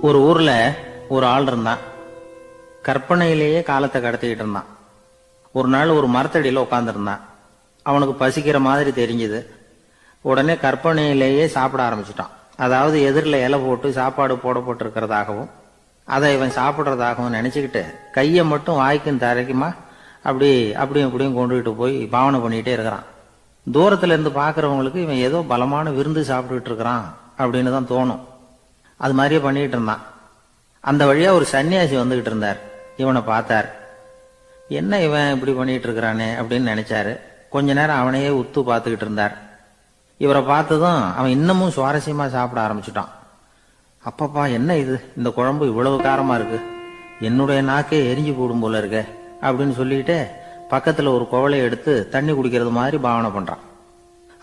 ஒரு ஊர்ல ஒரு ஆள் இருந்தான். கற்பனையிலேயே காலத்தை கடத்திக்கிட்டு இருந்தான். ஒரு நாள் ஒரு மரத்தடியில உட்காந்துருந்தான். அவனுக்கு பசிக்கிற மாதிரி தெரிஞ்சது. உடனே கற்பனையிலேயே சாப்பிட ஆரம்பிச்சுட்டான். அதாவது எதிரில் இலை போட்டு சாப்பாடு போடப்பட்டிருக்கிறதாகவும் அதை இவன் சாப்பிட்றதாகவும் நினைச்சுக்கிட்டு கையை மட்டும் வாய்க்கும் தரைக்குமா அப்படியும் இப்படியும் கொண்டுகிட்டு போய் பாவனை பண்ணிக்கிட்டே இருக்கிறான். தூரத்துல இருந்து பாக்குறவங்களுக்கு இவன் ஏதோ பலமான விருந்து சாப்பிட்டுட்டு இருக்கிறான் அப்படின்னு தான் தோணும். அது மாதிரியே பண்ணிட்டு இருந்தான். அந்த வழியா ஒரு சன்னியாசி வந்துகிட்டு இருந்தார். இவனை பார்த்தார். என்ன இவன் இப்படி பண்ணிட்டு இருக்கிறானே அப்படின்னு நினைச்சாரு. கொஞ்ச நேரம் அவனையே உத்து பார்த்துக்கிட்டு இருந்தார். இவரை பார்த்ததும் அவன் இன்னமும் சுவாரஸ்யமா சாப்பிட ஆரம்பிச்சுட்டான். அப்பப்பா, என்ன இது, இந்த குழம்பு இவ்வளவு காரமா இருக்கு, என்னுடைய நாக்கே எரிஞ்சு போடும் போல இருக்க அப்படின்னு சொல்லிட்டு பக்கத்துல ஒரு குவளையை எடுத்து தண்ணி குடிக்கிறது மாதிரி பாவனை பண்றான்.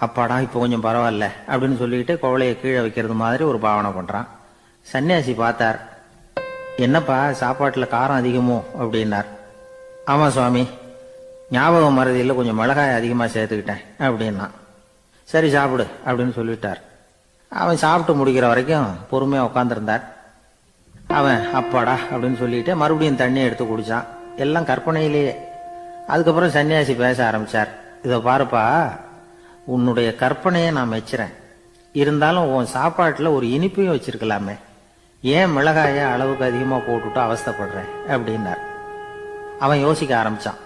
அப்பாடா, இப்போ கொஞ்சம் பரவாயில்ல அப்படின்னு சொல்லிட்டு குவளையை கீழே வைக்கிறது மாதிரி ஒரு பாவனை பண்றான். சன்னியாசி பார்த்தார். என்னப்பா, சாப்பாட்டுல காரம் அதிகமோ அப்படின்னார். ஆமா சுவாமி, ஞாபக மறதியில் கொஞ்சம் மிளகாய் அதிகமா சேர்த்துக்கிட்டேன் அப்படின்னா. சரி சாப்பிடு அப்படின்னு சொல்லிட்டார். அவன் சாப்பிட்டு முடிக்கிற வரைக்கும் பொறுமையா உட்காந்துருந்தார். அவன் அப்பாடா அப்படின்னு சொல்லிட்டு மறுபடியும் தண்ணி எடுத்து குடிச்சான். எல்லாம் கற்பனையிலேயே. அதுக்கப்புறம் சன்னியாசி பேச ஆரம்பிச்சார். இதை பாருப்பா, உன்னுடைய கற்பனையை நான் மெச்சுறேன். இருந்தாலும் உன் சாப்பாட்டுல ஒரு இனிப்பையும் வச்சிருக்கலாமே, ஏன் மிளகாய அளவுக்கு அதிகமா போட்டுட்டு அவஸ்தைப்படுறேன் அப்படின்னார். அவன் யோசிக்க ஆரம்பிச்சான்.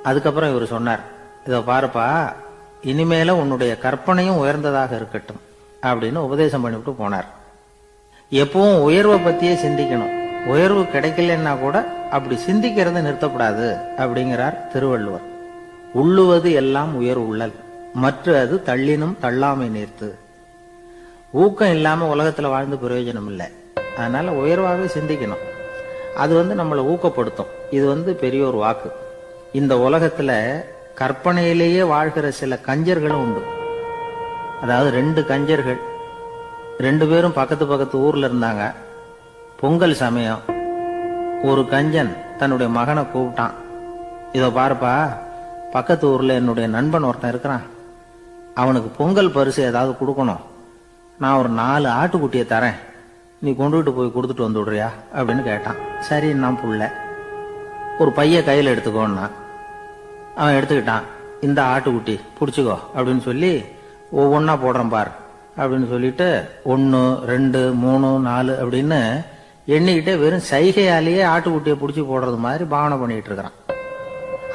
அதுக்கப்புறம் இவர் சொன்னார், இதை பாருப்பா, இனிமேல உன்னுடைய கற்பனையும் உயர்ந்ததாக இருக்கட்டும் அப்படின்னு உபதேசம் பண்ணிவிட்டு போனார். எப்பவும் உயர்வை பத்தியே சிந்திக்கணும். உயர்வு கிடைக்கலன்னா கூட அப்படி சிந்திக்கிறத நிறுத்தப்படாது அப்படிங்கிறார் திருவள்ளுவர். உள்ளுவது எல்லாம் உயர் உள்ளல், மற்ற அது தள்ளினும் தள்ளாமை நேர்த்து. ஊக்கம் இல்லாம உலகத்துல வாழ்ந்து பிரயோஜனம் இல்லை. அதனால உயர்வாகவே சிந்திக்கணும். அது நம்மளை ஊக்கப்படுத்தும். இது பெரிய ஒரு வாக்கு. இந்த உலகத்துல கற்பனையிலேயே வாழ்கிற சில கஞ்சர்களும் உண்டு. அதாவது 2 கஞ்சர்கள், 2 பேரும் பக்கத்து ஊர்ல இருந்தாங்க. பொங்கல் சமயம் ஒரு கஞ்சன் தன்னுடைய மகனை கூப்பிட்டான். இதோ பாருப்பா, பக்கத்து ஊர்ல என்னுடைய நண்பன் ஒருத்தன் இருக்கிறான். அவனுக்கு பொங்கல் பரிசு ஏதாவது கொடுக்கணும். நான் ஒரு 4 ஆட்டுக்குட்டியை தரேன், நீ கொண்டுகிட்டு போய் கொடுத்துட்டு வந்து விடுறியா அப்படின்னு கேட்டான். சரி, நான் புள்ள ஒரு பைய கையில் எடுத்துக்கோன்னா. அவன் எடுத்துக்கிட்டான். இந்த ஆட்டுக்குட்டி பிடிச்சிக்கோ அப்படின்னு சொல்லி ஒவ்வொன்னா போடுறேன் பார் அப்படின்னு சொல்லிட்டு 1 2 3 4 அப்படின்னு எண்ணிக்கிட்டே வெறும் சைகையாலேயே ஆட்டுக்குட்டியை பிடிச்சி போடுறது மாதிரி பாவனை பண்ணிட்டு இருக்கிறான்.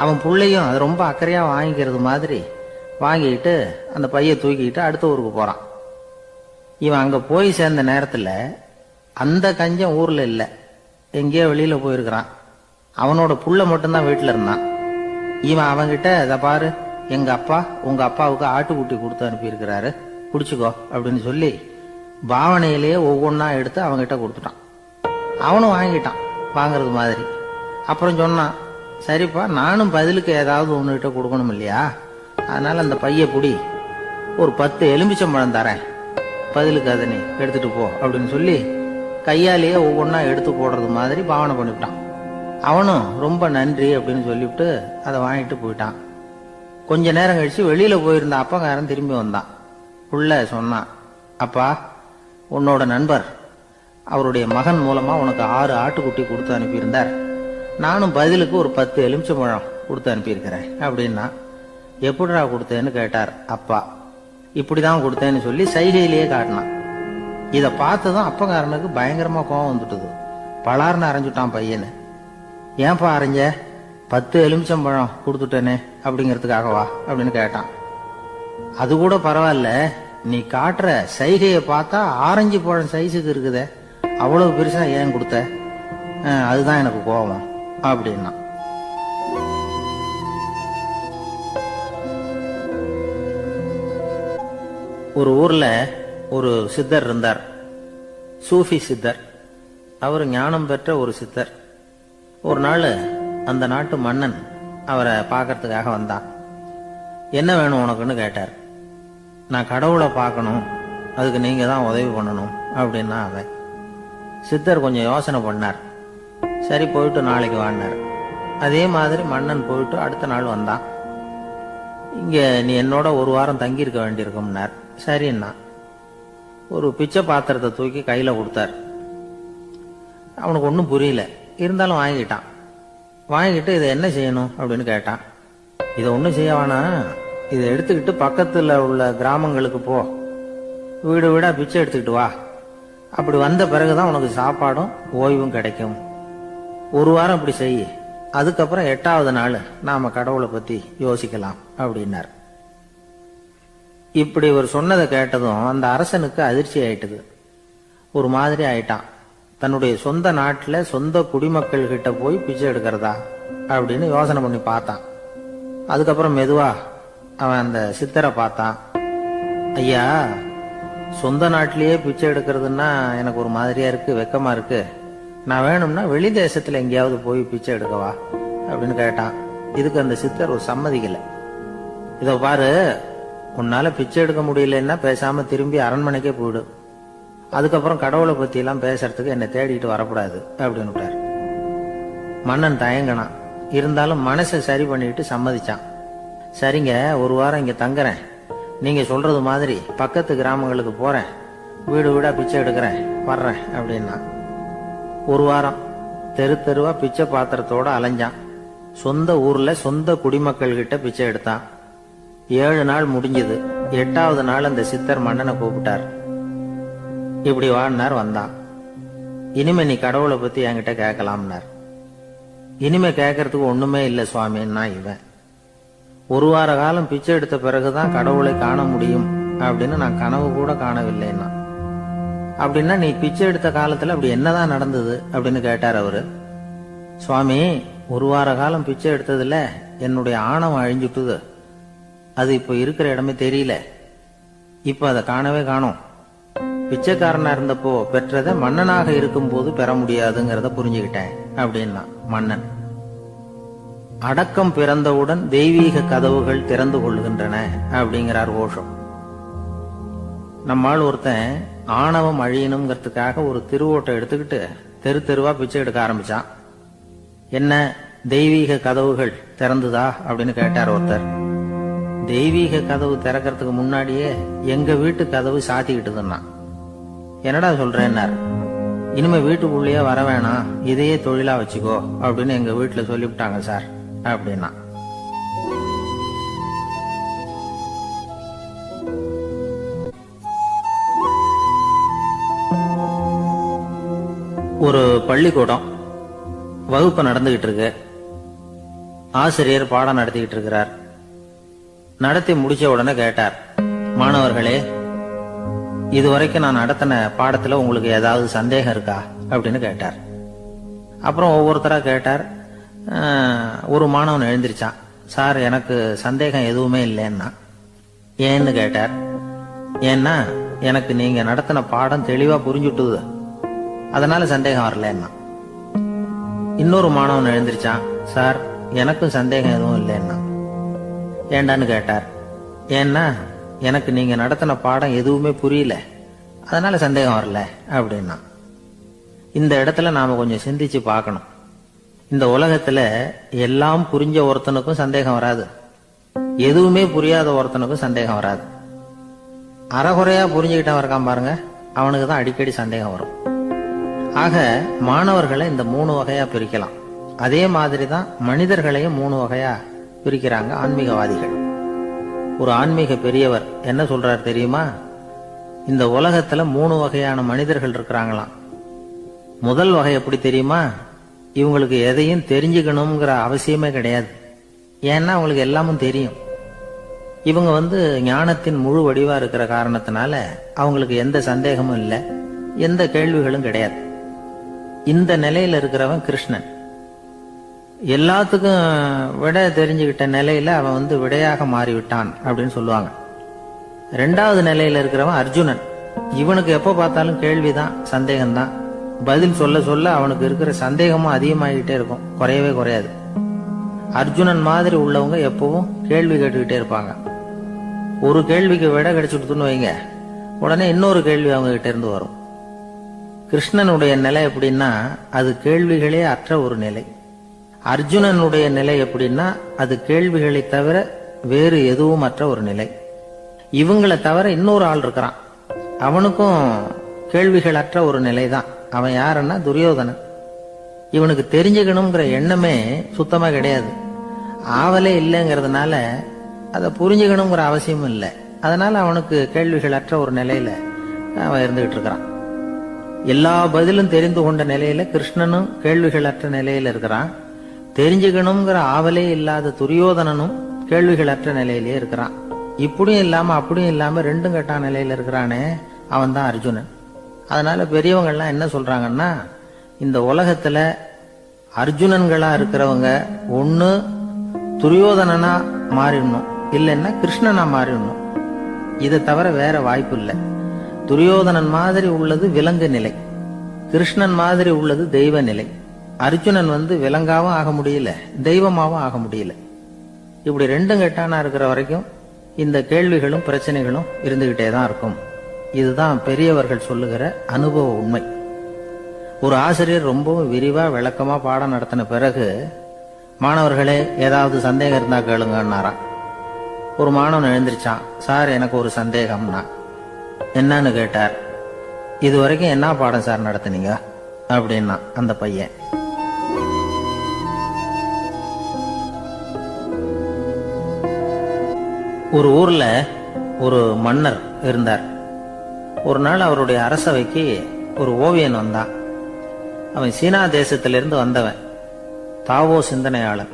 அவன் பிள்ளையும் அது ரொம்ப அக்கறையா வாங்கிக்கிறது மாதிரி வாங்கிட்டு அந்த பைய தூக்கிட்டு அடுத்த ஊருக்கு போறான். இவன் அங்க போய் சேர்ந்த நேரத்துல அந்த கஞ்சன் ஊர்ல இல்ல, எங்கேயோ வெளியில போயிருக்கிறான். அவனோட புள்ள மட்டும்தான் வீட்டுல இருந்தான். இவன் அவன்கிட்ட, இதை பாரு, எங்க அப்பா உங்க அப்பாவுக்கு ஆட்டுக்குட்டி கொடுத்து அனுப்பியிருக்கிறாரு, குடிச்சுக்கோ அப்படின்னு சொல்லி பாவனையிலேயே ஒவ்வொன்னா எடுத்து அவன்கிட்ட கொடுத்துட்டான். அவனும் வாங்கிட்டான் வாங்கறது மாதிரி. அப்புறம் சொன்னான், சரிப்பா, நானும் பதிலுக்கு ஏதாவது ஒன்னுகிட்ட கொடுக்கணும் இல்லையா, அதனால அந்த பைய புடி, ஒரு 10 எலுமிச்சம்பழம் தரேன், பதிலுக்கு அதை நீ எடுத்துட்டு போ அப்படின்னு சொல்லி கையாலேயே ஒவ்வொன்னா எடுத்து போடுறது மாதிரி பாவனை பண்ணிவிட்டான். அவனும் ரொம்ப நன்றி அப்படின்னு சொல்லிவிட்டு அதை வாங்கிட்டு போயிட்டான். கொஞ்ச நேரம் கழிச்சு வெளியில போயிருந்த அப்பங்காரன் திரும்பி வந்தான். புள்ள சொன்னான், அப்பா, உன்னோட நண்பர் அவருடைய மகன் மூலமா உனக்கு 6 ஆட்டுக்குட்டி கொடுத்து அனுப்பியிருந்தார். நானும் பதிலுக்கு ஒரு 10 எலுமிச்சம்பழம் கொடுத்து அனுப்பியிருக்கிறேன் அப்படின்னா. எப்படிடா கொடுத்தேன்னு கேட்டார் அப்பா. இப்படிதான் கொடுத்தேன்னு சொல்லி சைகையிலேயே காட்டினான். இதை பார்த்ததும் அப்பங்காரனுக்கு பயங்கரமா கோவம் வந்துட்டுது. பலார்னு அரைஞ்சுட்டான் பையனு. ஏன்பா அரைஞ்ச, 10 எலுமிச்சம்பழம் கொடுத்துட்டேனே அப்படிங்கிறதுக்காகவா அப்படின்னு கேட்டான். அது கூட பரவாயில்ல, நீ காட்டுற சைகையை பார்த்தா ஆரஞ்சு பழம் சைஸுக்கு இருக்குதே, அவ்வளவு பெருசா ஏன் கொடுத்த, அதுதான் எனக்கு கோபம் அப்படின்னா. ஒரு ஊர்ல ஒரு சித்தர் இருந்தார். சூஃபி சித்தர். அவர் ஞானம் பெற்ற ஒரு சித்தர். ஒரு நாள் அந்த நாட்டு மன்னன் அவரை பார்க்கறதுக்காக வந்தான். என்ன வேணும் உனக்குன்னு கேட்டார். நான் கடவுளை பார்க்கணும், அதுக்கு நீங்க தான் உதவி பண்ணணும் அப்படின்னா அவன். சித்தர் கொஞ்சம் யோசனை பண்ணார். சரி, போயிட்டு நாளைக்கு வாங்கினார். அதே மாதிரி மன்னன் போயிட்டு அடுத்த நாள் வந்தான். இங்க நீ என்னோட 1 வாரம் தங்கியிருக்க வேண்டியிருக்கும்னார். சரின்னா ஒரு பிச்சை பாத்திரத்தை தூக்கி கையில கொடுத்தார். அவனுக்கு ஒன்றும் புரியல. இருந்தாலும் வாங்கிக்கிட்டான். வாங்கிக்கிட்டு இதை என்ன செய்யணும் அப்படின்னு கேட்டான். இதை ஒன்றும் செய்ய வேணாம், இதை எடுத்துக்கிட்டு பக்கத்தில் உள்ள கிராமங்களுக்கு போ, வீடு வீடா பிச்சை எடுத்துக்கிட்டு வா. அப்படி வந்த பிறகுதான் உனக்கு சாப்பாடும் ஓய்வும் கிடைக்கும். ஒரு வாரம் இப்படி செய், அதுக்கப்புறம் 8வது நாள் நாம கடவுளை பத்தி யோசிக்கலாம் அப்படின்னார். இப்படி ஒரு சொன்னதை கேட்டதும் அந்த அரசனுக்கு அதிர்ச்சி ஆயிட்டுது. ஒரு மாதிரி ஆயிட்டான். தன்னுடைய சொந்த நாட்டில் சொந்த குடிமக்கள் கிட்ட போய் பிச்சை எடுக்கிறதா அப்படின்னு யோசனை பண்ணி பார்த்தான். அதுக்கப்புறம் மெதுவா அவன் அந்த சித்தரை பார்த்தான். ஐயா, சொந்த நாட்டிலேயே பிச்சை எடுக்கிறதுன்னா எனக்கு ஒரு மாதிரியா இருக்கு, வெக்கமா இருக்கு. நான் வேணும்னா வெளி தேசத்துல எங்கேயாவது போய் பிச்சை எடுக்கவா அப்படின்னு கேட்டான். இதுக்கு அந்த சித்தர் ஒரு சம்மதிக்கல. இதோ பாரு, உன்னால பிச்சை எடுக்க முடியலன்னா பேசாம திரும்பி அரண்மனைக்கே போயிடு. அதுக்கப்புறம் கடவுளை பத்தி எல்லாம் பேசுறதுக்கு என்னை தேடிட்டு வரக்கூடாது அப்படின்னு விட்டார். மன்னன் தயங்கினான். இருந்தாலும் மனசை சரி பண்ணிட்டு சம்மதிச்சான். சரிங்க, ஒரு வாரம் இங்க தங்குறேன், நீங்க சொல்றது மாதிரி பக்கத்து கிராமங்களுக்கு போறேன், வீடு வீடா பிச்சை எடுக்கிறேன், வர்றேன் அப்படின்னா. ஒரு வாரம் தெரு தெருவா பிச்சை பாத்திரத்தோட அலைஞ்சான். சொந்த ஊர்ல சொந்த குடிமக்கள் கிட்ட பிச்சை எடுத்தான். 7 நாள் முடிஞ்சது. 8வது நாள் அந்த சித்தர் மன்னனை கூப்பிட்டார். இப்படி வாழ்னார். வந்தான். இனிமே நீ கடவுளை பத்தி என்கிட்ட கேட்கலாம்னார். இனிமே கேட்கறதுக்கு ஒண்ணுமே இல்லை சுவாமின்னா இவன். ஒரு வார காலம் பிச்சை எடுத்த பிறகுதான் கடவுளை காண முடியும் அப்படின்னு நான் கனவு கூட காணவில்லைன்னா. அப்படின்னா நீ பிச்சை எடுத்த காலத்துல அப்படி என்னதான் நடந்தது அப்படின்னு கேட்டார் அவரு. சுவாமி, ஒரு வார காலம் பிச்சை எடுத்ததுல என்னுடைய ஆணவம் அழிஞ்சுட்டுது. அது இப்ப இருக்கிற இடமே தெரியல. இப்ப அதை காணவே காணோம். பிச்சைக்காரனா இருந்தப்போ பெற்றதை மன்னனாக இருக்கும் போது பெற முடியாதுங்கிறத புரிஞ்சுக்கிட்டேன் அப்படின்னா மன்னன். அடக்கம் பிறந்தவுடன் தெய்வீக கதவுகள் திறந்து கொள்கின்றன அப்படிங்கிறார் ஓஷோ. நம்மால் ஒருத்தன் ஆணவம் அழியணுங்கிறதுக்காக ஒரு திருவோட்டை எடுத்துக்கிட்டு தெரு தெருவா பிச்சை எடுக்க ஆரம்பிச்சான். என்ன, தெய்வீக கதவுகள் திறந்துதா அப்படின்னு கேட்டார் ஒருத்தர். தெய்வீக கதவு திறக்கிறதுக்கு முன்னாடியே எங்க வீட்டு கதவு சாத்திக்கிட்டுதுன்னா. என்னடா சொல்றேன்னார். இனிமே வீட்டுக்குள்ளேயே வர வேணாம், இதையே தொழிலா வச்சுக்கோ அப்படின்னு எங்க வீட்டுல சொல்லிவிட்டாங்க சார் அப்படின்னா. ஒரு பள்ளிக்கூடம் வகுப்பு நடந்துகிட்டு இருக்கு. ஆசிரியர் பாடம் நடத்திக்கிட்டு இருக்கிறார். நடத்தி முடிச்ச உடனே கேட்டார், மாணவர்களே, இதுவரைக்கும் நான் நடத்தின பாடத்துல உங்களுக்கு ஏதாவது சந்தேகம் இருக்கா அப்படின்னு கேட்டார். அப்புறம் ஒவ்வொருத்தரா கேட்டார். ஒரு மாணவன் எழுந்திருச்சான். சார், எனக்கு சந்தேகம் எதுவுமே இல்லைன்னா. ஏன்னு கேட்டார். ஏன்னா எனக்கு நீங்க நடத்தின பாடம் தெளிவா புரிஞ்சுட்டுது, அதனால சந்தேகம் வரலன்னா. இன்னொரு மாணவன் எழுந்திருச்சான். சார், எனக்கும் சந்தேகம் எதுவும் இல்லைன்னா. ஏண்டான்னு கேட்டார். ஏன்னா எனக்கு நீங்க நடத்தின பாடம் எதுவுமே புரியல, அதனால சந்தேகம் வரல அப்படின்னா. இந்த இடத்துல நாம கொஞ்சம் சிந்திச்சு பார்க்கணும். இந்த உலகத்துல எல்லாம் புரிஞ்ச ஒருத்தனுக்கும் சந்தேகம் வராது, எதுவுமே புரியாத ஒருத்தனுக்கும் சந்தேகம் வராது. அறகுறையா புரிஞ்சுக்கிட்டவன் இருக்கான் பாருங்க, அவனுக்கு தான் அடிக்கடி சந்தேகம் வரும். ஆக மாணவர்களை இந்த 3 வகையா பிரிக்கலாம். அதே மாதிரி தான் மனிதர்களையும் 3 வகையா பிரிக்கிறாங்க ஆன்மீகவாதிகள். ஒரு ஆன்மீக பெரியவர் என்ன சொல்றார் தெரியுமா? இந்த உலகத்துல 3 வகையான மனிதர்கள் இருக்கிறாங்களாம். முதல் வகை எப்படி தெரியுமா? இவங்களுக்கு எதையும் தெரிஞ்சுக்கணுங்கிற அவசியமே கிடையாது. ஏன்னா அவங்களுக்கு எல்லாமும் தெரியும். இவங்க ஞானத்தின் முழு வடிவா இருக்கிற காரணத்தினால அவங்களுக்கு எந்த சந்தேகமும் இல்லை, எந்த கேள்விகளும் கிடையாது. இந்த நிலையில இருக்கிறவன் கிருஷ்ணன். எல்லாத்துக்கும் விட தெரிஞ்சுக்கிட்ட நிலையில அவன் விடையாக மாறிவிட்டான் அப்படின்னு சொல்லுவாங்க. 2வது நிலையில இருக்கிறவன் அர்ஜுனன். இவனுக்கு எப்ப பார்த்தாலும் கேள்விதான், சந்தேகம்தான். பதில் சொல்ல சொல்ல அவனுக்கு இருக்கிற சந்தேகமும் அதிகமாகிட்டே இருக்கும், குறையவே குறையாது. அர்ஜுனன் மாதிரி உள்ளவங்க எப்பவும் கேள்வி கேட்டுக்கிட்டே இருப்பாங்க. ஒரு கேள்விக்கு விட கிடைச்சுடுத்துன்னு வைங்க, உடனே இன்னொரு கேள்வி அவங்க கிட்ட இருந்து வரும். கிருஷ்ணனுடைய நிலை எப்படின்னா அது கேள்விகளே அற்ற ஒரு நிலை. அர்ஜுனனுடைய நிலை எப்படின்னா அது கேள்விகளை தவிர வேறு எதுவும் அற்ற ஒரு நிலை. இவங்களை தவிர இன்னொரு ஆள் இருக்கிறான், அவனுக்கும் கேள்விகள் அற்ற ஒரு நிலை தான். அவன் யாருன்னா துரியோதனன். இவனுக்கு தெரிஞ்சுக்கணுங்கிற எண்ணமே சுத்தமா கிடையாது. ஆவலே இல்லைங்கிறதுனால அதை புரிஞ்சுக்கணுங்கிற அவசியமும் இல்லை. அதனால அவனுக்கு கேள்விகள் அற்ற ஒரு நிலையில அவன் இருந்துகிட்டு இருக்கிறான். எல்லா பதிலும் தெரிந்து கொண்ட நிலையில கிருஷ்ணனும் கேள்விகள் அற்ற நிலையில இருக்கிறான். தெரிஞ்சுக்கணுங்கிற ஆவலே இல்லாத துரியோதனனும் கேள்விகள் அற்ற நிலையிலேயே இருக்கிறான். இப்படியும் இல்லாம அப்படியும் இல்லாம ரெண்டும் கெட்ட நிலையில இருக்கிறானே, அவன் தான் அர்ஜுனன். அதனால பெரியவங்கள்லாம் என்ன சொல்றாங்கன்னா, இந்த உலகத்துல அர்ஜுனன்களா இருக்கிறவங்க ஒண்ணு துரியோதனனா மாறிடணும், இல்லைன்னா கிருஷ்ணனா மாறிடணும். இதை தவிர வேற வாய்ப்பு இல்லை. துரியோதனன் மாதிரி உள்ளது விலங்கு நிலை, கிருஷ்ணன் மாதிரி உள்ளது தெய்வ நிலை. அர்ஜுனன் விலங்காவும் ஆக முடியல, தெய்வமாவும் ஆக முடியல. இப்படி ரெண்டும் கெட்டானா இருக்கிற வரைக்கும் இந்த கேள்விகளும் பிரச்சனைகளும் இருந்துகிட்டே தான் இருக்கும். இதுதான் பெரியவர்கள் சொல்லுகிற அனுபவ உண்மை. ஒரு ஆசிரியர் ரொம்பவும் விரிவா விளக்கமா பாடம் நடத்தின பிறகு, மாணவர்களே ஏதாவது சந்தேகம் இருந்தா கேளுங்கன்னாராம். ஒரு மாணவன் எழுந்திருச்சான். சார், எனக்கு ஒரு சந்தேகம்னா. என்னன்னு கேட்டார். இது வரைக்கும் என்ன பாடம் சார் நடத்துனீங்க அப்படின்னா அந்த பையன். ஒரு ஊர்ல ஒரு மன்னர் இருந்தார். ஒரு நாள் அவருடைய அரசவைக்கு ஒரு ஓவியன் வந்தான். அவன் சீனா தேசத்திலிருந்து வந்தவன், தாவோ சிந்தனையாளன்.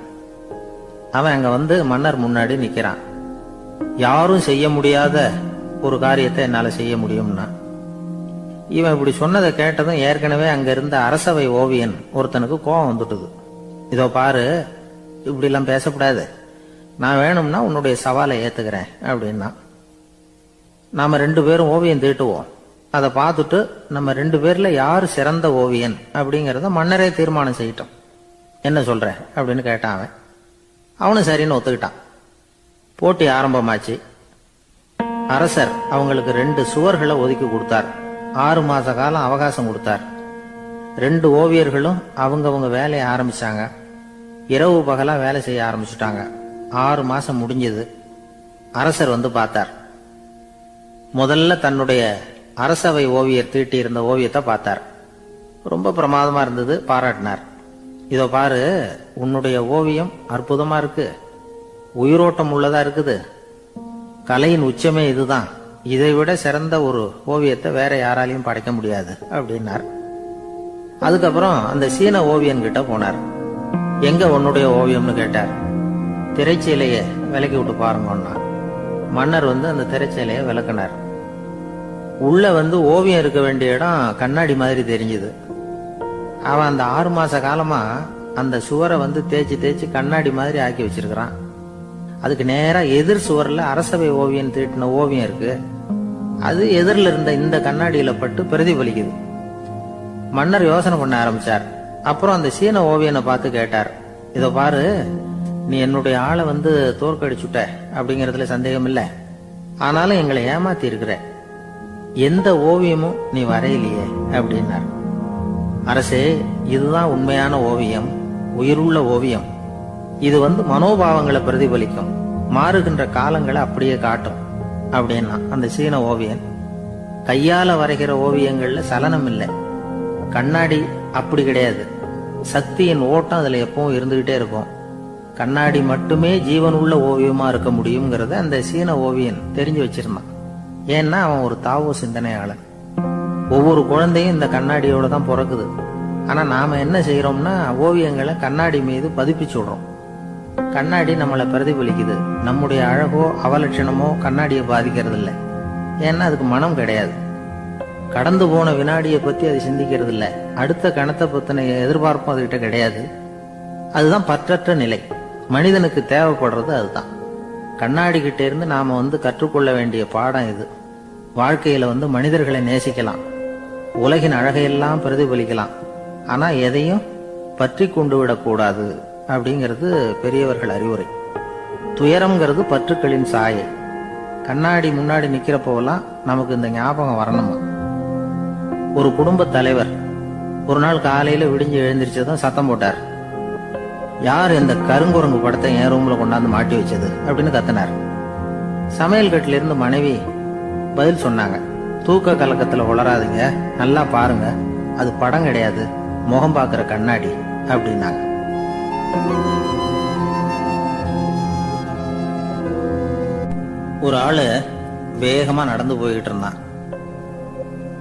அவன் அங்க மன்னர் முன்னாடி நிக்கிறான். யாரும் செய்ய முடியாத ஒரு காரியத்தை என்னால செய்ய முடியும்னா. இவன் இப்படி சொன்னதை கேட்டதும் ஏற்கனவே அங்க இருந்த அரசவை ஓவியன் ஒருத்தனுக்கு கோபம் வந்துட்டுது. இதோ பாரு, இப்படி எல்லாம் பேசக்கூடாது, நான் வேணும்னா உன்னுடைய சவாலை ஏத்துக்கிறேன் அப்படின்னா. நாம 2 பேரும் ஓவியம் தீட்டுவோம், அதை பார்த்துட்டு நம்ம 2 பேர்ல யாரு சிறந்த ஓவியன் அப்படிங்கறத மன்னரே தீர்மானம் செய்யட்டும், என்ன சொல்ற அப்படின்னு கேட்டான் அவன். அவனும் சரின்னு ஒத்துக்கிட்டான். போட்டி ஆரம்பமாச்சு. அரசர் அவங்களுக்கு 2 சுவர்களை ஒதுக்கி கொடுத்தார். 6 மாச காலம் அவகாசம் கொடுத்தார். 2 ஓவியர்களும் அவங்கவங்க வேலையை ஆரம்பிச்சாங்க. இரவு பகலா வேலை செய்ய ஆரம்பிச்சுட்டாங்க. 6 மாசம் முடிஞ்சது. அரசர் பார்த்தார். முதல்ல தன்னுடைய அரசவை ஓவியர் தீட்டி இருந்த ஓவியத்தை பார்த்தார். ரொம்ப பிரமாதமா இருந்தது, பாராட்டினார். இதோ பாரு, உன்னுடைய ஓவியம் அற்புதமா இருக்கு, உயிரோட்டம் உள்ளதா இருக்குது, கலையின் உச்சமே இதுதான், இதை விட சிறந்த ஒரு ஓவியத்தை வேற யாராலையும் படைக்க முடியாது அப்படின்னார். அதுக்கப்புறம் அந்த சீன ஓவியன் கிட்ட போனார். எங்க உன்னுடைய ஓவியம்னு கேட்டார். திரைச்சீலையை விலக்கி விட்டு பாருங்கன்னா. மன்னர் அந்த திரைச்சீலையை விளக்குனார். உள்ள ஓவியம் இருக்க வேண்டிய இடம் கண்ணாடி மாதிரி தெரிஞ்சுது. அவன் அந்த 6 மாச காலமா அந்த சுவரை தேய்ச்சி தேய்ச்சி கண்ணாடி மாதிரி ஆக்கி வச்சிருக்கிறான். அதுக்கு நேரா எதிர் சுவர்ல அரசவை ஓவியன் தீட்டின ஓவியம் இருக்கு. அது எதிரில் இருந்த இந்த கண்ணாடியில பட்டு பிரதிபலிக்குது. மன்னர் யோசனை பண்ண ஆரம்பிச்சார். அப்புறம் அந்த சீன ஓவியனை பார்த்து கேட்டார். இதோ பாரு, நீ என்னுடைய ஆளை தோற்கடிச்சுட்ட அப்படிங்கறதுல சந்தேகம் இல்லை, ஆனாலும் எங்களை ஏமாத்தி இருக்கிற, எந்த ஓவியமும் நீ வரையிலையே அப்படின்னார். அரசே, இதுதான் உண்மையான ஓவியம், உயிருள்ள ஓவியம். இது மனோபாவங்களை பிரதிபலிக்கும், மாறுகின்ற காலங்களை அப்படியே காட்டும் அப்படின்னா அந்த சீன ஓவியன். கையால வரைகிற ஓவியங்கள்ல சலனம் இல்லை, கண்ணாடி அப்படி கிடையாது, சக்தியின் ஓட்டம் அதுல எப்பவும் இருந்துகிட்டே இருக்கும். கண்ணாடி மட்டுமே ஜீவன் உள்ள ஓவியமா இருக்க முடியுங்கிறத அந்த சீன ஓவியன் தெரிஞ்சு வச்சிருந்தான். ஏன்னா அவன் ஒரு தாவோ சிந்தனையாளன். ஒவ்வொரு குழந்தையும் இந்த கண்ணாடியோட தான் பிறக்குது. ஆனா நாம என்ன செய்யறோம்னா, ஓவியங்களை கண்ணாடி மீது பதிப்பிச்சு விடுறோம். கண்ணாடி நம்மளை பிரதிபலிக்குது. நம்முடைய அழகோ அவலட்சணமோ கண்ணாடியை பாதிக்கிறது இல்லை. ஏன்னா அதுக்கு மனம் கிடையாது. கடந்து போன வினாடியை பத்தி அது சிந்திக்கிறது இல்லை. அடுத்த கணத்தை பத்தின எதிர்பார்ப்பும் அதுகிட்ட கிடையாது. அதுதான் பற்றற்ற நிலை. மனிதனுக்கு தேவைப்படுறது அதுதான். கண்ணாடி கிட்ட இருந்து நாம கற்றுக்கொள்ள வேண்டிய பாடம் இது. வாழ்க்கையில மனிதர்களை நேசிக்கலாம், உலகின் அழகையெல்லாம் பிரதிபலிக்கலாம், ஆனா எதையும் பற்றி கொண்டு விடக்கூடாது அப்படிங்கிறது பெரியவர்கள் அறிவுரை. துயரம்ங்கிறது பற்றுக்களின் சாயை. கண்ணாடி முன்னாடி நிக்கிறப்போவெல்லாம் நமக்கு இந்த ஞாபகம் வரணுமா. ஒரு குடும்ப தலைவர் ஒரு நாள் காலையில விடிஞ்சு எழுந்திரிச்சதும் சத்தம் போட்டார். யார் இந்த கருங்குரங்கு படத்தை என் ரூம்ல கொண்டாந்து மாட்டி வச்சது அப்படின்னு கத்தினார். சமையல் கட்டில இருந்து மனைவி பதில் சொன்னாங்க. தூக்க கலக்கத்துல உளராதுங்க, நல்லா பாருங்க, அது படம் கிடையாது, முகம் பார்க்கிற கண்ணாடி அப்படின்னாங்க. ஒரு ஆளு வேகமா நடந்து போய்கிட்டு இருந்தான்.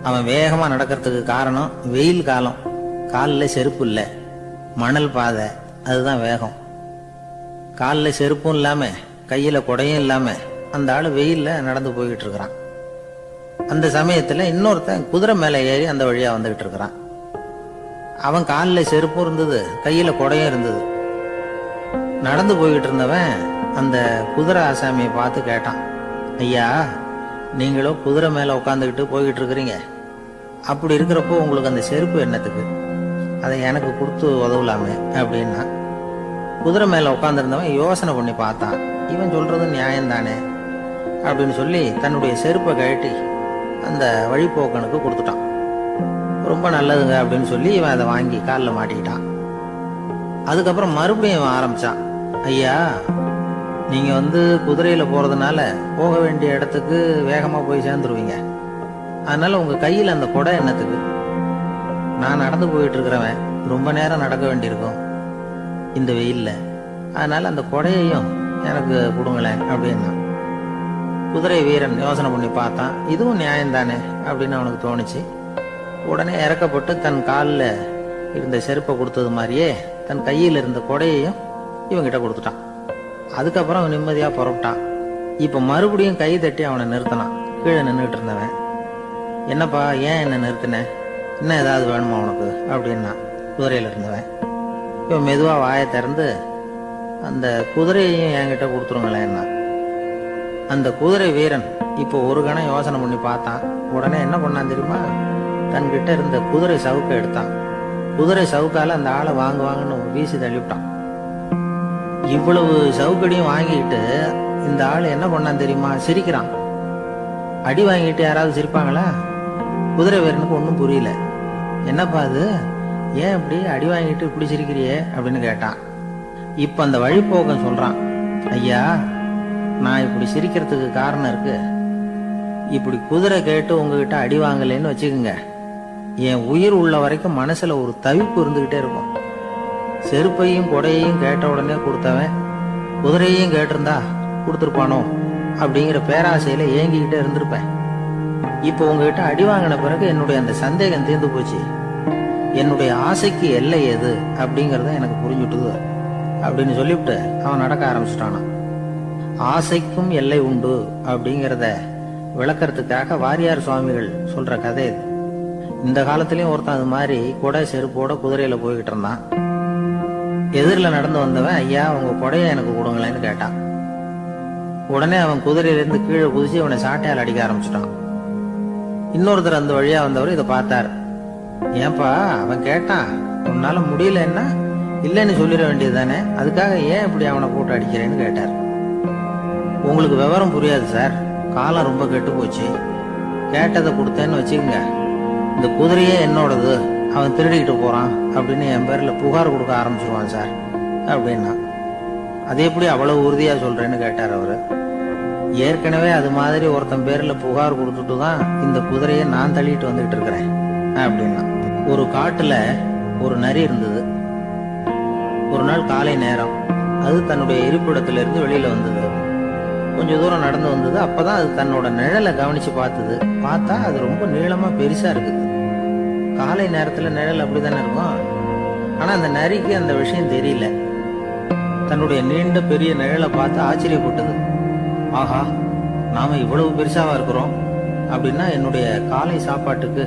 அவன் வேகமா நடக்கிறதுக்கு காரணம் வெயில் காலம், காலில் செருப்பு இல்லை, மணல் பாதை, அதுதான் வேகம். காலில் செருப்பும் இல்லாம கையில குடையும் இல்லாம அந்த ஆளு வெயில்ல நடந்து போய்கிட்டு இருக்கிறான். அந்த சமயத்துல இன்னொருத்தன் குதிரை மேல ஏறி அந்த வழியா வந்துகிட்டு இருக்கிறான். அவன் காலில் செருப்பும் இருந்தது, கையில குடையும் இருந்தது. நடந்து போய்கிட்டு இருந்தவன் அந்த குதிரை ஆசாமியை பார்த்து கேட்டான், ஐயா, நீங்களும் குதிரை மேல உட்காந்துக்கிட்டு போய்கிட்டு இருக்கிறீங்க, அப்படி இருக்கிறப்போ உங்களுக்கு அந்த செருப்பு என்னத்துக்கு, அதை எனக்கு கொடுத்து உதவலாமே அப்படின்னா. குதிரை மேல உட்காந்துருந்தவன் யோசனை பண்ணி பார்த்தான், இவன் சொல்றது நியாயம்தானே அப்படின்னு சொல்லி தன்னுடைய செருப்பை கழட்டி அந்த வழிபோக்கனுக்கு கொடுத்துட்டான். ரொம்ப நல்லதுங்க அப்படின்னு சொல்லி இவன் அதை வாங்கி காலில் மாட்டிக்கிட்டான். அதுக்கப்புறம் மறுபடியும் இவன் ஆரம்பிச்சான், ஐயா, நீங்க குதிரையில போறதுனால போக வேண்டிய இடத்துக்கு வேகமா போய் சேர்ந்துருவீங்க, அதனால உங்க கையில் அந்த குடை என்னத்துக்கு, நான் நடந்து போயிட்டு இருக்கிறவன் ரொம்ப நேரம் நடக்க வேண்டியிருக்கும் இந்த வெயில்ல, அதனால அந்த கொடையையும் எனக்கு கொடுங்களேன் அப்படின்னா. குதிரை வீரன் யோசனை பண்ணி பார்த்தான், இதுவும் நியாயம்தானே அப்படின்னு அவனுக்கு தோணுச்சு. உடனே இறக்கப்பட்டு தன் காலில் இருந்த செருப்பை கொடுத்தது மாதிரியே தன் கையில் இருந்த கொடையையும் இவங்கிட்ட கொடுத்துட்டான். அதுக்கப்புறம் அவன் நிம்மதியா புறப்பட்டான். இப்ப மறுபடியும் கை தட்டி அவனை நிறுத்தினான். கீழே நின்றுட்டு இருந்தவன், என்னப்பா ஏன் என்ன நிறுத்தின, இன்னும் ஏதாவது வேணுமா உனக்கு அப்படின்னா குதிரையில இருந்தவன். இவன் மெதுவா வாயை திறந்து அந்த குதிரையையும் என்கிட்ட கொடுத்துருங்களேன்னா. அந்த குதிரை வீரன் இப்போ ஒரு கணம் யோசனை பண்ணி பார்த்தான். உடனே என்ன பண்ணான் தெரியுமா, தன்கிட்ட இருந்த குதிரை சவுக்கை எடுத்தான். குதிரை சவுக்கால அந்த ஆளை வாங்குவாங்கன்னு வீசி தள்ளிவிட்டான். இவ்வளவு சவுக்கடியும் வாங்கிட்டு இந்த ஆள் என்ன பண்ணான் தெரியுமா, சிரிக்கிறான். அடி வாங்கிட்டு யாராவது சிரிப்பாங்களா? குதிரை வீரனுக்கு ஒன்றும் புரியல. என்னப்பா அது, ஏன் இப்படி அடி வாங்கிட்டு இப்படி சிரிக்கிறியே அப்படின்னு கேட்டான். இப்ப அந்த வழிபோக்கன் சொல்றான், ஐயா, நான் இப்படி சிரிக்கிறதுக்கு காரணம் இருக்கு. இப்படி குதிரை கேட்டு உங்ககிட்ட அடி வாங்கலைன்னு வச்சுக்கோங்க, என் உயிர் உள்ள வரைக்கும் மனசுல ஒரு தவிப்பு இருந்துகிட்டே இருக்கும். செருப்பையும் கொடையையும் கேட்ட உடனே கொடுத்தவன் குதிரையையும் கேட்டிருந்தா கொடுத்துருப்பானோ அப்படிங்கிற பேராசையில ஏங்கிக்கிட்டே இருந்திருப்பேன். இப்போ உங்ககிட்ட அடி வாங்கின பிறகு என்னுடைய அந்த சந்தேகம் தீர்ந்து போச்சு. என்னுடைய ஆசைக்கு எல்லை எது அப்படிங்கறத எனக்கு புரிஞ்சுட்டுது அப்படின்னு சொல்லிவிட்டு அவன் நடக்க ஆரம்பிச்சுட்டானான். ஆசைக்கும் எல்லை உண்டு அப்படிங்கிறத விளக்கறதுக்காக வாரியார் சுவாமிகள் சொல்ற கதை இது. இந்த காலத்திலயும் ஒருத்தன் அது மாதிரி கொடை செருப்போட குதிரையில போய்கிட்டு இருந்தான். எதிரில் நடந்து வந்தவன், ஐயா, உங்க கொடையை எனக்கு கொடுங்களேன்னு கேட்டான். உடனே அவன் குதிரையிலிருந்து கீழே குதிச்சு அவனை சாட்டையால் அடிக்க ஆரம்பிச்சுட்டான். இன்னொருத்தர் அந்த வழியா வந்தவர் இதை பார்த்தார். ஏன்பா, அவன் கேட்டான், உன்னால முடியலன்னா இல்லைன்னு சொல்லிட வேண்டியது தானே, அதுக்காக ஏன் இப்படி அவனை போட்டு அடிக்கிறேன்னு கேட்டார். உங்களுக்கு விவரம் புரியாது சார், காலம் ரொம்ப கெட்டு போச்சு, கேட்டதை கொடுத்தேன்னு வச்சுக்கோங்க, இந்த குதிரையே என்னோடது, அவன் திருடிக்கிட்டு போறான் அப்படின்னு என் பேர்ல புகார் கொடுக்க ஆரம்பிச்சிருவான் சார் அப்படின்னா. அது எப்படி அவ்வளவு உறுதியா சொல்றேன்னு கேட்டார் அவரு. ஏற்கனவே அது மாதிரி ஒருத்தன் பேர்ல புகார் கொடுத்துட்டு தான் இந்த குதிரையை நான் தள்ளிட்டு வந்துகிட்டு இருக்கிறேன் அப்படின்னா. ஒரு காட்டுல ஒரு நரி இருந்தது. ஒரு நாள் காலை நேரம் அது தன்னுடைய இருப்பிடத்துல இருந்து வெளியில வந்தது. கொஞ்சம் தூரம் நடந்து வந்தது. அப்பதான் அது தன்னோட நிழலை கவனிச்சு பார்த்தது. பார்த்தா அது ரொம்ப நீளமா பெருசா இருக்குது. காலை நேரத்துல நிழல் அப்படித்தானே இருக்கும். ஆனா அந்த நரிக்கு அந்த விஷயம் தெரியல. தன்னுடைய நீண்ட பெரிய நிழலை பார்த்து ஆச்சரியப்பட்டது. ஆஹா, நாம இவ்வளவு பெருசாவா இருக்கிறோம் அப்படின்னா என்னுடைய காலை சாப்பாட்டுக்கு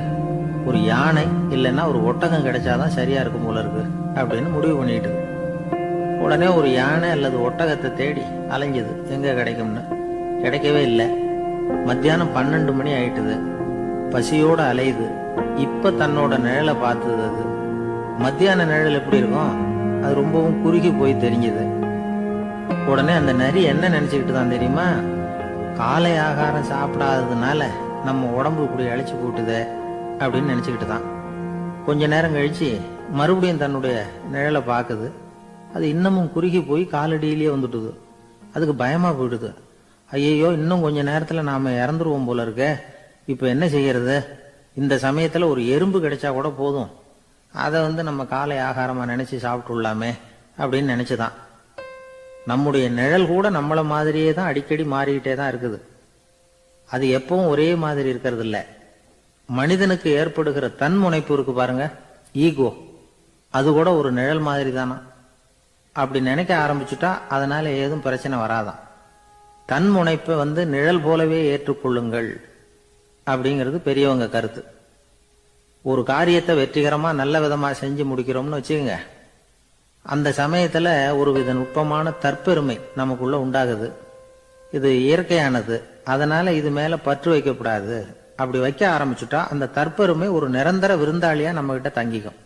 ஒரு யானை இல்லைன்னா ஒரு ஒட்டகம் கிடைச்சாதான் சரியா இருக்கும் போல இருக்கு அப்படின்னு முடிவு பண்ணிட்டு உடனே ஒரு யானை அல்லது ஒட்டகத்தை தேடி அலைஞ்சது. எங்க கிடைக்கும்னு கிடைக்கவே இல்லை. மத்தியானம் 12 மணி ஆயிட்டுது. பசியோட அலையுது. இப்ப தன்னோட நிழலை பார்த்தது. அது மத்தியான நிழல் எப்படி இருக்கும், அது ரொம்பவும் குறுகி போய் தெரிஞ்சது. உடனே அந்த நரி என்ன நினைச்சுக்கிட்டு தான் தெரியுமா, காலை ஆகாரம் சாப்பிடாததுனால நம்ம உடம்பு இப்படி அழிச்சு போட்டுதே அப்படின்னு நினைச்சுக்கிட்டு தான். கொஞ்ச நேரம் கழிச்சு மறுபடியும் தன்னுடைய நிழலை பார்க்குது. அது இன்னமும் குறுகி போய் காலடியிலேயே வந்துட்டுது. அதுக்கு பயமா போயிடுது. ஐயோ, இன்னும் கொஞ்ச நேரத்துல நாம இறந்துருவோம் போல இருக்க, இப்ப என்ன செய்யறது இந்த சமயத்துல ஒரு எறும்பு கிடைச்சா கூட போதும், அதை நம்ம காலை ஆகாரமா நினைச்சு சாப்பிட்டுள்ளாமே அப்படின்னு நினைச்சுதான். நம்முடைய நிழல் கூட நம்மள மாதிரியே தான் அடிக்கடி மாறிக்கிட்டே தான் இருக்குது. அது எப்பவும் ஒரே மாதிரி இருக்கிறது இல்ல. மனிதனுக்கு ஏற்படுகிற தன்முனைப்பு இருக்கு பாருங்க, ஈகோ, அது கூட ஒரு நிழல் மாதிரி தானா. அப்படி நினைக்க ஆரம்பிச்சுட்டா அதனால ஏதும் பிரச்சனை வராதான். தன்முனைப்பை நிழல் போலவே ஏற்றுக்கொள்ளுங்கள் அப்படிங்கிறது பெரியவங்க கருத்து. ஒரு காரியத்தை வெற்றிகரமா நல்ல விதமா செஞ்சு முடிக்கிறோம்னு வச்சுக்கோங்க, அந்த சமயத்துல ஒரு வித நுட்பமான தற்பெருமை நமக்குள்ள உண்டாகுது. இது இயற்கையானது, அதனால இது மேல பற்று வைக்கக்கூடாது. அப்படி வைக்க ஆரம்பிச்சுட்டா அந்த தற்பெருமை ஒரு நிரந்தர விருந்தாளியா நம்ம கிட்ட தங்கிக்கும்.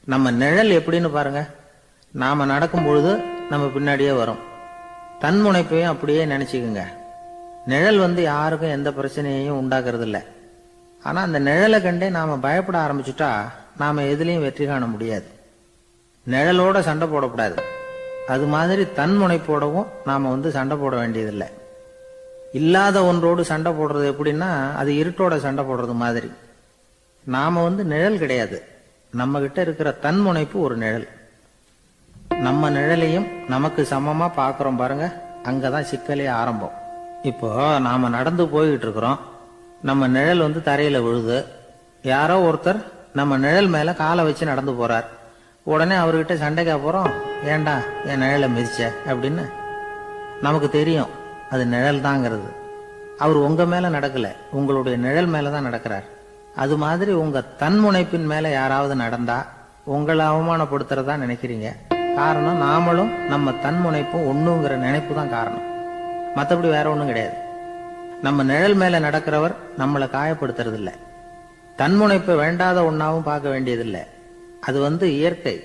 நம்ம நிழல் எப்படின்னு பாருங்க, நாம நடக்கும் பொழுது நம்ம பின்னாடியே வரும். தன்முனைப்பையும் அப்படியே நினைச்சுக்குங்க. நிழல் யாருக்கும் எந்த பிரச்சனையையும் உண்டாக்குறது இல்லை. ஆனா அந்த நிழலை கண்டே நாம பயப்பட ஆரம்பிச்சுட்டா நாம எதுலையும் வெற்றி காண முடியாது. நிழலோட சண்டை போடக்கூடாது. அது மாதிரி தன்முனைப்போடவும் நாம சண்டை போட வேண்டியதில்லை. இல்லாத ஒன்றோடு சண்டை போடுறது எப்படின்னா, அது இருட்டோட சண்டை போடுறது மாதிரி. நாம நிழல் கிடையாது, நம்ம கிட்ட இருக்கிற தன்முனைப்பு ஒரு நிழல். நம்ம நிழலையும் நமக்கு சமமா பாக்குறோம் பாருங்க, அங்கதான் சிக்கலே ஆரம்பம். இப்போ நாம நடந்து போய்கிட்டு இருக்கிறோம், நம்ம நிழல் தரையில விழுது. யாரோ ஒருத்தர் நம்ம நிழல் மேல காலை வச்சு நடந்து போறார். உடனே அவர்கிட்ட சண்டைக்கா போறோம், ஏண்டா என் நிழலை மிதிச்ச அப்படின்னு. நமக்கு தெரியும் அது நிழல் தாங்கிறது. அவர் உங்க மேல நடக்கல, உங்களுடைய நிழல் மேலதான் நடக்கிறார். அது மாதிரி உங்க தன்முனைப்பின் மேல யாராவது நடந்தா உங்களை அவமானப்படுத்துறதா நினைக்கிறீங்க. காரணம், நாமளும் நம்ம தன்முனைப்பும் ஒண்ணுங்கிற நினைப்பு தான் காரணம், மற்றபடி வேற ஒண்ணும் கிடையாது. நம்ம நிழல் மேல நடக்கிறவர் நம்மளை காயப்படுத்துறது இல்லை. தன்முனைப்பை வேண்டாத ஒன்னாவும் பார்க்க வேண்டியதில்லை. அது இயற்கை.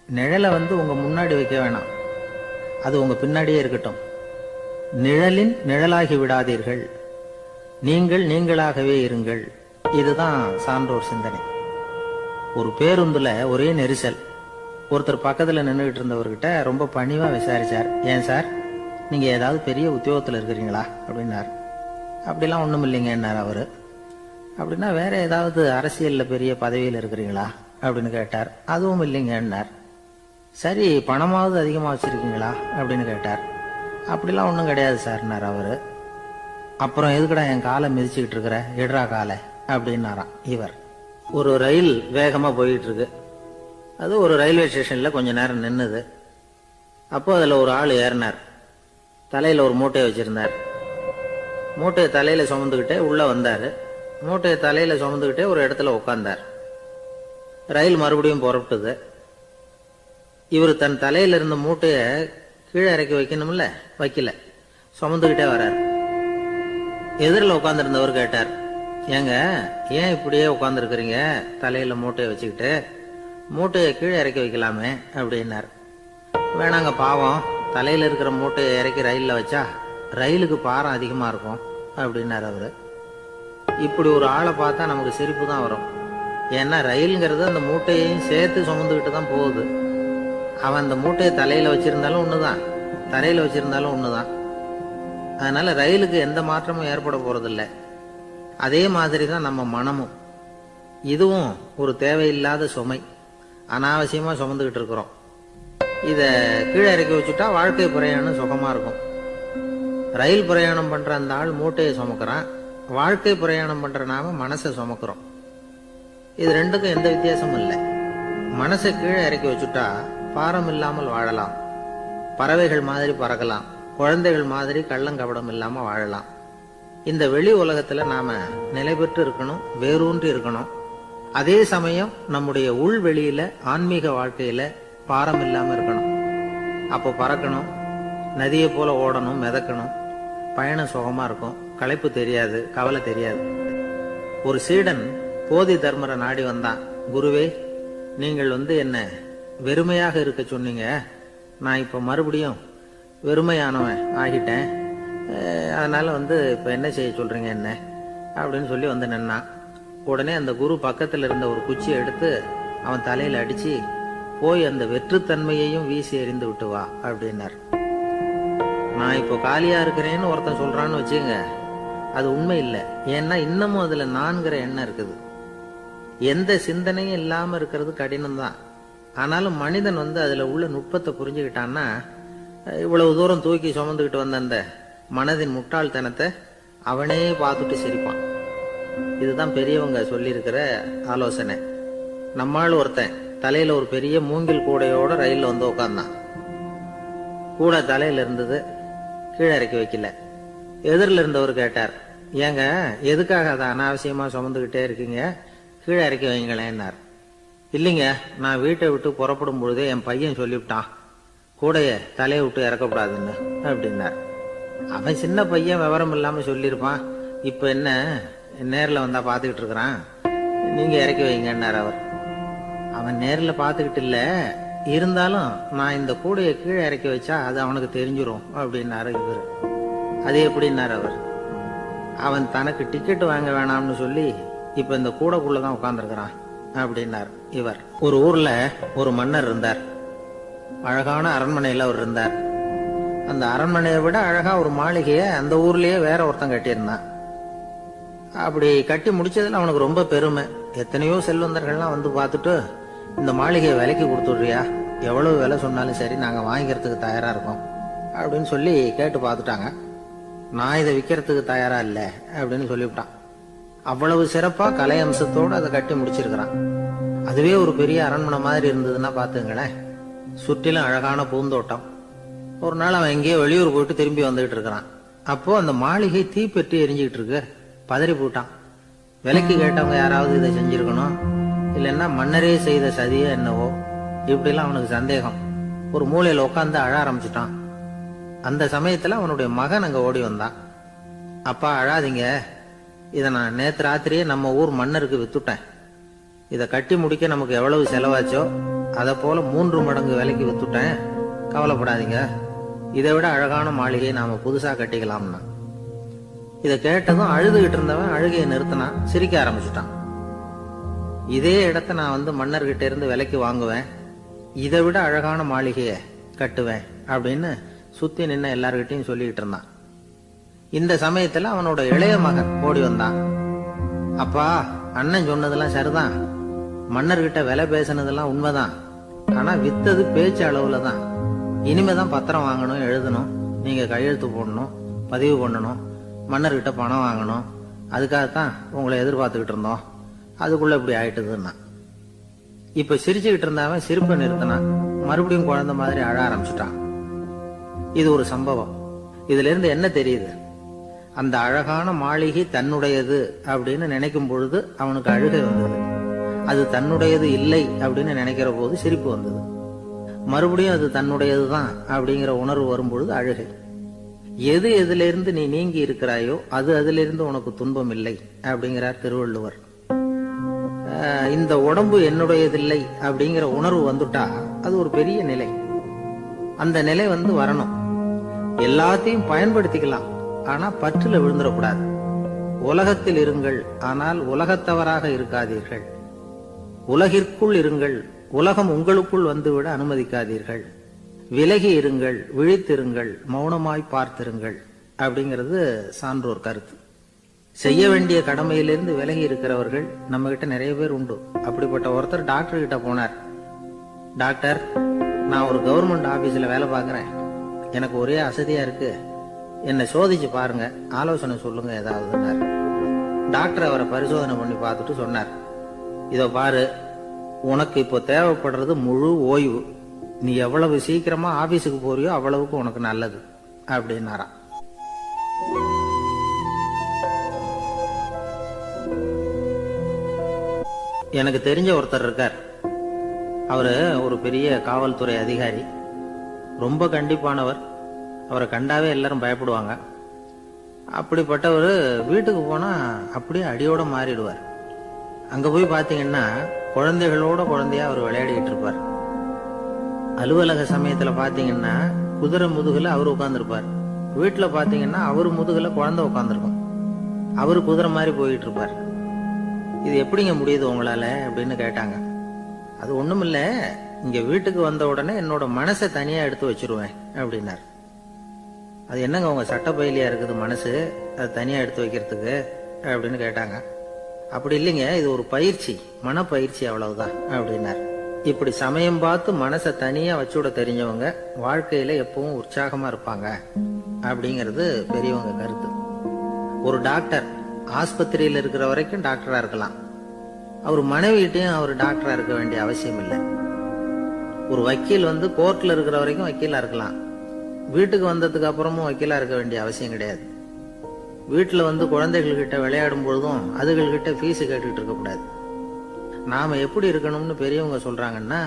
நிழலை உங்க முன்னாடி வைக்க வேணாம், அது உங்க பின்னாடியே இருக்கட்டும். நிழலின் நிழலாகி விடாதீர்கள், நீங்கள் நீங்களாகவே இருங்கள். இதுதான் சான்றோர் சிந்தனை. ஒரு பேருந்துல ஒரே நெரிசல். ஒருத்தர் பக்கத்துல நின்றுகிட்டு இருந்தவர்கிட்ட ரொம்ப பணிவா விசாரிச்சார், ஏன் சார் நீங்க ஏதாவது பெரிய உத்தியோகத்துல இருக்கிறீங்களா அப்படின்னார். அப்படிலாம் ஒண்ணும் இல்லைங்கன்னார் அவரு. அப்படின்னா வேற ஏதாவது அரசியல்ல பெரிய பதவியில் இருக்கிறீங்களா அப்படின்னு கேட்டார். அதுவும் இல்லைங்கன்னார். சரி, பணமாவது அதிகமா வச்சிருக்கீங்களா அப்படின்னு கேட்டார். அப்படிலாம் ஒன்றும் கிடையாது சார்னார் அவரு. அப்புறம் எதுக்குடா என் காலை மிதிச்சுக்கிட்டு இருக்கிற, எடுறா காலை அப்படின்னாராம் இவர். ஒரு ரயில் வேகமா போயிட்டு இருக்கு. அது ஒரு ரயில்வே ஸ்டேஷன்ல கொஞ்ச நேரம் நின்னுது. அப்போ அதுல ஒரு ஆள் ஏறினார். தலையில ஒரு மூட்டையை வச்சிருந்தார். மூட்டையை தலையில சுமந்துக்கிட்டே உள்ள வந்தாரு. மூட்டையை தலையில சுமந்துக்கிட்டே ஒரு இடத்துல உட்கார்ந்தார். ரயில் மறுபடியும் புறப்பட்டது. இவர் தன் தலையில இருந்த மூட்டைய கீழே இறக்கி வைக்கணும்ல, வைக்கல, சுமந்துக்கிட்டே வர்றார். எதிரில் உட்கார்ந்துருந்தவர் கேட்டார், ஏங்க ஏன் இப்படியே உட்கார்ந்துருக்கிறீங்க தலையில மூட்டையை வச்சுக்கிட்டு, மூட்டையை கீழே இறக்கி வைக்கலாமே அப்படின்னார். வேணாங்க, பாவம், தலையில இருக்கிற மூட்டையை இறக்கி ரயில்ல வச்சா ரயிலுக்கு பாரம் அதிகமா இருக்கும் அப்படின்னார் அவரு. இப்படி ஒரு ஆளை பார்த்தா நமக்கு சிரிப்பு தான் வரும். ஏன்னா ரயிலுங்கிறது அந்த மூட்டையையும் சேர்த்து சுமந்துக்கிட்டு தான் போகுது. அவன் அந்த மூட்டையை தலையில வச்சிருந்தாலும் ஒண்ணுதான், தரையில வச்சிருந்தாலும் ஒண்ணுதான். அதனால ரயிலுக்கு எந்த மாற்றமும் ஏற்பட போறதில்லை. அதே மாதிரி தான் நம்ம மனமும். இதுவும் ஒரு தேவையில்லாத சுமை, அனாவசியமா சுமந்துகிட்டு இருக்கிறோம். இத கீழே இறக்கி வச்சுட்டா வாழ்க்கை பிரயாணம் சுகமா இருக்கும். ரயில் பிரயாணம் பண்ற அந்த ஆள் மூட்டையை சுமக்கிறான், வாழ்க்கை பிரயாணம் பண்ற நாம மனசை சுமக்கிறோம். இது ரெண்டுக்கும் எந்த வித்தியாசமும் இல்லை. மனசை கீழே இறக்கி வச்சுட்டா பாரம் இல்லாமல் வாழலாம், பறவைகள் மாதிரி பறக்கலாம், குழந்தைகள் மாதிரி கள்ளங்கபடம் இல்லாம வாழலாம். இந்த வெளி உலகத்துல நாம நிலை பெற்று இருக்கணும், வேரூன்றி இருக்கணும். அதே சமயம் நம்முடைய உள் வெளியில ஆன்மீக வாழ்க்கையில பாரம் இல்லாம இருக்கணும். அப்போ பறக்கணும், நதியை போல ஓடணும், மிதக்கணும். பயணம் சுகமா இருக்கும், களைப்பு தெரியாது, கவலை தெரியாது. ஒரு சீடன் போதி தர்மரை நாடி வந்தான். குருவே, நீங்கள் என்ன வெறுமையாக இருக்க சொன்னீங்க, நான் இப்ப மறுபடியும் வெறுமையானவன் ஆகிட்டேன், அதனால இப்ப என்ன செய்ய சொல்றீங்க என்ன அப்படின்னு சொல்லி நின்னான். உடனே அந்த குரு பக்கத்துல இருந்த ஒரு குச்சியை எடுத்து அவன் தலையில அடிச்சு, போய் அந்த வெற்றுத்தன்மையையும் வீசி எறிந்து விட்டு வா அப்படின்னார். நான் இப்போ காலியா இருக்கிறேன்னு ஒருத்தன் சொல்றான்னு வச்சுங்க, அது உண்மை இல்லை. ஏன்னா இன்னமும் அதுல நான்கிற எண்ணம் இருக்குது. எந்த சிந்தனையும் இல்லாம இருக்கிறது கடினம்தான். ஆனாலும் மனிதன் அதுல உள்ள நுட்பத்தை புரிஞ்சுக்கிட்டான்னா இவ்வளவு தூரம் தூக்கி சுமந்துக்கிட்டு வந்த அந்த மனதின் முட்டாள்தனத்தை அவனே பார்த்துட்டு சிரிப்பான். இதுதான் பெரியவங்க சொல்லியிருக்கிற ஆலோசனை. நம்மால் ஒருத்தன் தலையில ஒரு பெரிய மூங்கில் கூடையோட ரயில்ல உட்கார்ந்தான். கூடை தலையில இருந்தது, கீழே இறக்கி வைக்கல. எதிரில் இருந்தவர் கேட்டார், ஏங்க எதுக்காக அதை அனாவசியமா சுமந்துகிட்டே இருக்கீங்க, கீழே இறக்கி வைங்களேன்னார். இல்லைங்க, நான் வீட்டை விட்டு புறப்படும் பொழுதே என் பையன் சொல்லிவிட்டான் கூடைய தலையை விட்டு இறக்கப்படாதுன்னு அப்படின்னார். அவன் சின்ன பையன், விவரம் இல்லாம சொல்லியிருப்பான். இப்ப என்ன நேரில் வந்தா பாத்துக்கிட்டு இருக்கிறான், நீங்க இறக்கி வைங்கன்னார் அவர். அவன் நேரில் பாத்துக்கிட்டு இல்ல, இருந்தாலும் நான் இந்த கூடையை கீழே இறக்கி வச்சா அது அவனுக்கு தெரிஞ்சிரும் அப்படின்னாரு இவர். அது எப்படின்னாரு அவர். அவன் தனக்கு டிக்கெட் வாங்க வேணாம்னு சொல்லி இப்ப இந்த கூடைக்குள்ளதான் உட்கார்ந்துருக்கிறான் அப்படின்னார் இவர். ஒரு ஊர்ல ஒரு மன்னர் இருந்தார். அழகான அரண்மனையில அவர் இருந்தார். அந்த அரண்மனையை விட அழகா ஒரு மாளிகையை அந்த ஊர்லயே வேற ஒருத்தன் கட்டியிருந்தான். அப்படி கட்டி முடிச்சதுல அவனுக்கு ரொம்ப பெருமை. எத்தனையோ செல்வந்தர்கள்லாம் பார்த்துட்டு, இந்த மாளிகையை விலைக்கு கொடுத்துடுறியா, எவ்வளவு விலை சொன்னாலும் சரி நாங்க வாங்கிக்கிறதுக்கு தயாரா இருக்கோம் அப்படின்னு சொல்லி கேட்டு பார்த்துட்டாங்க. நான் இதை விற்கிறதுக்கு தயாரா இல்ல அப்படின்னு சொல்லிவிட்டான். அவ்வளவு சிறப்பா கலை அம்சத்தோடு அதை கட்டி முடிச்சிருக்கிறான். அதுவே ஒரு பெரிய அரண்மனை மாதிரி இருந்ததுன்னா பாத்துங்களேன். சுற்றிலும் அழகான பூந்தோட்டம். ஒரு நாள் அவன் எங்கேயோ வெளியூர் போயிட்டு திரும்பி வந்துகிட்டு இருக்கிறான். அப்போ அந்த மாளிகை தீப்பெட்டி எரிஞ்சுக்கிட்டு இருக்கு. பதறி போட்டான். விலைக்கு கேட்டவங்க யாராவது இதை செஞ்சிருக்கணும், இல்லைன்னா மன்னரே செய்த சதியோ என்னவோ, இப்படிலாம் அவனுக்கு சந்தேகம். ஒரு மூலையில உட்காந்து அழ ஆரம்பிச்சுட்டான். அந்த சமயத்துல அவனுடைய மகன் அங்க ஓடி வந்தான். அப்பா அழாதீங்க, இதை நான் நேத்து ராத்திரியே நம்ம ஊர் மன்னருக்கு வித்துட்டேன். இதை கட்டி முடிக்க நமக்கு எவ்வளவு செலவாச்சோ அதை போல 3 மடங்கு விலைக்கு வித்துட்டேன், கவலைப்படாதீங்க. இதை விட அழகான மாளிகையை நாம புதுசா கட்டிக்கலாம்னா. இதை கேட்டதும் அழுதுகிட்டு இருந்தவன் அழுகையை நிறுத்தினான், சிரிக்க ஆரம்பிச்சுட்டான். இதே இடத்த நான் மன்னர்கிட்ட இருந்து விலைக்கு வாங்குவேன், இதை விட அழகான மாளிகையை கட்டுவேன் அப்படின்னு சுத்தி நின்ன எல்லார்கிட்டையும் சொல்லிக்கிட்டு இருந்தான். இந்த சமயத்துல அவனோட இளைய மகன் ஓடி வந்தான். அப்பா, அண்ணன் சொன்னதெல்லாம் சரிதான், மன்னர்கிட்ட விலை பேசினதெல்லாம் உண்மைதான். ஆனா வித்தது பேச்சு அளவுல தான். இனிமேதான் பத்திரம் வாங்கணும், எழுதணும், நீங்க கையெழுத்து போடணும், பதிவு பண்ணணும், மன்னர்கிட்ட பணம் வாங்கணும். அதுக்காகத்தான் உங்களை எதிர்பார்த்துக்கிட்டு இருந்தோம். அதுக்குள்ள இப்படி ஆயிட்டுதுன்னா. இப்ப சிரிச்சுக்கிட்டு இருந்தாவன் சிரிப்பை நிறுத்தினான். மறுபடியும் குழந்தை மாதிரி அழ ஆரம்பிச்சுட்டான். இது ஒரு சம்பவம். இதுல இருந்து என்ன தெரியுது? அந்த அழகான மாளிகை தன்னுடையது அப்படின்னு நினைக்கும் பொழுது அவனுக்கு அழுகை வந்தது. அது தன்னுடையது இல்லை அப்படின்னு நினைக்கிற போது சிரிப்பு வந்தது. மறுபடியும் அது தன்னுடையதுதான் அப்படிங்கிற உணர்வு வரும்பொழுது அழுகை. எது எதிலிருந்து நீ நீங்கி இருக்கிறாயோ அது அதிலிருந்து உனக்கு துன்பம் இல்லை அப்படிங்கிறார் திருவள்ளுவர். இந்த உடம்பு என்னுடையதில்லை அப்படிங்கிற உணர்வு வந்துட்டா அது ஒரு பெரிய நிலை. அந்த நிலை வரணும். எல்லாத்தையும் பயன்படுத்திக்கலாம், ஆனா பற்றுல விழுந்துடக்கூடாது. உலகத்தில் இருங்கள், ஆனால் உலகத்தவராக இருக்காதீர்கள். உலகிற்குள் இருங்கள், உலகம் உங்களுக்குள் வந்துவிட அனுமதிக்காதீர்கள். விலகி இருங்கள், விழித்திருங்கள், மௌனமாய் பார்த்திருங்கள் அப்படிங்கிறது சான்றோர் கருத்து. செய்ய வேண்டிய கடமையிலிருந்து விலகி இருக்கிறவர்கள் நம்ம கிட்ட நிறைய பேர் உண்டு. அப்படிப்பட்ட ஒருத்தர் டாக்டர் கிட்ட போனார். டாக்டர், நான் ஒரு கவர்மெண்ட் ஆபீஸ்ல வேலை பார்க்கிறேன், எனக்கு ஒரே அசதியா இருக்கு, என்னை சோதிச்சு பாருங்க, ஆலோசனை சொல்லுங்க ஏதாவதுன்னார். டாக்டர் அவரை பரிசோதனை பண்ணி பார்த்துட்டு சொன்னார், இதோ பாரு, உனக்கு இப்போ தேவைப்படுறது முழு ஓய்வு. நீ எவ்வளவு சீக்கிரமா ஆபீஸுக்கு போறியோ அவ்வளவுக்கு உனக்கு நல்லது அப்படின்னாராம். எனக்கு தெரிஞ்ச ஒருத்தர் இருக்கார். அவரு ஒரு பெரிய காவல்துறை அதிகாரி, ரொம்ப கண்டிப்பானவர். அவரை கண்டாவே எல்லாரும் பயப்படுவாங்க. அப்படிப்பட்டவர் வீட்டுக்கு போனா அப்படியே அடியோட மாறிடுவார். அங்க போய் பாத்தீங்கன்னா குழந்தைகளோட குழந்தையா அவர் விளையாடிக்கிட்டு இருப்பார். அலுவலக சமயத்துல பாத்தீங்கன்னா குதிரை முதுகுல அவர் உட்கார்ந்துருப்பார். வீட்டுல பாத்தீங்கன்னா அவர் முதுகுல குழந்தை உட்கார்ந்துருக்கும். அவரு குதிரை மாதிரி போயிட்டு இருப்பார். இது எப்படிங்க முடியுது உங்களால அப்படின்னு கேட்டாங்க. அது ஒண்ணுமில்ல, இங்க வீட்டுக்கு வந்த உடனே என்னோட மனசை தனியா எடுத்து வச்சிருவேன் அப்படின்னார். அது என்னங்க உங்க சட்டப்பயிலியா இருக்குது மனசு, அது தனியா எடுத்து வைக்கிறதுக்கு அப்படின்னு கேட்டாங்க. அப்படி இல்லைங்க, இது ஒரு பயிற்சி, மனப்பயிற்சி, அவ்வளவுதான் அப்படின்னார். இப்படி சமயம் பார்த்து மனசை தனியா வச்சுட தெரிஞ்சவங்க வாழ்க்கையில எப்பவும் உற்சாகமா இருப்பாங்க அப்படிங்கிறது பெரியவங்க கருத்து. ஒரு டாக்டர் ஆஸ்பத்திரியில் இருக்கிற வரைக்கும் டாக்டரா இருக்கலாம், அவர் மனைவிட்டையும் அவர் டாக்டரா இருக்க வேண்டிய அவசியம் இல்லை. ஒரு வக்கீல் கோர்ட்ல இருக்கிற வரைக்கும் வக்கீலா இருக்கலாம், வீட்டுக்கு வந்ததுக்கு அப்புறமும் வக்கீலா இருக்க வேண்டிய அவசியம் கிடையாது. வீட்டுல குழந்தைகள் கிட்ட விளையாடும் பொழுதும் அதுகள் கிட்ட ஃபீஸ் கேட்டுட்டு இருக்க கூடாது. நாம எப்படி இருக்கணும்னு பெரியவங்க சொல்றாங்கன்னா,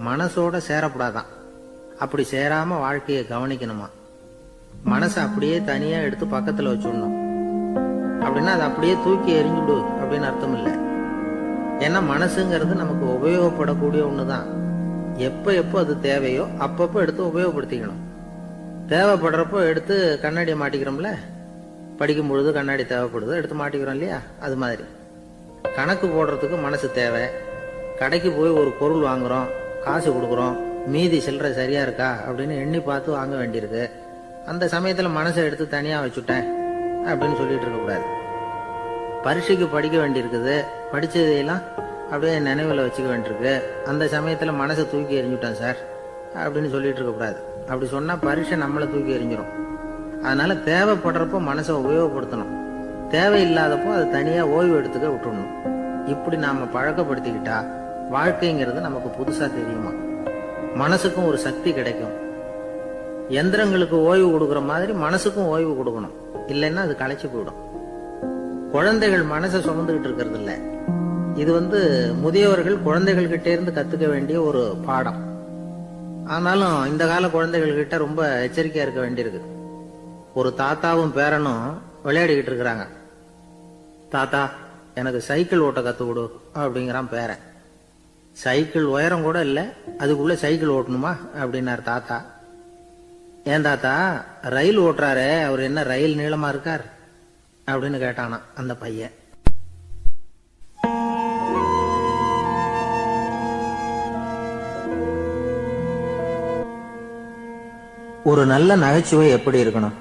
மனசோட சேரப்படாதான், அப்படி சேராம வாழ்க்கையை கவனிக்கணுமா. மனசை அப்படியே தனியா எடுத்து பக்கத்துல வச்சுடணும். அப்படின்னா அதை அப்படியே தூக்கி எறிஞ்சுடு அப்படின்னு அர்த்தம் இல்லை. ஏன்னா மனசுங்கிறது நமக்கு உபயோகப்படக்கூடிய ஒண்ணுதான். எப்ப எப்போ அது தேவையோ அப்பப்போ எடுத்து உபயோகப்படுத்திக்கணும். தேவைப்படுறப்போ எடுத்து கண்ணாடியை மாட்டிக்கிறோம்ல, படிக்கும் பொழுது கண்ணாடி தேவைப்படுது, எடுத்து மாட்டிக்கிறோம் இல்லையா, அது மாதிரி கணக்கு போடுறதுக்கு மனசு தேவை. கடைக்கு போய் ஒரு பொருள் வாங்குறோம், காசு கொடுக்குறோம், மீதி சில்லறை சரியா இருக்கா அப்படின்னு எண்ணி பார்த்து வாங்க வேண்டியிருக்கு. அந்த சமயத்துல மனசை எடுத்து தனியா வச்சுட்டேன் அப்படின்னு சொல்லிட்டு இருக்க கூடாது. பரீட்சைக்கு படிக்க வேண்டியிருக்குது, படிச்சதையெல்லாம் அப்படியே நினைவுல வச்சுக்க வேண்டியிருக்கு, அந்த சமயத்துல மனசை தூக்கி எறிஞ்சுட்டேன் சார் அப்படின்னு சொல்லிட்டு இருக்க கூடாது. அப்படி சொன்னா பரீட்சை நம்மளை தூக்கி எறிஞ்சிடும். அதனால தேவைப்படுறப்போ மனசை உபயோகப்படுத்தணும், தேவையில்லாதப்போ அது தனியா ஓய்வு எடுத்துக்க விட்டுடணும். இப்படி நாம பழக்கப்படுத்திக்கிட்டா வாழ்க்கைங்கிறது நமக்கு புதுசா தெரியுமா. மனசுக்கும் ஒரு சக்தி கிடைக்கும். எந்திரங்களுக்கு ஓய்வு கொடுக்கற மாதிரி மனசுக்கும் ஓய்வு கொடுக்கணும், இல்லைன்னா அது களைச்சு போயிடும். குழந்தைகள் மனசை சுமந்துகிட்டு இருக்கிறது இல்ல, இது முதியவர்கள் குழந்தைகள் கிட்டே இருந்து கத்துக்க வேண்டிய ஒரு பாடம். ஆனாலும் இந்த கால குழந்தைகள் கிட்ட ரொம்ப எச்சரிக்கையா இருக்க வேண்டியிருக்கு. ஒரு தாத்தாவும் பேரனும் விளையாடிக்கிட்டு இருக்கிறாங்க. தாத்தா, எனக்கு சைக்கிள் ஓட்ட கத்து கொடு அப்படிங்கிறான் பேரன். சைக்கிள் உயரம் கூட இல்ல, அதுக்குள்ள சைக்கிள் ஓட்டணுமா அப்படின்னாரு தாத்தா. ஏன் தாத்தா, ரயில் ஓட்டுறாரே, அவர் என்ன ரயில் நீளமா இருக்கார் அப்படின்னு கேட்டானா அந்த பையன். ஒரு நல்ல நகைச்சுவை எப்படி இருக்கணும்,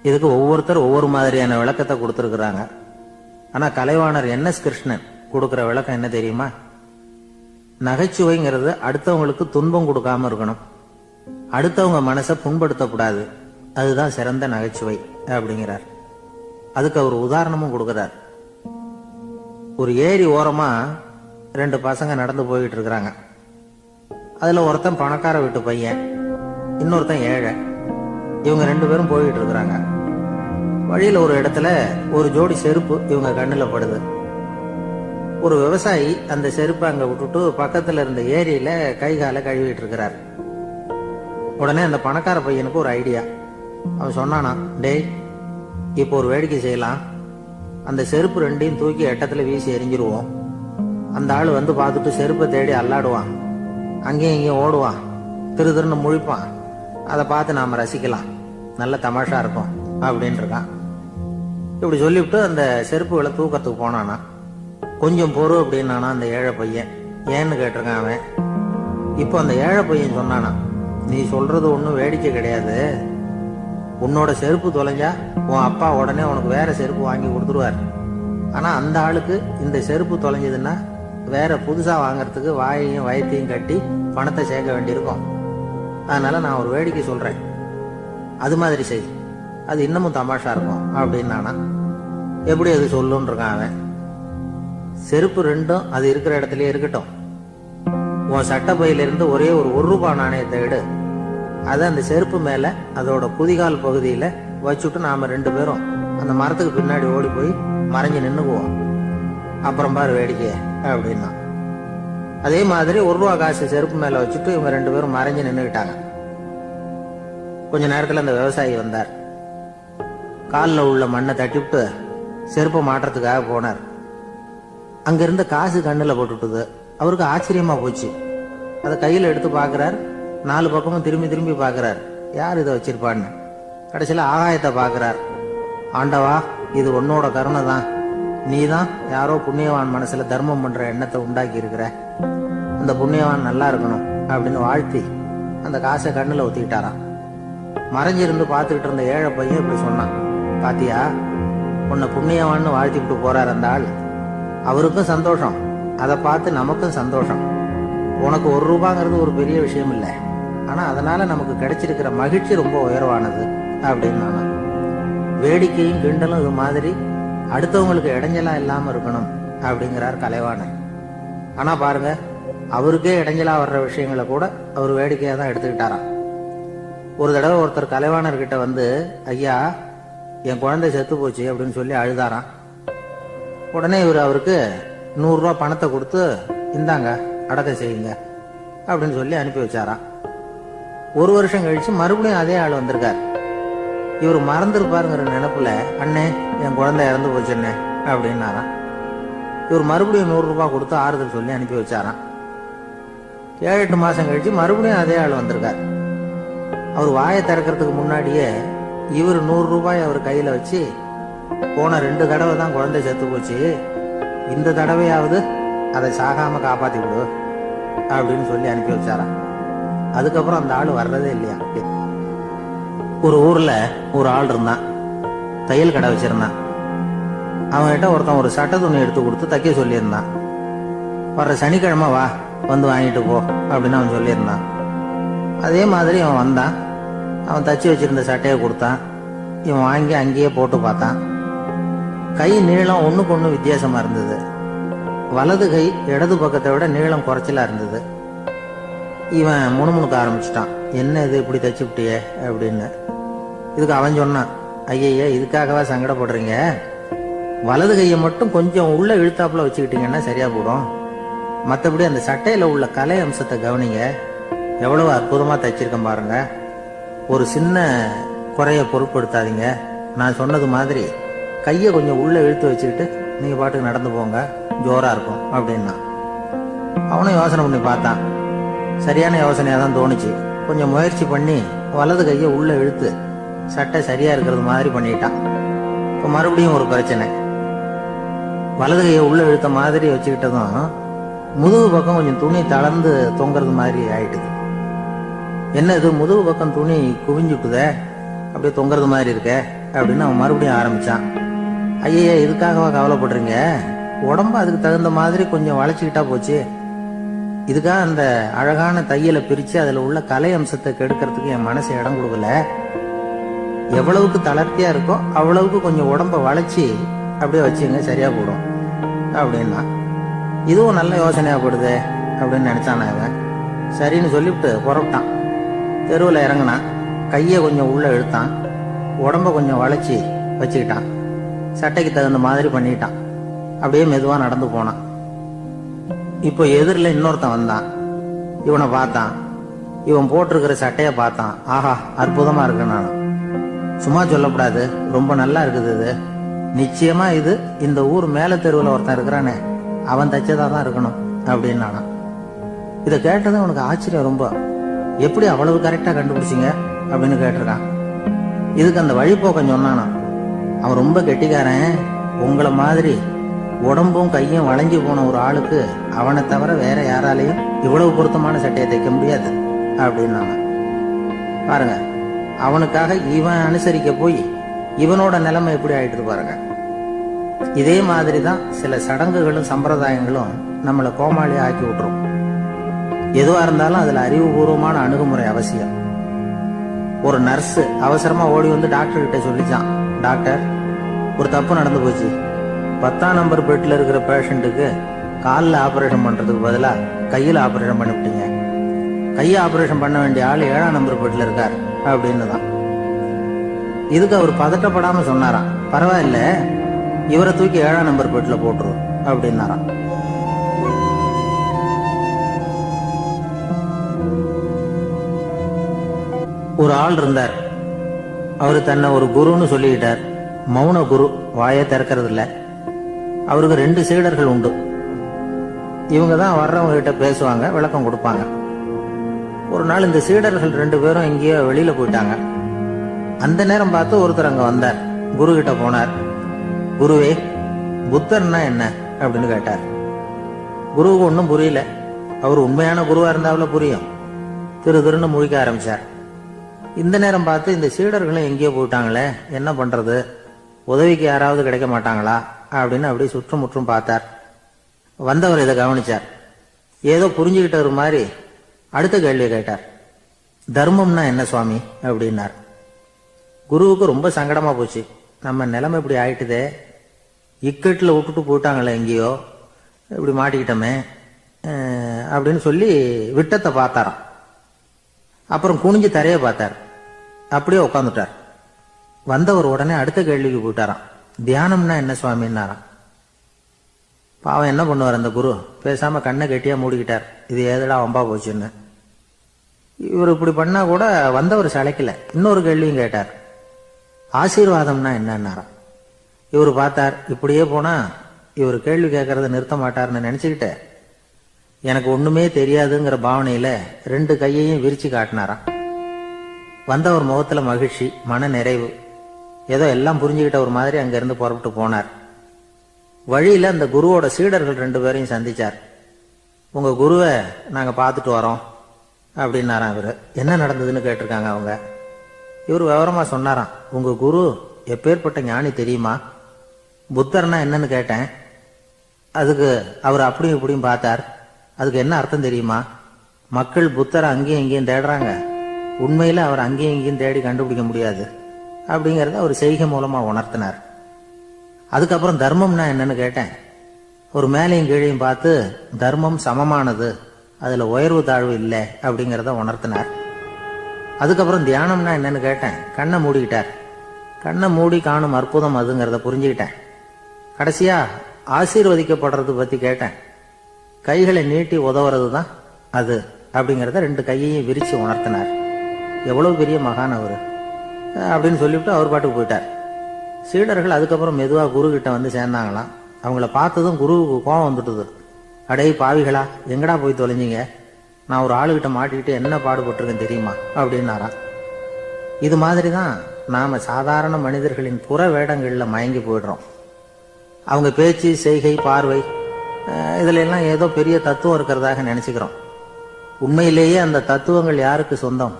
இதுக்கு ஒவ்வொருத்தர் ஒவ்வொரு மாதிரியான விளக்கத்தை கொடுத்திருக்கிறாங்க. ஆனா கலைவாணர் NS கிருஷ்ணன் கொடுக்கிற விளக்கம் என்ன தெரியுமா? நகைச்சுவைங்கிறது அடுத்தவங்களுக்கு துன்பம் கொடுக்காம இருக்கணும், அடுத்தவங்க மனசை புண்படுத்தக்கூடாது, அதுதான் சிறந்த நகைச்சுவை அப்படிங்கிறார். அதுக்கு அவர் உதாரணமும் கொடுக்கிறார். ஒரு ஏரி ஓரமா 2 பசங்க நடந்து போயிட்டு இருக்கிறாங்க. அதுல ஒருத்தன் பணக்கார வீட்டு பையன், இன்னொருத்தன் ஏழை. இவங்க 2 பேரும் போயிட்டு இருக்கிறாங்க. வழியில ஒரு இடத்துல ஒரு ஜோடி செருப்பு இவங்க கண்ணுல படுது. ஒரு விவசாயி அந்த செருப்பை அங்க விட்டுட்டு பக்கத்துல இருந்த ஏரியில கை காலை கழுவிட்டு இருக்கிறார். உடனே அந்த பணக்கார பையனுக்கு ஒரு ஐடியா. அவன் சொன்னானா, டேய், இப்போ ஒரு வேடிக்கை செய்யலாம், அந்த செருப்பு 2ஐயும் தூக்கி எட்டத்துல வீசி எரிஞ்சிருவோம். அந்த ஆள் பார்த்துட்டு செருப்பை தேடி அல்லாடுவான், அங்கேயும் இங்கேயும் ஓடுவான், திரு திருன்னு முழிப்பான். அதை பார்த்து நாம ரசிக்கலாம், நல்ல தமாஷா இருக்கும் அப்படின்னு இருக்கான். இப்படி சொல்லிவிட்டு அந்த செருப்புகளை தூக்கத்துக்கு போனானா. கொஞ்சம் பொறு அப்படின்னானா அந்த ஏழை பையன். ஏன்னு கேட்டிருக்கான் அவன். இப்போ அந்த ஏழை பையன் சொன்னானா, நீ சொல்றது ஒன்றும் வேடிக்கை கிடையாது, உன்னோட செருப்பு தொலைஞ்சா உன் அப்பா உடனே உனக்கு வேற செருப்பு வாங்கி கொடுத்துருவார். ஆனா அந்த ஆளுக்கு இந்த செருப்பு தொலைஞ்சதுன்னா வேற புதுசா வாங்கறதுக்கு வாயையும் வயத்தையும் கட்டி பணத்தை சேர்க்க வேண்டியிருக்கும். அதனால நான் ஒரு வேடிக்கை சொல்றேன், அது மாதிரி செய், அது இன்னமும் தமாஷா இருக்கும் அப்படின்னானா. எப்படி அது சொல்லுன்னு இருக்கான் அவன். செருப்பு 2ம் அது இருக்கிற இடத்துலயே இருக்கட்டும், உன் சட்ட பையிலிருந்து ஒரே ஒரு ₹1 நாணயத்தை எடு, அதை அந்த செருப்பு மேல அதோட குதிகால் பகுதியில வச்சுட்டு நாம 2 பேரும் அந்த மரத்துக்கு பின்னாடி ஓடி போய் மறைஞ்சு நின்னுக்குவோம், அப்புறம் பாரு வேடிக்கை அப்படின்னா. அதே மாதிரி ₹1 காசு செருப்பு மேல வச்சுட்டு இவங்க 2 பேரும் மறைஞ்சு நின்னுக்கிட்டாங்க. கொஞ்ச நேரத்துல அந்த விவசாயி வந்தார். காலில் உள்ள மண்ணை தட்டிவிட்டு செருப்பை மாட்டுறதுக்காக போனார். அங்கிருந்த காசு கண்ணுல போட்டுட்டுது. அவருக்கு ஆச்சரியமா போச்சு. அதை கையில எடுத்து பாக்குறார், 4 பக்கமும் திரும்பி திரும்பி பாக்குறார், யார் இதை வச்சிருப்பான்னு. கடைசியில ஆகாயத்தை பாக்குறார். ஆண்டவா, இது உன்னோட கருணை தான், நீ தான் யாரோ புண்ணியவான் மனசுல தர்மம் பண்ற எண்ணத்தை உண்டாக்கி இருக்கிற, அந்த புண்ணியவான் நல்லா இருக்கணும் அப்படின்னு வாழ்த்தி அந்த காசை கண்ணுல ஒத்திக்கிட்டாராம். மறைஞ்சிருந்து பார்த்துக்கிட்டு இருந்த ஏழை பையன் இப்படி சொன்னான், பாத்தியா, உன்னை புண்ணியவான்னு வாழ்த்திக்கிட்டு போறார் அந்த ஆள், அவருக்கும் சந்தோஷம், அதை பார்த்து நமக்கும் சந்தோஷம். உனக்கு 1 ரூபாங்கிறது ஒரு பெரிய விஷயம் இல்லை, ஆனா அதனால நமக்கு கிடைச்சிருக்கிற மகிழ்ச்சி ரொம்ப உயர்வானது அப்படின்னு நானும். வேடிக்கையும் கிண்டலும் இது மாதிரி அடுத்தவங்களுக்கு இடைஞ்சலா இல்லாம இருக்கணும் அப்படிங்கிறார் கலைவாணர். ஆனா பாருங்க, அவருக்கே இடைஞ்சலா வர்ற விஷயங்களை கூட அவர் வேடிக்கையா தான் எடுத்துக்கிட்டாராம். ஒரு தடவை ஒருத்தர் கலைவாணர்கிட்ட வந்து, ஐயா என் குழந்தை செத்து போச்சு அப்படின்னு சொல்லி அழுதாராம். உடனே இவர் அவருக்கு 100 ரூபா பணத்தை கொடுத்து, இந்தாங்க அடக்கம் செய்யுங்க அப்படின்னு சொல்லி அனுப்பி வச்சாராம். 1 வருஷம் கழிச்சு மறுபடியும் அதே ஆள் வந்திருக்கார். இவர் மறந்துருப்பாருங்கிற நினைப்புல, அண்ணே என் குழந்தை இறந்து போச்சுண்ணே அப்படின்னாராம். இவர் மறுபடியும் 100 ரூபாய் கொடுத்து ஆறுதல் சொல்லி அனுப்பி வச்சாராம். 7-8 மாசம் கழிச்சு மறுபடியும் அதே ஆள் வந்திருக்கார். அவர் வாயை திறக்கிறதுக்கு முன்னாடியே இவர் 100 ரூபாய் அவர் கையில வச்சு, போன 2 தடவை தான் குழந்தை செத்து போச்சு, இந்த தடவையாவது அதை சாகாம காப்பாத்தி விடு அப்படின்னு சொல்லி அனுப்பி வச்சாராம். அதுக்கப்புறம் அந்த ஆள் வர்றதே இல்லையா. ஒரு ஊர்ல ஒரு ஆள் இருந்தான், தையல் கடை வச்சிருந்தான். அவன்கிட்ட ஒருத்தன் ஒரு சட்டை துணி எடுத்து கொடுத்து தைக்க சொல்லியிருந்தான். வர்ற சனிக்கிழமை வா, வந்து வாங்கிட்டு போ அப்படின்னு அவன் சொல்லியிருந்தான். அதே மாதிரி அவன் வந்தான். அவன் தச்சு வச்சிருந்த சட்டையை கொடுத்தான். இவன் வாங்கி அங்கேயே போட்டு பார்த்தான். கை நீளம் ஒண்ணுக்கு ஒண்ணு வித்தியாசமா இருந்தது. வலது கை இடது பக்கத்தை விட நீளம் குறைச்சலா இருந்தது. இவன் முணுமுணுக்க ஆரம்பிச்சிட்டான், என்ன இது இப்படி தச்சு விட்டியே அப்படின்னு. இதுக்கு அவன் சொன்னான், ஐயய்ய இதுக்காகவா சங்கடப்படுறீங்க, வலது கையை மட்டும் கொஞ்சம் உள்ள இழுத்தாப்புல வச்சுக்கிட்டீங்கன்னா சரியா போடும், மற்றபடி அந்த சட்டையில உள்ள கலை அம்சத்தை கவனிங்க, எவ்வளவு அற்புதமா தைச்சிருக்கேன் பாருங்க, ஒரு சின்ன குறைய பொருட்படுத்தாதீங்க, நான் சொன்னது மாதிரி கையை கொஞ்சம் உள்ள இழுத்து வச்சுக்கிட்டு நீங்க பாட்டுக்கு நடந்து போங்க, ஜோரா இருக்கும் அப்படின்னா. அவனும் யோசனை பண்ணி பார்த்தான். சரியான யோசனையா தான் தோணுச்சு. கொஞ்சம் முயற்சி பண்ணி வலது கையை உள்ள இழுத்து சட்டை சரியா இருக்கிறது மாதிரி பண்ணிட்டான். இப்போ மறுபடியும் ஒரு பிரச்சனை. வலது கையை உள்ள இழுத்த மாதிரி வச்சுக்கிட்டதும் முதுகு பக்கம் கொஞ்சம் துணி தளர்ந்து தொங்குறது மாதிரி ஆயிட்டுது. என்ன இது முதுகு பக்கம் துணி குவிஞ்சுட்டுதே, அப்படியே தொங்குறது மாதிரி இருக்க அப்படின்னு அவன் மறுபடியும் ஆரம்பிச்சான். ஐயா இதுக்காகவா கவலைப்படுறீங்க, உடம்பு அதுக்கு தகுந்த மாதிரி கொஞ்சம் வளைச்சுக்கிட்டா போச்சு, இதுக்காக அந்த அழகான தையலை பிரிச்சு அதுல உள்ள கலை அம்சத்தை கெடுக்கிறதுக்கு என் மனசு இடம் கொடுக்கல, எவ்வளவுக்கு தளர்த்தியா இருக்கோ அவ்வளவுக்கு கொஞ்சம் உடம்ப வளைச்சி அப்படியே வச்சுங்க சரியா போடும் அப்படின்னா. இதுவும் நல்ல யோசனையா போடுது அப்படின்னு நினைச்சான் அவன். சரின்னு சொல்லிவிட்டு புறப்பட்டான். தெருவில் இறங்கினான். கையை கொஞ்சம் உள்ள இழுத்தான், உடம்ப கொஞ்சம் வளைச்சி வச்சுக்கிட்டான், சட்டைக்கு தகுந்த மாதிரி பண்ணிட்டான். அப்படியே மெதுவா நடந்து போனான். இப்போ எதிரில் இன்னொருத்தன் வந்தான். இவனை பார்த்தான். இவன் போட்டிருக்கிற சட்டைய பார்த்தான். ஆஹா அற்புதமா இருக்கு. நான் சும்மா சொல்லக்கூடாது, ரொம்ப நல்லா இருக்குது இது, நிச்சயமா இது இந்த ஊர் மேல தெருவில் ஒருத்தன் இருக்கிறானே அவன் தைச்சதா தான் இருக்கணும் அப்படின்னு நானான். இதை கேட்டதும் உனக்கு ஆச்சரியம் ரொம்ப. எப்படி அவ்வளவு கரெக்டா கண்டுபிடிச்சிங்க அப்படின்னு கேட்டிருக்கான். இதுக்கு அந்த வழிபோக்கன் சொன்னானா, அவன் ரொம்ப கெட்டிக்காரன், உங்களை மாதிரி உடம்பும் கையும் வளைஞ்சு போன ஒரு ஆளுக்கு அவனை தவிர வேற யாராலையும் இவ்வளவு பொருத்தமான சட்டையை தைக்க முடியாது அப்படின்னு பாருங்க. அவனுக்காக இவன் அனுசரிக்க போய் இவனோட நிலைமை எப்படி ஆயிட்டு பாருங்க. இதே மாதிரிதான் சில சடங்குகளும் சம்பிரதாயங்களும் நம்மளை கோமாளி ஆக்கி விட்டுரும். எதுவா இருந்தாலும் அதுல அறிவுபூர்வமான அணுகுமுறை அவசியம். ஒரு நர்ஸ் அவசரமா ஓடி வந்து டாக்டர் கிட்ட சொல்லிச்சான், டாக்டர் ஒரு தப்பு நடந்து போச்சு, 10ஆம் நம்பர் பெட்ல இருக்கிற பேஷண்ட்டுக்கு காலில் ஆபரேஷன் பண்றதுக்கு பதிலா கையில் ஆபரேஷன் பண்ணிவிட்டீங்க, கையை ஆபரேஷன் பண்ண வேண்டிய ஆள் 7ஆம் நம்பர் பெட்ல இருக்கார் அப்படின்னு தான். இதுக்கு அவர் பதட்டப்படாம சொன்னாராம், பரவாயில்ல இவரை தூக்கி 7ஆம் நம்பர் பெட்ல போட்டுரு அப்படின்னாராம். ஒரு ஆள் இருந்தார். அவரு தன்னை ஒரு குருன்னு சொல்லிக்கிட்டார். மௌன குரு, வாயை திறக்கிறது இல்ல. அவருக்கு 2 சீடர்கள் உண்டு. இவங்க தான் வர்றவங்க கிட்ட பேசுவாங்க, விளக்கம் கொடுப்பாங்க. ஒரு நாள் இந்த சீடர்கள் 2 பேரும் எங்கேயோ வெளியில போயிட்டாங்க. அந்த நேரம் பார்த்து ஒருத்தர் அங்க வந்தார். குரு கிட்ட போனார். குருவே, புத்தர்னா என்ன அப்படின்னு கேட்டார். குருவுக்கு ஒன்னும் புரியல. அவர் உண்மையான குருவா இருந்தாவில புரியும். திருன்னு முழிக்க ஆரம்பிச்சார். இந்த நேரம் பார்த்து இந்த சீடர்களும் எங்கேயோ போயிட்டாங்களே, என்ன பண்றது, உதவிக்கு யாராவது கிடைக்க மாட்டாங்களா அப்படின்னு அப்படி சுற்றும் முற்றும் பார்த்தார். வந்தவர் இதை கவனிச்சார். ஏதோ புரிஞ்சுக்கிட்ட மாதிரி அடுத்த கேள்வியை கேட்டார். தர்மம்னா என்ன சுவாமி அப்படின்னார். குருவுக்கு ரொம்ப சங்கடமா போச்சு. நம்ம நிலைமை இப்படி ஆயிட்டுதே, இக்கட்டில் விட்டுட்டு போயிட்டாங்களே, எங்கேயோ இப்படி மாட்டிக்கிட்டோமே அப்படின்னு சொல்லி விட்டத்தை பார்த்தாராம். அப்புறம் குனிஞ்சு தரைய பார்த்தார். அப்படியே உட்காந்துட்டார். வந்தவர் உடனே அடுத்த கேள்விக்கு போயிட்டாராம். தியானம்னா என்ன சுவாமின்னாராம். பாவம் என்ன பண்ணுவார் அந்த குரு, பேசாம கண்ணை கெட்டியா மூடிக்கிட்டார். இது ஏதடா வம்பா போச்சுன்னு. இவர் இப்படி பண்ணா கூட வந்தவர் சளைக்கல. இன்னொரு கேள்வியும் கேட்டார். ஆசீர்வாதம்னா என்னன்னாராம். இவர் பார்த்தார், இப்படியே போனா இவர் கேள்வி கேட்கறத நிறுத்த மாட்டார்னு நினைச்சுக்கிட்டு எனக்கு ஒண்ணுமே தெரியாதுங்கிற பாவனையில 2 கையையும் விரிச்சு காட்டினாராம். வந்தவர் முகத்துல மகிழ்ச்சி, மன நிறைவு, ஏதோ எல்லாம் புரிஞ்சுக்கிட்ட ஒரு மாதிரி அங்கிருந்து புறப்பட்டு போனார். வழியில அந்த குருவோட சீடர்கள் 2 பேரையும் சந்திச்சார். உங்க குருவை நாங்க பார்த்துட்டு வரோம் அப்படின்னாராம். இவரு என்ன நடந்ததுன்னு கேட்டிருக்காங்க அவங்க. இவர் விவரமா சொன்னாராம். உங்க குரு எப்பேற்பட்ட ஞானி தெரியுமா? புத்தர்னா என்னன்னு கேட்டேன். அதுக்கு அவர் அப்படியும் இப்படியும் பார்த்தார். அதுக்கு என்ன அர்த்தம் தெரியுமா? மக்கள் புத்தரை அங்கேயும் இங்கேயும் தேடுறாங்க, உண்மையில அவர் அங்கேயும் இங்கேயும் தேடி கண்டுபிடிக்க முடியாது அப்படிங்கறத அவர் செய்கை மூலமா உணர்த்தினார். அதுக்கப்புறம் தர்மம்னா என்னன்னு கேட்டேன். ஒரு மேலையும் கீழையும் பார்த்து தர்மம் சமமானது, அதுல உயர்வு தாழ்வு இல்லை அப்படிங்கறத உணர்த்தினார். அதுக்கப்புறம் தியானம்னா என்னன்னு கேட்டேன். கண்ணை மூடிக்கிட்டார். கண்ணை மூடி காணும் அற்புதம் அதுங்கிறத புரிஞ்சுக்கிட்டேன். கடைசியா ஆசீர்வதிக்கப்படுறது பத்தி கேட்டேன். கைகளை நீட்டி உதவுறது தான் அது அப்படிங்கறத 2 கையையும் விரிச்சு உணர்த்தினார். எவ்வளவு பெரிய மகான் அவரு அப்படின்னு சொல்லிவிட்டு அவர் பாட்டுக்கு போயிட்டார். சீடர்கள் அதுக்கப்புறம் மெதுவா குரு கிட்ட வந்து சேர்ந்தாங்களாம். அவங்கள பார்த்ததும் குருவுக்கு கோபம் வந்துட்டுது. அடே பாவிகளா, எங்கடா போய் தொலைஞ்சிங்க? நான் ஒரு ஆளுகிட்ட மாட்டிக்கிட்டு என்ன பாடுபட்டிருக்கேன் தெரியுமா அப்படின்னாராம். இது மாதிரி தான் நாம சாதாரண மனிதர்களின் புற வேடங்கள்ல மயங்கி போயிடுறோம். அவங்க பேச்சு, செய்கை, பார்வை, இதுல எல்லாம் ஏதோ பெரிய தத்துவம் இருக்கிறதாக நினைச்சுக்கிறோம். உண்மையிலேயே அந்த தத்துவங்கள் யாருக்கு சொந்தம்?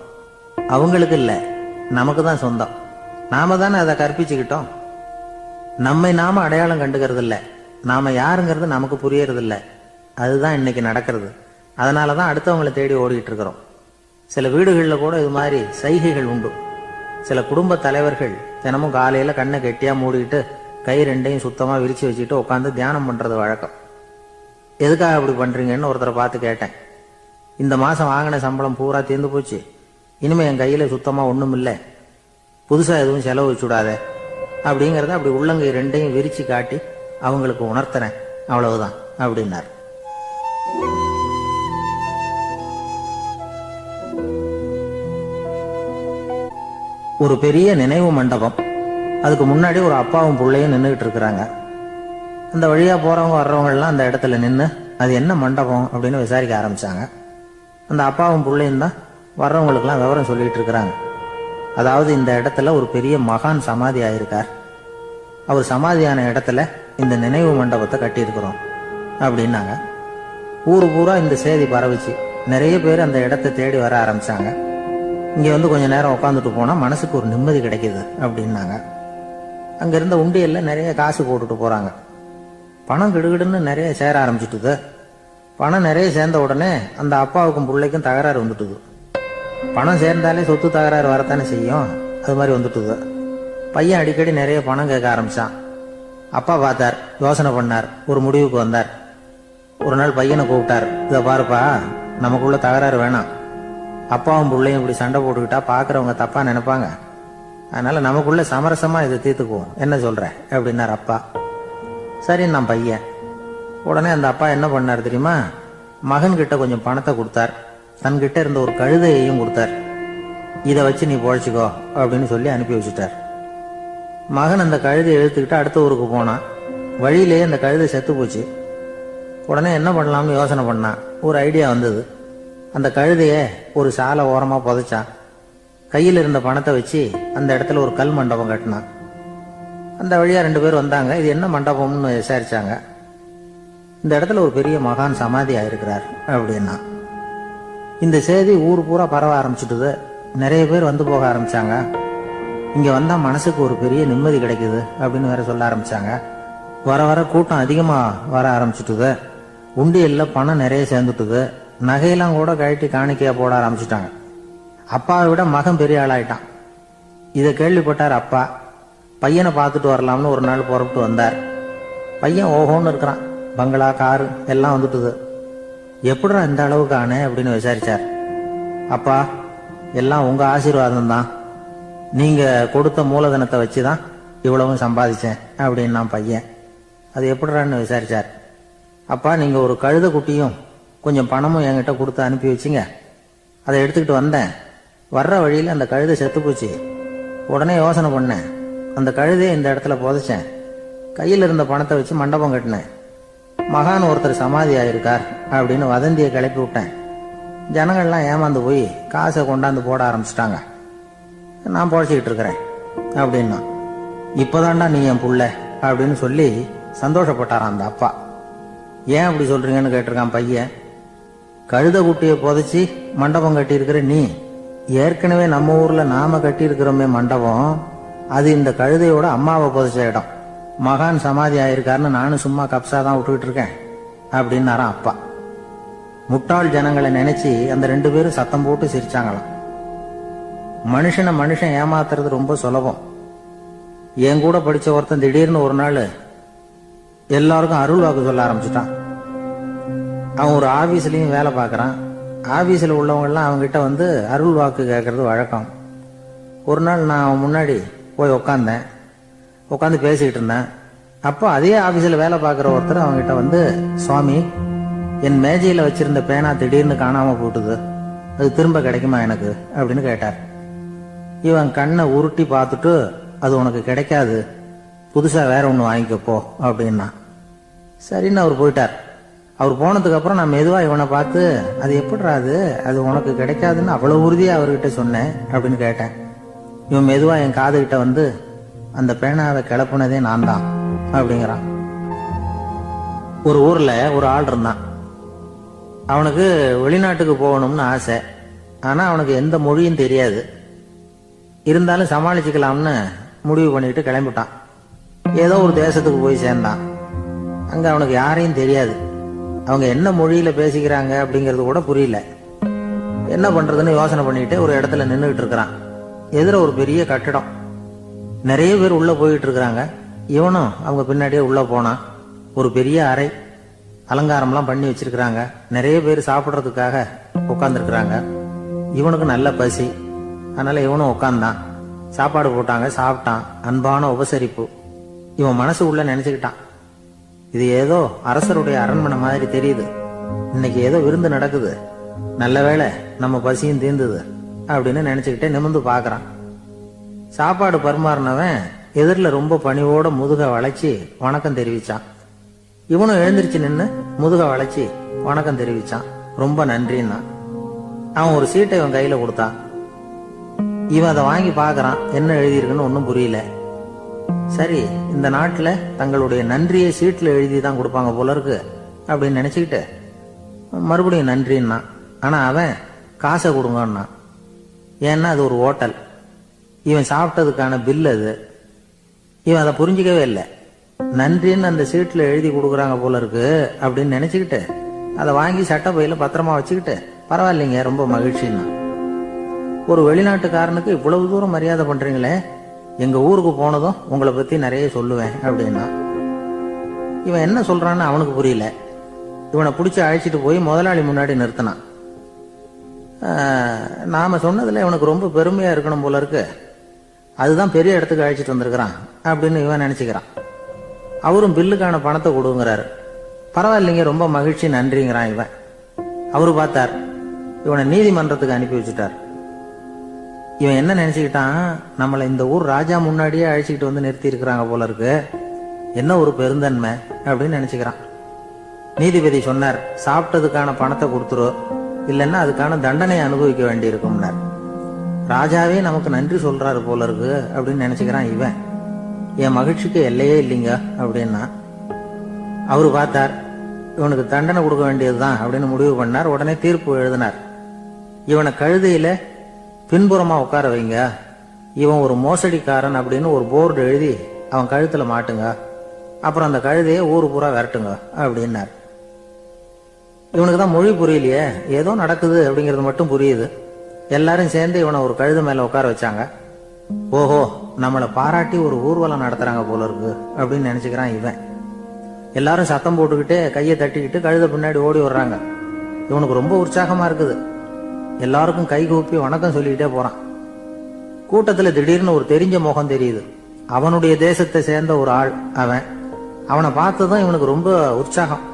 அவங்களுக்கு இல்ல, நமக்கு தான் சொந்தம். நாம தானே அதை கற்பிச்சுக்கிட்டோம். நம்மை நாம அடையாளம் கண்டுக்கிறது இல்ல, நாம யாருங்கிறது நமக்கு புரியறது இல்ல. அதுதான் இன்னைக்கு நடக்கிறது. அதனாலதான் அடுத்தவங்களை தேடி ஓடிட்டு இருக்கிறோம். சில வீடுகளில் கூட இது மாதிரி சைகைகள் உண்டு. சில குடும்ப தலைவர்கள் தினமும் காலையில கண்ணை கெட்டியா மூடிட்டு கை 2ஐயும் சுத்தமா விரிச்சு வச்சுட்டு உட்காந்து தியானம் பண்றது வழக்கம். எதுக்காக அப்படி பண்றீங்கன்னு ஒருத்தரை பார்த்து கேட்டேன். இந்த மாசம் வாங்கின சம்பளம் பூரா தீர்ந்து போச்சு, இனிமே என் கையில சுத்தமா ஒண்ணும் இல்லை, புதுசா எதுவும் செலவு வச்சுடாத அப்படிங்கறத அப்படி உள்ளங்கை 2ஐயும் விரிச்சு காட்டி அவங்களுக்கு உணர்த்துறேன், அவ்வளவுதான் அப்படின்னார். ஒரு பெரிய நினைவு மண்டபம். அதுக்கு முன்னாடி ஒரு அப்பாவும் பிள்ளையும் நின்றுகிட்டு இருக்கிறாங்க. அந்த வழியா போறவங்க வர்றவங்க எல்லாம் அந்த இடத்துல நின்று அது என்ன மண்டபம் அப்படின்னு விசாரிக்க ஆரம்பிச்சாங்க. அந்த அப்பாவும் பிள்ளையும் தான் வர்றவங்களுக்கெல்லாம் விவரம் சொல்லிட்டு இருக்கிறாங்க. அதாவது இந்த இடத்துல ஒரு பெரிய மகான் சமாதி ஆயிருக்கார், அவர் சமாதியான இடத்துல இந்த நினைவு மண்டபத்தை கட்டியிருக்கிறோம் அப்படின்னாங்க. ஊரு பூரா இந்த செய்தி பரவிச்சு. நிறைய பேர் அந்த இடத்தை தேடி வர ஆரம்பிச்சாங்க. இங்க வந்து கொஞ்ச நேரம் உட்காந்துட்டு போனா மனசுக்கு ஒரு நிம்மதி கிடைக்குது அப்படின்னாங்க. அங்க இருந்த உண்டியல்ல நிறைய காசு போட்டுட்டு போறாங்க. பணம் கிடுகிடுன்னு நிறைய சேர ஆரம்பிச்சுட்டுது. பணம் நிறைய சேர்ந்த உடனே அந்த அப்பாவுக்கும் பிள்ளைக்கும் தகராறு வந்துட்டுது. பணம் சேர்ந்தாலே சொத்து தகராறு வரத்தானே செய்யும், அது மாதிரி வந்துட்டுது. பையன் அடிக்கடி நிறைய பணம் கேட்க ஆரம்பிச்சான். அப்பா பார்த்தார், யோசனை பண்ணார், ஒரு முடிவுக்கு வந்தார். ஒரு நாள் பையனை கூப்பிட்டார். இதை பாருப்பா, நமக்குள்ள தகராறு வேணாம். அப்பாவும் பிள்ளையும் இப்படி சண்டை போட்டுக்கிட்டா பாக்குறவங்க தப்பா நினைப்பாங்க. அதனால நமக்குள்ள சமரசமா இதை தீர்த்துக்குவோம், என்ன சொல்ற அப்படின்னார் அப்பா. சரி நான் பையன். உடனே அந்த அப்பா என்ன பண்ணார் தெரியுமா? மகன் கிட்ட கொஞ்சம் பணத்தை கொடுத்தார். தன்கிட்ட இருந்த ஒரு கழுதையையும் கொடுத்தார். இதை வச்சு நீ பொழைச்சிக்கோ அப்படின்னு சொல்லி அனுப்பி வச்சுட்டார். மகன் அந்த கழுதையை இழுத்துக்கிட்டு அடுத்த ஊருக்கு போனான். வழியிலேயே அந்த கழுதை செத்து போச்சு. உடனே என்ன பண்ணலாம்னு யோசனை பண்ணான். ஒரு ஐடியா வந்தது. அந்த கழுதைய ஒரு சாலை ஓரமா புதைச்சான். கையில் இருந்த பணத்தை வச்சு அந்த இடத்துல ஒரு கல் மண்டபம் கட்டினான். அந்த வழியா 2 பேர் வந்தாங்க. இது என்ன மண்டபம்னு விசாரிச்சாங்க. இந்த இடத்துல ஒரு பெரிய மகான் சமாதி ஆயிருக்கிறார் அப்படின்னா. இந்த செய்தி ஊர் பூரா பரவ ஆரம்பிச்சுட்டுது. நிறைய பேர் வந்து போக ஆரம்பிச்சாங்க. இங்க வந்தா மனசுக்கு ஒரு பெரிய நிம்மதி கிடைக்குது அப்படின்னு வேற சொல்ல ஆரம்பிச்சாங்க. வர வர கூட்டம் அதிகமா வர ஆரம்பிச்சுட்டுது. உண்டியல்ல பணம் நிறைய சேர்ந்துட்டுது. நகையெல்லாம் கூட கழட்டி காணிக்கையா போட ஆரம்பிச்சுட்டாங்க. அப்பாவை விட மகன் பெரிய ஆளாயிட்டான். இதை கேள்விப்பட்டார் அப்பா. பையனை பார்த்துட்டு வரலாம்னு ஒரு நாள் புறப்பட்டு வந்தார். பையன் ஓஹோன்னு இருக்கிறான். பங்களா, காரு எல்லாம் வந்துட்டுது. எப்படிடா இந்த அளவுக்கு ஆனே அப்படின்னு விசாரிச்சார். அப்பா, எல்லாம் உங்க ஆசீர்வாதம் தான். நீங்க கொடுத்த மூலதனத்தை வச்சுதான் இவ்வளவும் சம்பாதிச்சேன் அப்படின்னு நான் பையன். அது எப்படிறான்னு விசாரிச்சார். அப்பா, நீங்க ஒரு கழுத குட்டியும் கொஞ்சம் பணமும் என்கிட்ட கொடுத்து அனுப்பி வச்சிங்க. அதை எடுத்துக்கிட்டு வந்தேன். வர்ற வழியில் அந்த கழுதை செத்து போச்சு. உடனே யோசனை பண்ணேன். அந்த கழுதையை இந்த இடத்துல புதைச்சேன். கையில் இருந்த பணத்தை வச்சு மண்டபம் கட்டினேன். மகான் ஒருத்தர் சமாதி ஆயிருக்கார் அப்படின்னு வதந்தியை கிளப்பி விட்டேன். ஜனங்கள்லாம் ஏமாந்து போய் காசை கொண்டாந்து போட ஆரம்பிச்சிட்டாங்க. நான் பொழைச்சிக்கிட்டு இருக்கிறேன் அப்படின்னா. இப்போதான்டா நீ என் புள்ள அப்படின்னு சொல்லி சந்தோஷப்பட்டாரான் அந்த அப்பா. ஏன் அப்படி சொல்றீங்கன்னு கேட்டிருக்கான் பையன். கழுத குட்டியை புதைச்சி மண்டபம் கட்டியிருக்கிற நீ, ஏற்கனவே நம்ம ஊர்ல நாம கட்டியிருக்கிறோமே மண்டபம், அது இந்த கழுதையோட அம்மாவை புதைச்ச இடம். மகான் சமாதி ஆயிருக்காருன்னு நானும் சும்மா கப்சா தான் விட்டுக்கிட்டு இருக்கேன் அப்படின்னாரான் அப்பா. முட்டாள் ஜனங்களை நினைச்சு அந்த 2 பேரும் சத்தம் போட்டு சிரிச்சாங்களாம். மனுஷனை மனுஷன் ஏமாத்துறது ரொம்ப சுலபம். என் கூட படிச்ச ஒருத்தன் திடீர்னு ஒரு நாள் எல்லாருக்கும் அருள் வாக்கு சொல்ல ஆரம்பிச்சுட்டான். அவன் ஒரு ஆபீஸ்லயும் வேலை பார்க்கறான். ஆபீஸ்ல உள்ளவங்க எல்லாம் அவங்ககிட்ட வந்து அருள் வாக்கு கேட்கறது வழக்கம். ஒரு நாள் நான் அவன் முன்னாடி போய் உட்காந்து பேசிக்கிட்டு இருந்தேன். அப்போ அதே ஆபீஸ்ல வேலை பார்க்குற ஒருத்தர் அவங்ககிட்ட வந்து, சுவாமி, என் மேஜையில வச்சிருந்த பேனா திடீர்னு காணாம போட்டுது, அது திரும்ப கிடைக்குமா எனக்கு அப்படின்னு கேட்டார். இவன் கண்ணை உருட்டி பார்த்துட்டு, அது உனக்கு கிடைக்காது, புதுசா வேற ஒன்று வாங்கிக்கப்போ அப்படின்னா. சரின்னு அவர் போயிட்டார். அவர் போனதுக்கு அப்புறம் நான் மெதுவா இவனை பார்த்து, அது எப்படிடா அது உனக்கு கிடைக்காதுன்னு அவ்வளவு உறுதியா அவர்கிட்ட சொன்னேன் அப்படின்னு கேட்டேன். இவன் மெதுவா என் காதுகிட்ட வந்து, அந்த பேனாவை கிளப்புனதே நான் தான் அப்படிங்கிறான். ஒரு ஊர்ல ஒரு ஆள் இருந்தான். அவனுக்கு வெளிநாட்டுக்கு போகணும்னு ஆசை. ஆனா அவனுக்கு எந்த மொழியும் தெரியாது. இருந்தாலும் சமாளிச்சுக்கலாம்னு முடிவு பண்ணிட்டு கிளம்பிட்டான். ஏதோ ஒரு தேசத்துக்கு போய் சேர்ந்தான். அங்க அவனுக்கு யாரையும் தெரியாது. அவங்க என்ன மொழியில பேசிக்கிறாங்க அப்படிங்கறது கூட புரியல. என்ன பண்றதுன்னு யோசனை பண்ணிட்டு ஒரு இடத்துல நின்றுகிட்டு இருக்கிறான். எதிர ஒரு பெரிய கட்டிடம். நிறைய பேர் உள்ள போயிட்டு இருக்கிறாங்க. இவனும் அவங்க பின்னாடியே உள்ள போனான். ஒரு பெரிய அறை, அலங்காரம்லாம் பண்ணி வச்சிருக்கிறாங்க. நிறைய பேர் சாப்பிட்றதுக்காக உட்காந்துருக்குறாங்க. இவனுக்கு நல்ல பசி. அதனால இவனும் உட்காந்தான். சாப்பாடு போட்டாங்க, சாப்பிட்டான். அன்பான உபசரிப்பு. இவன் மனசு உள்ள நினைச்சுக்கிட்டான், இது ஏதோ அரசருடைய அரண்மனை மாதிரி தெரியுது. இன்னைக்கு ஏதோ விருந்து நடக்குது. நல்ல வேளை நம்ம பசியும் தீர்ந்தது அப்படின்னு நினைச்சுக்கிட்டே நிமிர்ந்து பாக்குறான். சாப்பாடு பரிமாறினவன் எதிரில் ரொம்ப பணிவோட முதுக வளைச்சி வணக்கம் தெரிவிச்சான். இவனும் எழுந்திருச்சு நின்று முதுக வளைச்சி வணக்கம் தெரிவிச்சான். ரொம்ப நன்றின்னா. அவன் ஒரு சீட்டை இவன் கையில கொடுத்தான். இவன் அதை வாங்கி பாக்குறான். என்ன எழுதியிருக்குன்னு ஒன்னும் புரியல. சரி, இந்த நாட்டுல தங்களுடைய நன்றியை சீட்ல எழுதி தான் கொடுப்பாங்க போல இருக்கு அப்படின்னு நினைச்சுக்கிட்டு மறுபடியும் நன்றின்னா. ஆனா அவன் காசை கொடுங்கன்னா. ஏன்னா அது ஒரு ஹோட்டல். இவன் சாப்பிட்டதுக்கான பில் அது. இவன் அதை புரிஞ்சிக்கவே இல்லை. நன்றின்னு அந்த சீட்ல எழுதி கொடுக்குறாங்க போல இருக்கு அப்படின்னு நினைச்சுக்கிட்டு அதை வாங்கி சட்டை பையில பத்திரமா வச்சுக்கிட்டு, பரவாயில்லைங்க, ரொம்ப மகிழ்ச்சின்னா. ஒரு வெளிநாட்டுக்காரனுக்கு இவ்வளவு தூரம் மரியாதை பண்றீங்களே, எங்க ஊருக்கு போனதும் உங்களை பத்தி நிறைய சொல்லுவேன் அப்படின்னா. இவன் என்ன சொல்றான்னு அவனுக்கு புரியல. இவனை பிடிச்சி அழைச்சிட்டு போய் முதலாளி முன்னாடி நிறுத்தினான். நாம சொன்னதுல இவனுக்கு ரொம்ப பெருமையா இருக்கணும் போல இருக்கு, அதுதான் பெரிய இடத்துக்கு அழைச்சிட்டு வந்திருக்கிறான் அப்படின்னு இவன் நினைச்சுக்கிறான். அவரும் பில்லுக்கான பணத்தை கொடுங்கிறாரு. பரவாயில்லைங்க, ரொம்ப மகிழ்ச்சி, நன்றிங்கிறான் இவன். அவரு பார்த்தார், இவனை நீதிமன்றத்துக்கு அனுப்பி வச்சுட்டார். இவன் என்ன நினைச்சுக்கிட்டான், நம்மளை இந்த ஊர் ராஜா முன்னாடியே அழைச்சிக்கிட்டு வந்து நிறுத்தி இருக்கிறாங்க போல இருக்கு, என்ன ஒரு பெருந்தன்மை அப்படின்னு நினைச்சுக்கிறான். நீதிபதி சொன்னார், சாப்பிட்டதுக்கான பணத்தை கொடுத்துரு, இல்லைன்னா அதுக்கான தண்டனை அனுபவிக்க வேண்டி இருக்கும்னார். ராஜாவே நமக்கு நன்றி சொல்றாரு போல இருக்கு அப்படின்னு நினைச்சுக்கிறான் இவன். என் மகிழ்ச்சிக்கு எல்லையே இல்லைங்க அப்படின்னா. அவரு பார்த்தார், இவனுக்கு தண்டனை கொடுக்க வேண்டியதுதான் அப்படின்னு முடிவு பண்ணார். உடனே தீர்ப்பு எழுதினார். இவனை கழுதையில பின்புறமா உட்கார வைங்க, இவன் ஒரு மோசடிக்காரன் அப்படின்னு ஒரு போர்டு எழுதி அவன் கழுத்துல மாட்டுங்க, அப்புறம் அந்த கழுதையை ஊரு பூரா விரட்டுங்க அப்படின்னார். இவனுக்கு தான் மொழி புரியலையே, ஏதோ நடக்குது அப்படிங்கிறது மட்டும் புரியுது. எல்லாரும் சேர்ந்து இவனை ஒரு கழுதை மேல உட்கார வச்சாங்க. ஓஹோ, நம்மளை பாராட்டி ஒரு ஊர்வலம் நடத்துறாங்க போல இருக்கு அப்படின்னு நினைச்சுக்கிறான் இவன். எல்லாரும் சத்தம் போட்டுக்கிட்டே கையை தட்டிக்கிட்டு கழுதை பின்னாடி ஓடி வர்றாங்க. இவனுக்கு ரொம்ப உற்சாகமா இருக்குது. எல்லாருக்கும் கை கூப்பி வணக்கம் சொல்லிக்கிட்டே போறான். கூட்டத்துல திடீர்னு ஒரு தெரிஞ்ச முகம் தெரியுது. அவனுடைய தேசத்தை சேர்ந்த ஒரு ஆள் அவன். அவனை பார்த்ததும் இவனுக்கு ரொம்ப உற்சாகம்.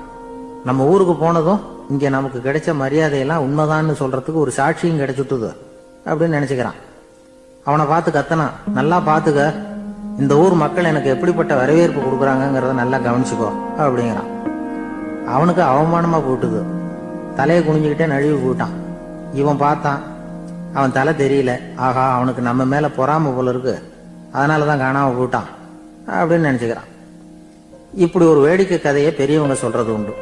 நம்ம ஊருக்கு போனதும் இங்க நமக்கு கிடைச்ச மரியாதையெல்லாம் உண்மைதான்னு சொல்றதுக்கு ஒரு சாட்சியும் கிடைச்சுட்டுது அப்படின்னு நினைச்சுக்கிறான். அவனை பார்த்து கத்தனான், நல்லா பாத்துக்க, இந்த ஊர் மக்கள் எனக்கு எப்படிப்பட்ட வரவேற்பு கொடுக்குறாங்கிறத நல்லா கவனிச்சுக்கோ அப்படிங்கிறான். அவனுக்கு அவமானமா போட்டுது. தலையை குனிஞ்சுக்கிட்டே நழுவி போட்டான். இவன் பார்த்தான், அவன் தலை தெரியல. ஆகா, அவனுக்கு நம்ம மேல பொறாம போல இருக்கு, அதனாலதான் காணாம போட்டான் அப்படின்னு நினைச்சுக்கிறான். இப்படி ஒரு வேடிக்கை கதையை பெரியவங்க சொல்றது உண்டு.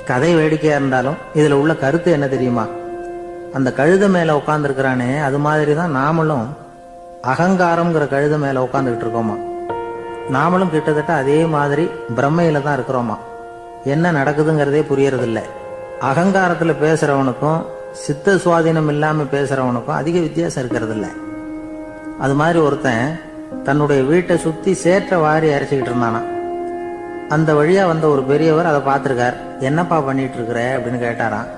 கதை வேடிக்கையா இருந்தாலும் இதுல உள்ள கருத்து என்ன தெரியுமா? அந்த கழுதை மேல உட்கார்ந்து இருக்கிறானே, அது மாதிரிதான் நாமளும் அகங்காரம்ங்கிற கழுதை மேல உட்காந்துக்கிட்டு இருக்கோமா. நாமளும் கிட்டத்தட்ட அதே மாதிரி பிரம்மையில தான் இருக்கிறோமா. என்ன நடக்குதுங்கிறதே புரியறதில்ல. அகங்காரத்துல பேசுறவனுக்கும் சித்த சுவாதீனம் இல்லாம பேசுறவனுக்கும் அதிக வித்தியாசம் இருக்கிறது இல்ல. அது மாதிரி ஒருத்தன் தன்னுடைய வீட்டை சுத்தி சேற்ற வாரி அரைச்சிக்கிட்டு இருந்தானா. அந்த வழியா வந்த ஒரு பெரியவர் அதை பார்த்திருக்கார். என்னப்பா பண்ணிட்டு இருக்கிற அப்படின்னு கேட்டாராம்.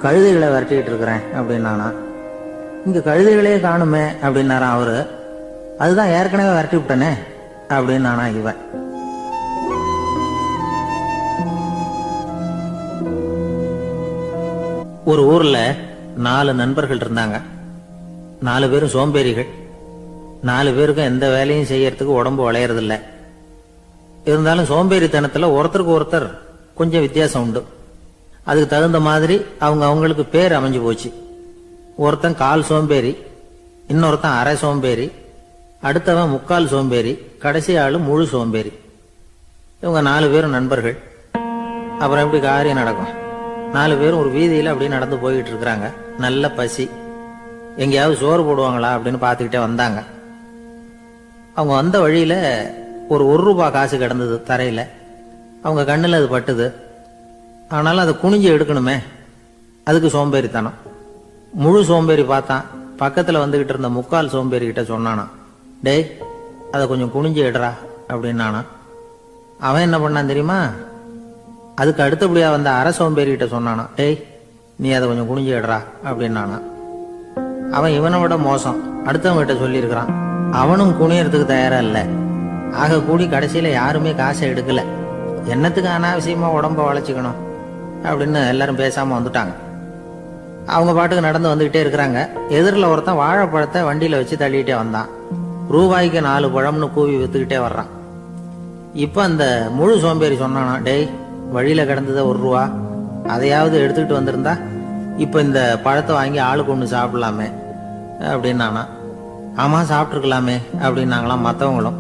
கழுதைகளை விரட்டிக்கிட்டு இருக்கிறேன் அப்படின்னானா. இங்க கழுதைகளே காணுமே அப்படின்னாராம் அவரு. அதுதான் ஏற்கனவே விரட்டி விட்டனே அப்படின்னானா இவன். ஒரு ஊர்ல 4 நண்பர்கள் இருந்தாங்க. 4 பேரும் சோம்பேறிகள். 4 பேருக்கும் எந்த வேலையும் செய்யறதுக்கு உடம்பு வளையறதில்ல. இருந்தாலும் சோம்பேறித்தனத்துல ஒருத்தருக்கு ஒருத்தர் கொஞ்சம் வித்தியாசம் உண்டு. அதுக்கு தகுந்த மாதிரி அவங்களுக்கு பேர் அமைஞ்சு போச்சு. ஒருத்தன் கால் சோம்பேறி, இன்னொருத்தன் அரை சோம்பேறி, அடுத்தவன் முக்கால் சோம்பேறி, கடைசி ஆளு முழு சோம்பேறி. இவங்க 4 பேரும் நண்பர்கள். அப்புறம் எப்படி காரியம் நடக்கும்? 4 பேரும் ஒரு வீதியில அப்படியே நடந்து போய்கிட்டு இருக்கிறாங்க. நல்ல பசி. எங்கேயாவது சோறு போடுவாங்களா அப்படின்னு பார்த்துக்கிட்டே வந்தாங்க. அவங்க வந்த வழியில ஒரு ரூபாய் காசு கிடந்தது தரையில. அவங்க கண்ணுல அது பட்டுது. ஆனாலும் அதை குனிஞ்சு எடுக்கணுமே, அதுக்கு சோம்பேறித்தனம். முழு சோம்பேறி பார்த்தான். பக்கத்துல வந்துகிட்டு இருந்த முக்கால் சோம்பேறி கிட்ட சொன்னானா, டேய் அதை கொஞ்சம் குனிஞ்சு எடுறா அப்படின்னானா. அவன் என்ன பண்ணான் தெரியுமா? அதுக்கு அடுத்தபடியா வந்த அரை சோம்பேறி கிட்ட சொன்னானா, டேய் நீ அதை கொஞ்சம் குனிஞ்சு எடுறா அப்படின்னானா. அவன் இவனை விட மோசம். அடுத்தவங்க கிட்ட சொல்லியிருக்கிறான். அவனும் குனியறதுக்கு தயாரா இல்ல. ஆக கூடி கடைசியில யாருமே காசை எடுக்கல. என்னத்துக்கு அனாவசியமா உடம்ப வளைச்சுக்கணும் அப்படின்னு எல்லாரும் பேசாம வந்துட்டாங்க. அவங்க பாட்டுக்கு நடந்து வந்துகிட்டே இருக்கிறாங்க. எதிரில் ஒருத்தன் வாழைப்பழத்தை வண்டியில வச்சு தள்ளிட்டே வந்தான். ரூபாய்க்கு 4 பழம்னு கூவி வித்துக்கிட்டே வர்றான். இப்ப அந்த முழு சோம்பேறி சொன்னானா, டேய் வழியில கிடந்தத ரூபா, அதையாவது எடுத்துக்கிட்டு வந்திருந்தா இப்ப இந்த பழத்தை வாங்கி ஆளுக்கு ஒண்ணு சாப்பிடலாமே அப்படின்னானா. ஆமா சாப்பிட்டுருக்கலாமே அப்படின்னாங்களாம் மற்றவங்களும்.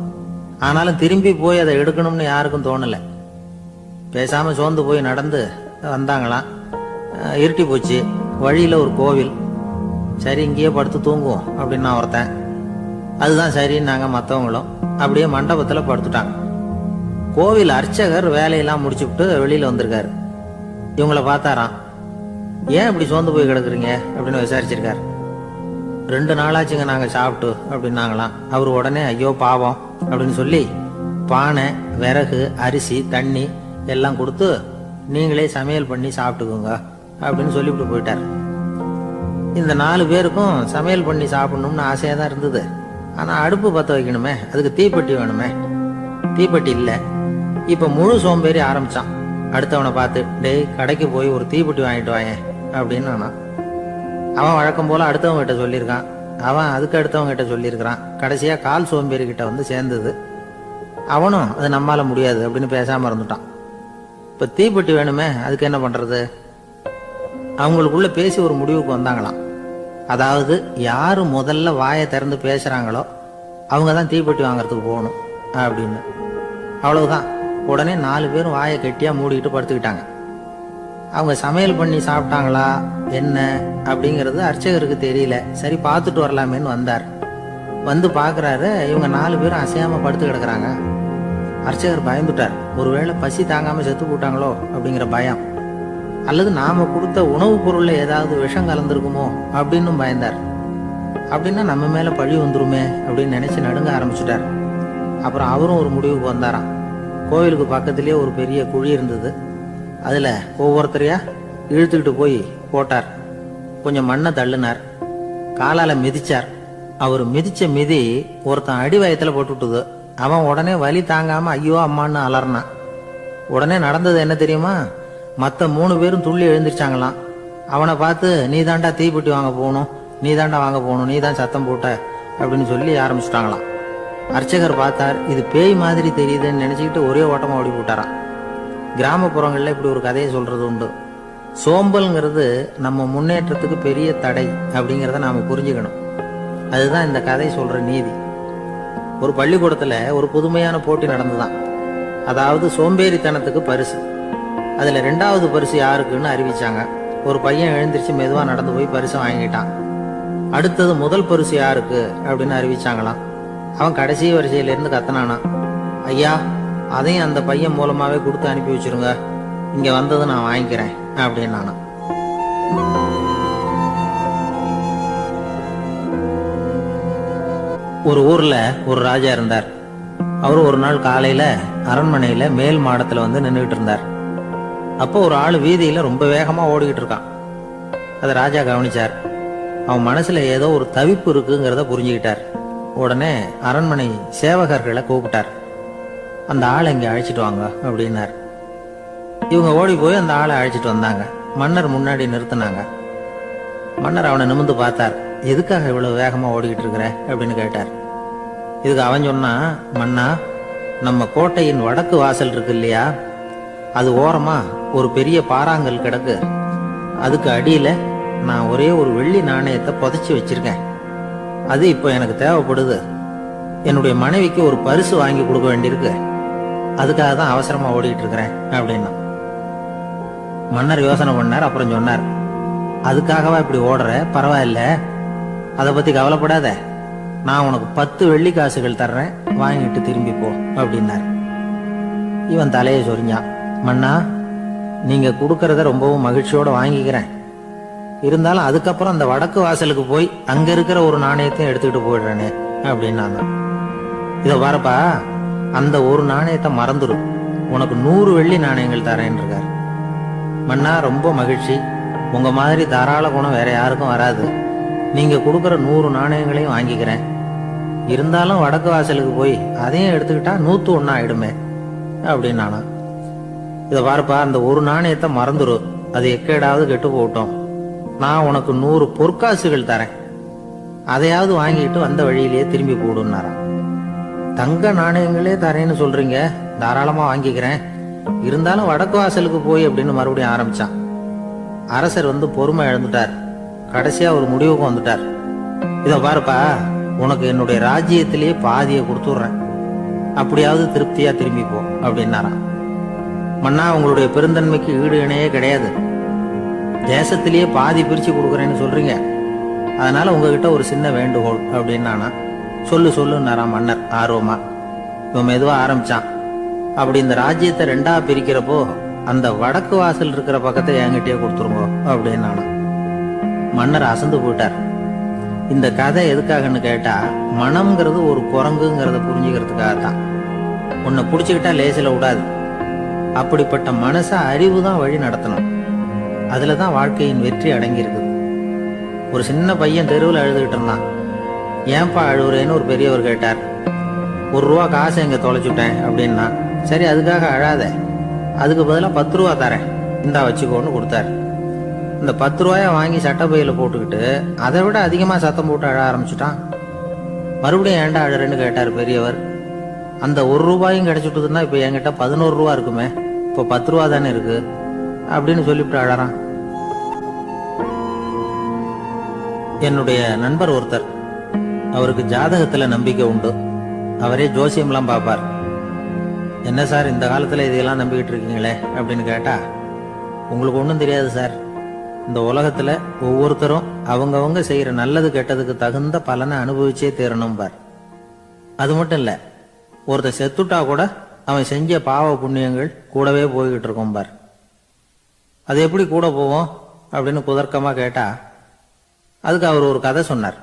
ஆனாலும் திரும்பி போய் அதை எடுக்கணும்னு யாருக்கும் தோணல. பேசாம சோர்ந்து போய் நடந்து வந்தாங்களாம். இருட்டி போச்சு. வழியில ஒரு கோவில். சரி இங்கேயே படுத்து தூங்குவோம் அப்படின்னா ஒருத்தன். அதுதான் சரின்னாங்க மற்றவங்களும். அப்படியே மண்டபத்துல படுத்துட்டாங்க. கோவில் அர்ச்சகர் வேலையெல்லாம் முடிச்சுட்டு வெளியில வந்திருக்காரு. இவங்கள பார்த்தாராம். ஏன் இப்படி சோர்ந்து போய் கிடக்குறீங்க அப்படின்னு விசாரிச்சிருக்காரு. 2 நாளாச்சுங்க நாங்க சாப்பிட்டு அப்படின்னாங்களாம். அவரு உடனே ஐயோ பாவம் அப்படின்னு சொல்லி பானை, விறகு, அரிசி, தண்ணி எல்லாம் கொடுத்து நீங்களே சமையல் பண்ணி சாப்பிட்டுக்கோங்க அப்படின்னு சொல்லிவிட்டு போயிட்டார். இந்த 4 பேருக்கும் சமையல் பண்ணி சாப்பிடணும்னு ஆசையா தான் இருந்தது. ஆனா அடுப்பு பத்த வைக்கணுமே, அதுக்கு தீப்பெட்டி வேணுமே. தீப்பெட்டி இல்ல. இப்ப முழு சோம்பேறி ஆரம்பிச்சான். அடுத்தவனை பார்த்து, டேய் கடைக்கு போய் ஒரு தீப்பெட்டி வாங்கிட்டு வாங்க அப்படின்னு. அவன் வழக்கம் போல அடுத்தவங்க கிட்ட சொல்லியிருக்கான். அவன் அதுக்கு அடுத்தவங்க கிட்ட சொல்லியிருக்கிறான். கடைசியா கால் சோம்பேறி கிட்ட வந்து சேர்ந்தது. அவனும் அது நம்மால முடியாது அப்படின்னு பேசாம இருந்துட்டான். இப்ப தீப்பெட்டி வேணுமே, அதுக்கு என்ன பண்றது? அவங்களுக்குள்ள பேசி ஒரு முடிவுக்கு வந்தாங்களாம். அதாவது யாரு முதல்ல வாயை திறந்து பேசுறாங்களோ அவங்கதான் தீப்பெட்டி வாங்கறதுக்கு போகணும் அப்படின்னு. அவ்வளவுதான். உடனே 4 பேரும் வாயை கெட்டியா மூடிக்கிட்டு படுத்துக்கிட்டாங்க. அவங்க சமையல் பண்ணி சாப்பிட்டாங்களா என்ன அப்படிங்கிறது அர்ச்சகருக்கு தெரியல. சரி பார்த்துட்டு வரலாமேன்னு வந்தார். வந்து பாக்குறாரு, இவங்க 4 பேரும் அசையாம படுத்து கிடக்குறாங்க. அர்ச்சகர் பயந்துட்டார். ஒருவேளை பசி தாங்காம செத்து போட்டாங்களோ அப்படிங்கிற பயம். அல்லது நாம கொடுத்த உணவுப் பொருள்ல ஏதாவது விஷம் கலந்துருக்குமோ அப்படின்னு பயந்தார். அப்படின்னா நம்ம மேல பழி வந்துருமே அப்படின்னு நினைச்சு நடுங்க ஆரம்பிச்சுட்டார். அப்புறம் அவரும் ஒரு முடிவுக்கு வந்தாராம். கோவிலுக்கு பக்கத்திலேயே ஒரு பெரிய குழி இருந்தது. அதுல ஒவ்வொருத்தரையா இழுத்துக்கிட்டு போய் போட்டார். கொஞ்சம் மண்ணை தள்ளினார், காலால மிதிச்சார். அவர் மிதிச்ச மிதி ஒருத்தன் அடி வயத்துல போட்டுட்டுது. அவன் உடனே வலி தாங்காம ஐயோ அம்மான்னு அலறினான். உடனே நடந்தது என்ன தெரியுமா? மத்த 3 பேரும் துள்ளி எழுந்திருச்சாங்களாம். அவனை பார்த்து நீ தாண்டா தீப்பெட்டி வாங்க போகணும், நீ தாண்டா வாங்க போகணும், நீ தான் சத்தம் போட்ட அப்படின்னு சொல்லி ஆரம்பிச்சுட்டாங்களாம். அர்ச்சகர் பார்த்தார், இது பேய் மாதிரி தெரியுதுன்னு நினைச்சுக்கிட்டு ஒரே ஓட்டமா ஓடி போட்டாராம். கிராமப்புறங்கள்ல இப்படி ஒரு கதையை சொல்றது உண்டு. சோம்பல்ங்கிறது நம்ம முன்னேற்றத்துக்கு பெரிய தடை அப்படிங்கிறத நாம புரிஞ்சுக்கணும். அதுதான் இந்த கதை சொல்ற நீதி. ஒரு பள்ளிக்கூடத்துல ஒரு புதுமையான போட்டி நடந்துதான். அதாவது சோம்பேறித்தனத்துக்கு பரிசு. அதுல 2வது பரிசு யாருக்குன்னு அறிவிச்சாங்க. ஒரு பையன் எழுந்திருச்சு மெதுவா நடந்து போய் பரிசு வாங்கிட்டான். அடுத்தது முதல் பரிசு யாருக்கு அப்படின்னு அறிவிச்சாங்களாம். அவன் கடைசி வரிசையில இருந்து கத்தனானா, ஐயா அதையும் அந்த பையன் மூலமாவே கொடுத்து அனுப்பி வச்சிருங்க, இங்க வந்தது நான் வாங்கிக்கிறேன் அப்படின்னு நானா. ஒரு ஊர்ல ஒரு ராஜா இருந்தார். அவரு ஒரு நாள் காலையில அரண்மனையில மேல் மாடத்துல வந்து நின்றுகிட்டு இருந்தார். அப்போ ஒரு ஆள் வீதியில ரொம்ப வேகமா ஓடிக்கிட்டு இருக்கான். அதை ராஜா கவனிச்சார். அவன் மனசுல ஏதோ ஒரு தவிப்பு இருக்குங்கிறத புரிஞ்சுக்கிட்டார். உடனே அரண்மனை சேவகர்களை கூப்பிட்டார். அந்த ஆளை இங்க அழைச்சிட்டு வாங்க அப்படின்னார். இவங்க ஓடி போய் அந்த ஆளை அழைச்சிட்டு வந்தாங்க. மன்னர் முன்னாடி நிறுத்தினாங்க. மன்னர் அவனை நிமிர்ந்து பார்த்தார். எதுக்காக இவ்வளவு வேகமா ஓடிக்கிட்டு இருக்கிற அப்படின்னு கேட்டார். இதுக்கு அவன் சொன்னா, மன்னா, நம்ம கோட்டையின் வடக்கு வாசல் இருக்கு இல்லையா, அது ஓரமா ஒரு பெரிய பாறாங்கல் கிடக்கு. அதுக்கு அடியில நான் ஒரே ஒரு வெள்ளி நாணயத்தை புதைச்சி வச்சிருக்கேன். அது இப்போ எனக்கு தேவைப்படுது. என்னுடைய மனைவிக்கு ஒரு பரிசு வாங்கி கொடுக்க வேண்டியிருக்கு. அதுக்காக தான் அவசரமா ஓடிட்டு இருக்கிறேன் அப்படின்னா. மன்னர் யோசனை பண்ணார். அப்புறம் சொன்னார், அதுக்காகவா இப்படி ஓடுற? பரவாயில்ல, அதை பத்தி கவலைப்படாத. நான் உனக்கு 10 வெள்ளி காசுகள் தர்றேன், வாங்கிட்டு திரும்பி போ அப்படின்னார். இவன் தலையை சொரிஞ்சான். மன்னா, நீங்க கொடுக்கறத ரொம்பவும் மகிழ்ச்சியோட வாங்கிக்கிறேன். இருந்தாலும் அதுக்கப்புறம் அந்த வடக்கு வாசலுக்கு போய் அங்க இருக்கிற ஒரு நாணயத்தையும் எடுத்துக்கிட்டு போயிடுறேனே அப்படின்னா. இத பாருப்பா, அந்த ஒரு நாணயத்தை மறந்துடும், உனக்கு 100 வெள்ளி நாணயங்கள் தரேன் இருக்கார். மன்னா, ரொம்ப மகிழ்ச்சி. உங்க மாதிரி தாராள குணம் வேற யாருக்கும் வராது. நீங்க கொடுக்கற 100 நாணயங்களையும் வாங்கிக்கிறேன். இருந்தாலும் வடக்கு வாசலுக்கு போய் அதையும் எடுத்துக்கிட்டா 101 ஆயிடுமே அப்படின்னானா. இத பாருப்பா, அந்த ஒரு நாணயத்தை மறந்துரு, அது எக்கேடாவது கெட்டு போட்டோம். நான் உனக்கு 100 பொற்காசுகள் தரேன், அதையாவது வாங்கிட்டு வந்த வழியிலேயே திரும்பி போடுன்னாராம். தங்க நாணயங்களே தரேன்னு சொல்றீங்க, தாராளமா வாங்கிக்கிறேன். இருந்தாலும் வடக்கு வாசலுக்கு போய் அப்படின்னு மறுபடியும் ஆரம்பிச்சான். அரசர் வந்து பொறுமை இழந்துட்டார். கடைசியா ஒரு முடிவுக்கு வந்துட்டார். இத பாருப்பா, உனக்கு என்னுடைய ராஜ்யத்திலேயே பாதியை கொடுத்துடுறேன், அப்படியாவது திருப்தியா திரும்பி போ அப்படின்னாராம். மன்னா, உங்களுடைய பெருந்தன்மைக்கு ஈடு இணையே கிடையாது. தேசத்திலேயே பாதி பிரிச்சு கொடுக்குறேன்னு சொல்றீங்க, அதனால உங்ககிட்ட ஒரு சின்ன வேண்டுகோள் அப்படின்னானா. சொல்லுன்னாராம் மன்னர் ஆர்வமா. இவன் மெதுவா ஆரம்பிச்சான். அப்படி இந்த ராஜ்யத்தை 2ஆ பிரிக்கிறப்போ அந்த வடக்கு வாசல் இருக்கிற பக்கத்தை என்கிட்டயே கொடுத்துருங்க அப்படின்னானா. மன்னர் அசந்து போயிட்டார். இந்த கதை எதுக்காகன்னு கேட்டா, மனம்ங்கிறது ஒரு குரங்குங்கிறத புரிஞ்சுக்கிறதுக்காகத்தான். உன்னை புடிச்சுக்கிட்டா லேசில விடாது. அப்படிப்பட்ட மனச அறிவு தான் வழி நடத்தணும். அதுலதான் வாழ்க்கையின் வெற்றி அடங்கி இருக்குது. ஒரு சின்ன பையன் தெருவில் அழுதுகிட்டு இருந்தான். ஏன்பா அழுவுறேன்னு ஒரு பெரியவர் கேட்டார். 1 ரூபா காசை எங்க தொலைச்சுட்டேன் அப்படின்னா. சரி, அதுக்காக அழாத, அதுக்கு பதிலாக 10 ரூபா தரேன், இந்தா வச்சுக்கோன்னு கொடுத்தாரு. இந்த 10 ரூபாய வாங்கி சட்டப்பையில போட்டுக்கிட்டு அதை விட அதிகமா சத்தம் போட்டு அழ ஆரம்பிச்சுட்டான். மறுபடியும் ஏன்டா அழறேன்னு கேட்டார் பெரியவர். அந்த 1 ரூபாயும் கிடைச்சிட்டுதுன்னா இப்ப என்கிட்ட 11 ரூபா இருக்குமே, இப்போ 10 ரூபா தானே இருக்கு அப்படின்னு சொல்லிவிட்டு அழறான். என்னுடைய நண்பர் ஒருத்தர், அவருக்கு ஜாதகத்துல நம்பிக்கை உண்டு. அவரே ஜோசியம்லாம் பார்ப்பார். என்ன சார் இந்த காலத்துல இதையெல்லாம் நம்பிக்கிட்டு இருக்கீங்களே அப்படின்னு கேட்டா, உங்களுக்கு ஒன்றும் தெரியாது சார். இந்த உலகத்துல ஒவ்வொருத்தரும் அவங்கவங்க செய்யற நல்லது கெட்டதுக்கு தகுந்த பலனை அனுபவிச்சே தீரணும் பார். அது மட்டும் இல்ல, ஒருத்தர் செத்துட்டா கூட அவன் செஞ்ச பாவ புண்ணியங்கள் கூடவே போய்கிட்டு இருக்கும் பார். அது எப்படி கூட போவோம் அப்படின்னு குதர்க்கமா கேட்டா அதுக்கு அவர் ஒரு கதை சொன்னார்.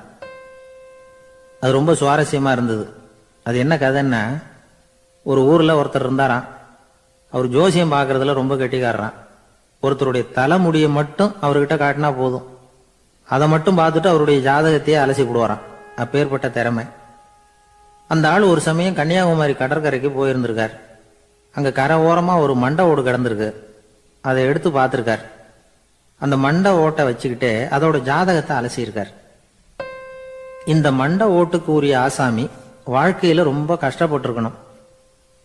அது ரொம்ப சுவாரஸ்யமா இருந்தது. அது என்ன கதைன்னா, ஒரு ஊர்ல ஒருத்தர் இருந்தாராம். அவர் ஜோசியம் பார்க்கறதுல ரொம்ப கெட்டிக்காரரான். ஒருத்தருடைய தலைமுடியை மட்டும் அவர்கிட்ட காட்டினா போதும், அதை மட்டும் பார்த்துட்டு அவருடைய ஜாதகத்தையே அலசி போடுவாராம். அப்பேற்பட்ட திறமை. அந்த ஆள் ஒரு சமயம் கன்னியாகுமரி கடற்கரைக்கு போயிருந்திருக்கார். அங்க கரை ஓரமா ஒரு மண்டை ஓடு கிடந்திருக்கு. அதை எடுத்து பார்த்திருக்கார். அந்த மண்டை ஓட்டை வச்சுக்கிட்டே அதோட ஜாதகத்தை அலசியிருக்கார். இந்த மண்டை ஓட்டுக்கு உரிய ஆசாமி வாழ்க்கையில ரொம்ப கஷ்டப்பட்டிருக்கணும்,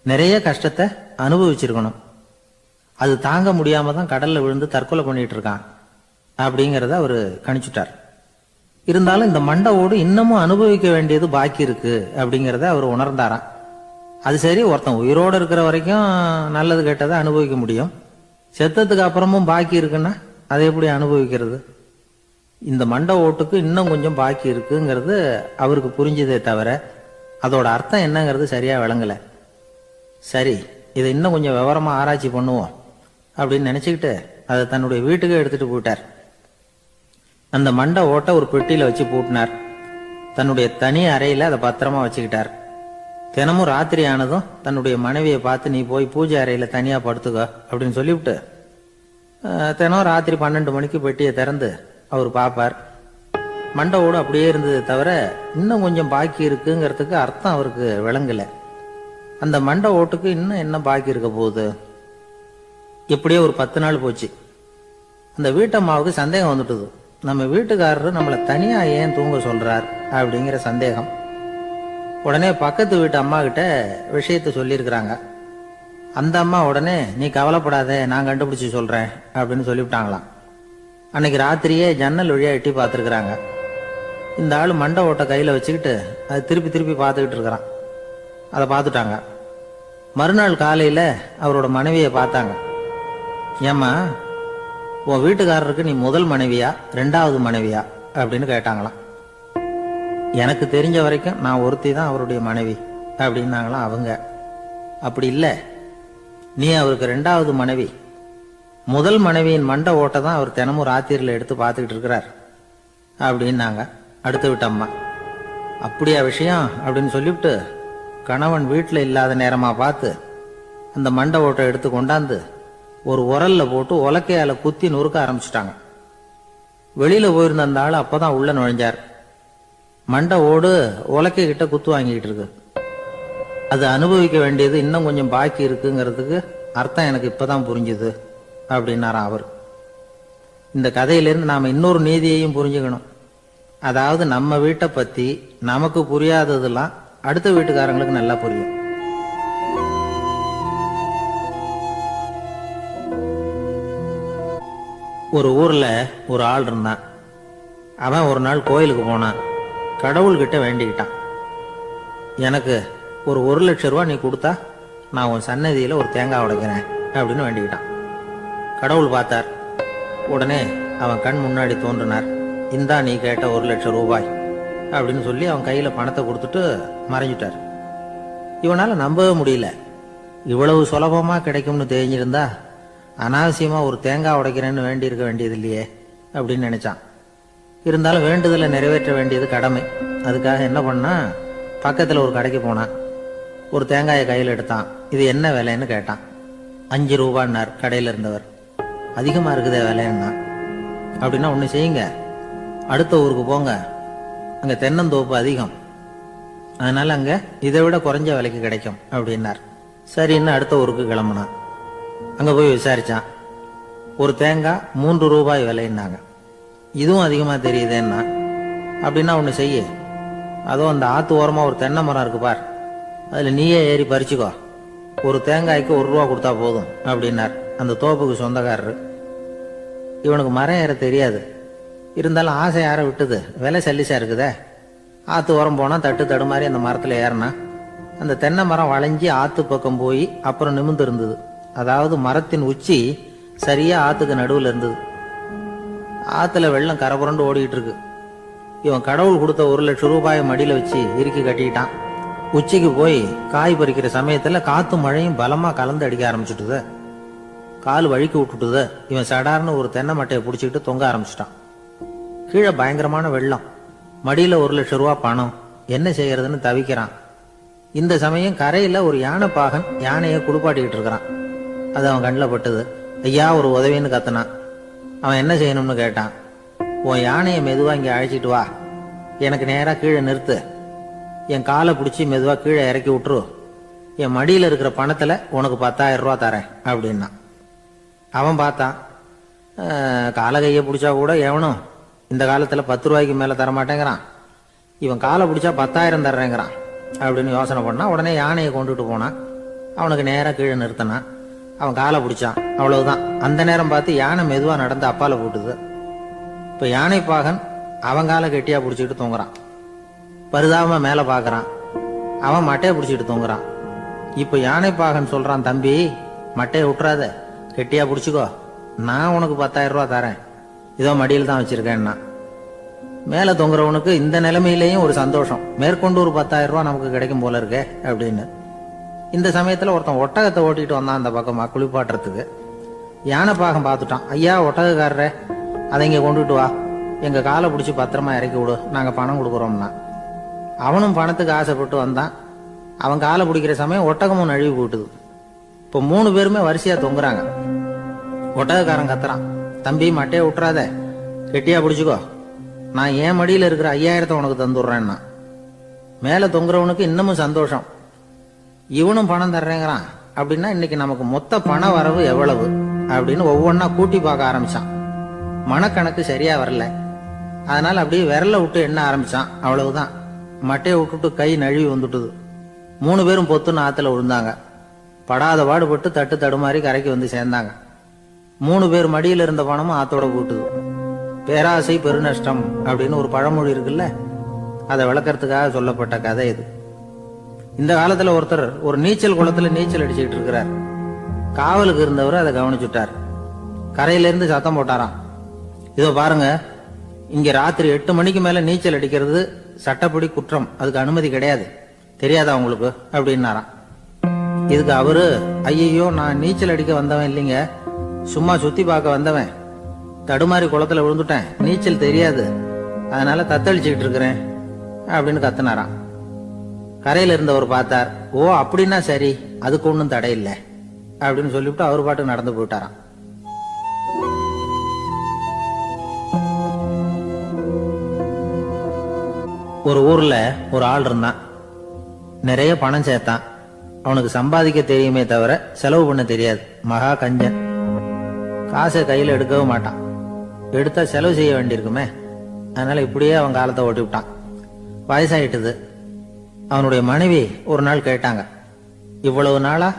நிறைய கஷ்டத்தை அனுபவிச்சிருக்கணும். அது தாங்க முடியாம தான் கடல்ல விழுந்து தற்கொலை பண்ணிட்டு இருக்கான் அப்படிங்கறத அவரு கணிச்சுட்டார். இருந்தாலும் இந்த மண்டை ஓடு இன்னமும் அனுபவிக்க வேண்டியது பாக்கி இருக்கு அப்படிங்கறத அவர் உணர்ந்தாராம். அது சரி, ஒருத்தன் உயிரோடு இருக்கிற வரைக்கும் நல்லது கெட்டதை அனுபவிக்க முடியும், செத்ததுக்கு அப்புறமும் பாக்கி இருக்குன்னா அதை எப்படி அனுபவிக்கிறது? இந்த மண்டை ஓட்டுக்கு இன்னும் கொஞ்சம் பாக்கி இருக்குங்கிறது அவருக்கு புரிஞ்சதே தவிர அதோட அர்த்தம் என்னங்கிறது சரியா விளங்கல. சரி, இதை இன்னும் கொஞ்சம் விவரமா ஆராய்ச்சி பண்ணுவோம் அப்படின்னு நினைச்சுக்கிட்டு அதை தன்னுடைய வீட்டுக்கு எடுத்துட்டு போயிட்டார். அந்த மண்டை ஓட்டை ஒரு பெட்டியில வச்சு பூட்டினார். தன்னுடைய தனி அறையில அதை பத்திரமா வச்சுக்கிட்டார். தினமும் ராத்திரி ஆனதும் தன்னுடைய மனைவியை பார்த்து, நீ போய் பூஜை அறையில தனியா படுத்துக்க அப்படின்னு சொல்லிவிட்டு தினம் ராத்திரி 12 மணிக்கு பெட்டியை திறந்து அவர் பார்ப்பார். மண்டை ஓடு அப்படியே இருந்தது தவிர இன்னும் கொஞ்சம் பாக்கி இருக்குங்கிறதுக்கு அர்த்தம் அவருக்கு விளங்கல. அந்த மண்டை ஓட்டுக்கு இன்னும் என்ன பாக்கி இருக்க போகுது? எப்படியோ ஒரு 10 நாள் போச்சு. அந்த வீட்டம்மாவுக்கு சந்தேகம் வந்துட்டுது. நம்ம வீட்டுக்காரரு நம்மளை தனியா ஏன் தூங்க சொல்றார் அப்படிங்கிற சந்தேகம். உடனே பக்கத்து வீட்டு அம்மா கிட்ட விஷயத்த சொல்லியிருக்கிறாங்க. அந்த அம்மா உடனே, நீ கவலைப்படாத, நான் கண்டுபிடிச்சு சொல்றேன் அப்படின்னு சொல்லிவிட்டாங்களாம். அன்னைக்கு ராத்திரியே ஜன்னல் வழியா எட்டி பார்த்துருக்குறாங்க. இந்த ஆளு மண்டை ஓட்டை கையில வச்சுக்கிட்டு அது திருப்பி திருப்பி பார்த்துக்கிட்டு இருக்கிறான். அதை பார்த்துட்டாங்க. மறுநாள் காலையில அவரோட மனைவியை பார்த்தாங்க. ஏம்மா, உன் வீட்டுக்காரருக்கு நீ முதல் மனைவியா 2வது மனைவியா அப்படின்னு கேட்டாங்களாம். எனக்கு தெரிஞ்ச வரைக்கும் நான் ஒருத்தி தான் அவருடைய மனைவி அப்படின்னாங்களாம் அவங்க. அப்படி இல்லை, நீ அவருக்கு 2வது மனைவி. முதல் மனைவியின் மண்டை ஓட்டை தான் அவர் தினமும் ராத்திரியில் எடுத்து பார்த்துக்கிட்டு இருக்கிறார் அப்படின்னாங்க அடுத்து விட்ட அம்மா. அப்படியா விஷயம் அப்படின்னு சொல்லிவிட்டு கணவன் வீட்டில் இல்லாத நேரமா பார்த்து அந்த மண்டை ஓட்டை எடுத்து கொண்டாந்து ஒரு உரல்ல போட்டு உலக்கையால குத்தி நொறுக்க ஆரம்பிச்சுட்டாங்க. வெளியில போயிருந்த அந்த ஆள் அப்பதான் உள்ள நுழைஞ்சார். மண்டை ஓடு உலக்கை கிட்ட குத்து வாங்கிட்டு இருக்கு. அது அனுபவிக்க வேண்டியது இன்னும் கொஞ்சம் பாக்கி இருக்குங்கிறதுக்கு அர்த்தம் எனக்கு இப்பதான் புரிஞ்சுது அப்படின்னாராம் அவர். இந்த கதையிலிருந்து நாம இன்னொரு நீதியையும் புரிஞ்சுக்கணும். அதாவது நம்ம வீட்டை பத்தி நமக்கு புரியாததெல்லாம் அடுத்த வீட்டுக்காரங்களுக்கு நல்லா புரியும். ஒரு ஊர்ல ஒரு ஆள் இருந்தான். அவன் ஒரு நாள் கோயிலுக்கு போனான். கடவுள்கிட்ட வேண்டிக்கிட்டான், எனக்கு ஒரு 1,00,000 ரூபா நீ கொடுத்தா நான் உன் சன்னதியில ஒரு தேங்காய் உடைக்கிறேன் அப்படின்னு வேண்டிக்கிட்டான். கடவுள் பார்த்தார். உடனே அவன் கண் முன்னாடி தோன்றினார். இந்தா நீ கேட்ட 1,00,000 ரூபாய் அப்படின்னு சொல்லி அவன் கையில பணத்தை கொடுத்துட்டு மறைஞ்சிட்டார். இவனால நம்பவே முடியல. இவ்வளவு சுலபமா கிடைக்கும்னு தெரிஞ்சிருந்தா அனாவசியமா ஒரு தேங்காய் உடைக்கிறேன்னு வேண்டி இருக்க வேண்டியது இல்லையே அப்படின்னு நினைச்சான். இருந்தாலும் வேண்டுதலை நிறைவேற்ற வேண்டியது கடமை. அதுக்காக என்ன பண்ணா, பக்கத்துல ஒரு கடைக்கு போனான். ஒரு தேங்காயை கையில் எடுத்தான். இது என்ன விலைன்னு கேட்டான். 5 ரூபான்னார் கடையில இருந்தவர். அதிகமா இருக்குதே விலைன்னா. அப்படின்னா ஒண்ணு செய்யுங்க, அடுத்த ஊருக்கு போங்க, அங்க தென்னந்தோப்பு அதிகம், அதனால அங்க இதை விட குறைஞ்ச விலைக்கு கிடைக்கும் அப்படின்னார். சரின்னு அடுத்த ஊருக்கு கிளம்புனான். அங்க போய் விசாரிச்சான். ஒரு தேங்காய் 3 ரூபாய் விலைன்னாங்க. இதுவும் அதிகமா தெரியுதேன்னா. அப்படின்னா ஒண்ணு செய்ய, அதோ அந்த ஆத்து ஓரமா ஒரு தென்னை மரம் இருக்கு பார், அதுல நீயே ஏறி பறிச்சுக்கோ, ஒரு தேங்காய்க்கு 1 ரூபா கொடுத்தா போதும் அப்படின்னார் அந்த தோப்புக்கு சொந்தக்காரரு. இவனுக்கு மரம் ஏற தெரியாது. இருந்தாலும் ஆசை யார விட்டுது, விலை சல்லிசா இருக்குதே. ஆத்து ஓரம் போனா தட்டு தடுமாறி அந்த மரத்துல ஏறினா அந்த தென்னை மரம் வளைஞ்சி ஆத்து பக்கம் போய் அப்புறம் நிமிர்ந்து இருந்தது. அதாவது மரத்தின் உச்சி சரியா ஆத்துக்கு நடுவுல இருந்தது. ஆத்துல வெள்ளம் கரபுரண்டு ஓடிட்டு இருக்கு. இவன் கடவுள் கொடுத்த 1,00,000 ரூபாயை மடியில வச்சு இறுக்கி கட்டிக்கிட்டான். உச்சிக்கு போய் காய் பறிக்கிற சமயத்துல காத்து மழையும் பலமா கலந்து அடிக்க ஆரம்பிச்சுட்டுது. கால் வழுக்கி விட்டுட்டுது. இவன் சடார்னு ஒரு தென்னை மட்டையை பிடிச்சிக்கிட்டு தொங்க ஆரம்பிச்சிட்டான். கீழே பயங்கரமான வெள்ளம், மடியில 1,00,000 ரூபா பணம். என்ன செய்யறதுன்னு தவிக்கிறான். இந்த சமயம் கரையில ஒரு யானை பாகன் யானையை குளிப்பாட்டிக்கிட்டு இருக்கிறான். அது அவன் கண்ணில் பட்டது. ஐயா ஒரு உதவின்னு கத்துனான். அவன் என்ன செய்யணும்னு கேட்டான். உன் யானையை மெதுவா இங்கே அழைச்சிட்டு வா, எனக்கு நேரா கீழே நிறுத்து, என் காலை பிடிச்சி மெதுவா கீழே இறக்கி விட்டுரு, என் மடியில இருக்கிற பணத்துல உனக்கு 10,000 ரூபா தரேன் அப்படின்னா. அவன் பார்த்தான். காலை கையை பிடிச்சா கூட எவனும் இந்த காலத்துல 10 ரூபாய்க்கு மேல தரமாட்டேங்கிறான், இவன் காலை பிடிச்சா 10,000 தர்றேங்கிறான் அப்படின்னு யோசனை பண்ணா. உடனே யானையை கொண்டுட்டு போனான். அவனுக்கு நேரா கீழே நிறுத்தினான். அவன் காலை பிடிச்சான். அவ்வளவுதான். அந்த நேரம் பார்த்து யானை மெதுவா நடந்து அப்பால போட்டுது. இப்ப யானை பாகன் அவன் காலை கெட்டியா பிடிச்சிக்கிட்டு தூங்குறான். பரிதாபமா மேல பாக்குறான். அவன் மட்டையை பிடிச்சிட்டு தூங்குறான். இப்ப யானை பாகன் சொல்றான், தம்பி மட்டையை விட்டுறாத, கெட்டியா பிடிச்சிக்கோ, நான் உனக்கு 10,000 ரூபா தரேன், இதோ மடியில் தான் வச்சிருக்கேன்னா. மேல தொங்குறவனுக்கு இந்த நிலைமையிலேயும் ஒரு சந்தோஷம், மேற்கொண்டு ஒரு 10,000 ரூபா நமக்கு கிடைக்கும் போல இருக்கே அப்படின்னு. இந்த சமயத்துல ஒருத்தன் ஒட்டகத்தை ஓட்டிட்டு வந்தான் அந்த பக்கமா குளிப்பாட்டுறதுக்கு. யானை பாகம் பார்த்துட்டான். ஐயா ஒட்டகக்காரரே, அதை இங்க கொண்டுட்டு வா, எங்க காலை பிடிச்சி பத்திரமா இறக்கி விடு, நாங்க பணம் கொடுக்குறோம்னா. அவனும் பணத்துக்கு ஆசைப்பட்டு வந்தான். அவன் காலை பிடிக்கிற சமயம் ஒட்டகமும் நழுவி போட்டுது. இப்போ 3 பேருமே வரிசையா தொங்குறாங்க. ஒட்டகக்காரன் கத்துறான், தம்பி மட்டையை விட்டுறாத, கெட்டியா பிடிச்சிக்கோ, நான் என் மடியில இருக்கிற 5,000 உனக்கு தந்துடுறேன்னா. மேல தொங்குறவனுக்கு இன்னமும் சந்தோஷம், இவனும் பணம் தர்றேங்கிறான் அப்படின்னா இன்னைக்கு நமக்கு மொத்த பண வரவு எவ்வளவு அப்படின்னு ஒவ்வொன்னா கூட்டி பார்க்க ஆரம்பிச்சான். மனக்கணக்கு சரியா வரல. அதனால அப்படியே விரல விட்டு எண்ண ஆரம்பிச்சான். அவ்வளவுதான். மட்டையை விட்டுட்டு கை நழுவி வந்துட்டுது. 3 பேரும் பொத்துன்னு ஆத்துல விழுந்தாங்க. படாத பாடுபட்டு தட்டு தடுமாறி கரைக்கு வந்து சேர்ந்தாங்க. 3 பேர் மடியில இருந்த பணமும் ஆத்தோட போட்டுது. பேராசை பெருநஷ்டம் அப்படின்னு ஒரு பழமொழி இருக்குல்ல, அதை விளக்கறதுக்காக சொல்லப்பட்ட கதை இது. இந்த காலத்துல ஒருத்தர் ஒரு நீச்சல் குளத்துல நீச்சல் அடிச்சுக்கிட்டு இருக்கிறார். காவலுக்கு இருந்தவர் அதை கவனிச்சுட்டார். கரையில இருந்து சத்தம் போட்டாராம், இதோ பாருங்க, இங்க ராத்திரி 8 மணிக்கு மேல நீச்சல் அடிக்கிறது சட்டப்படி குற்றம், அதுக்கு அனுமதி கிடையாது, தெரியாதா உங்களுக்கு அப்படின்னாராம். இதுக்கு அவரு, ஐயோ நான் நீச்சல் அடிக்க வந்தவன் இல்லைங்க, சும்மா சுத்தி பார்க்க வந்தவன், தடுமாறி குளத்துல விழுந்துட்டேன், நீச்சல் தெரியாது, அதனால தத்தளிச்சுக்கிட்டு இருக்கிறேன் அப்படின்னு கத்துனாராம். கரையில இருந்தவர் பார்த்தார். ஓ அப்படின்னா சரி, அதுக்கு ஒன்றும் தடை இல்லை அப்படின்னு சொல்லிவிட்டு அவர் பாட்டுக்கு நடந்து போயிட்டாராம். ஒரு ஊர்ல ஒரு ஆள் இருந்தான். நிறைய பணம் சேர்த்தான். அவனுக்கு சம்பாதிக்க தெரியுமே தவிர செலவு பண்ண தெரியாது. மகா கஞ்சன். காசை கையில எடுக்கவும் மாட்டான். எடுத்தா செலவு செய்ய வேண்டியிருக்குமே, அதனால இப்படியே அவன் காலத்தை ஓட்டி விட்டான். வயசாயிட்டுது. அவனுடைய மனைவி ஒரு நாள் கேட்டாங்க, இவ்வளவு நாளா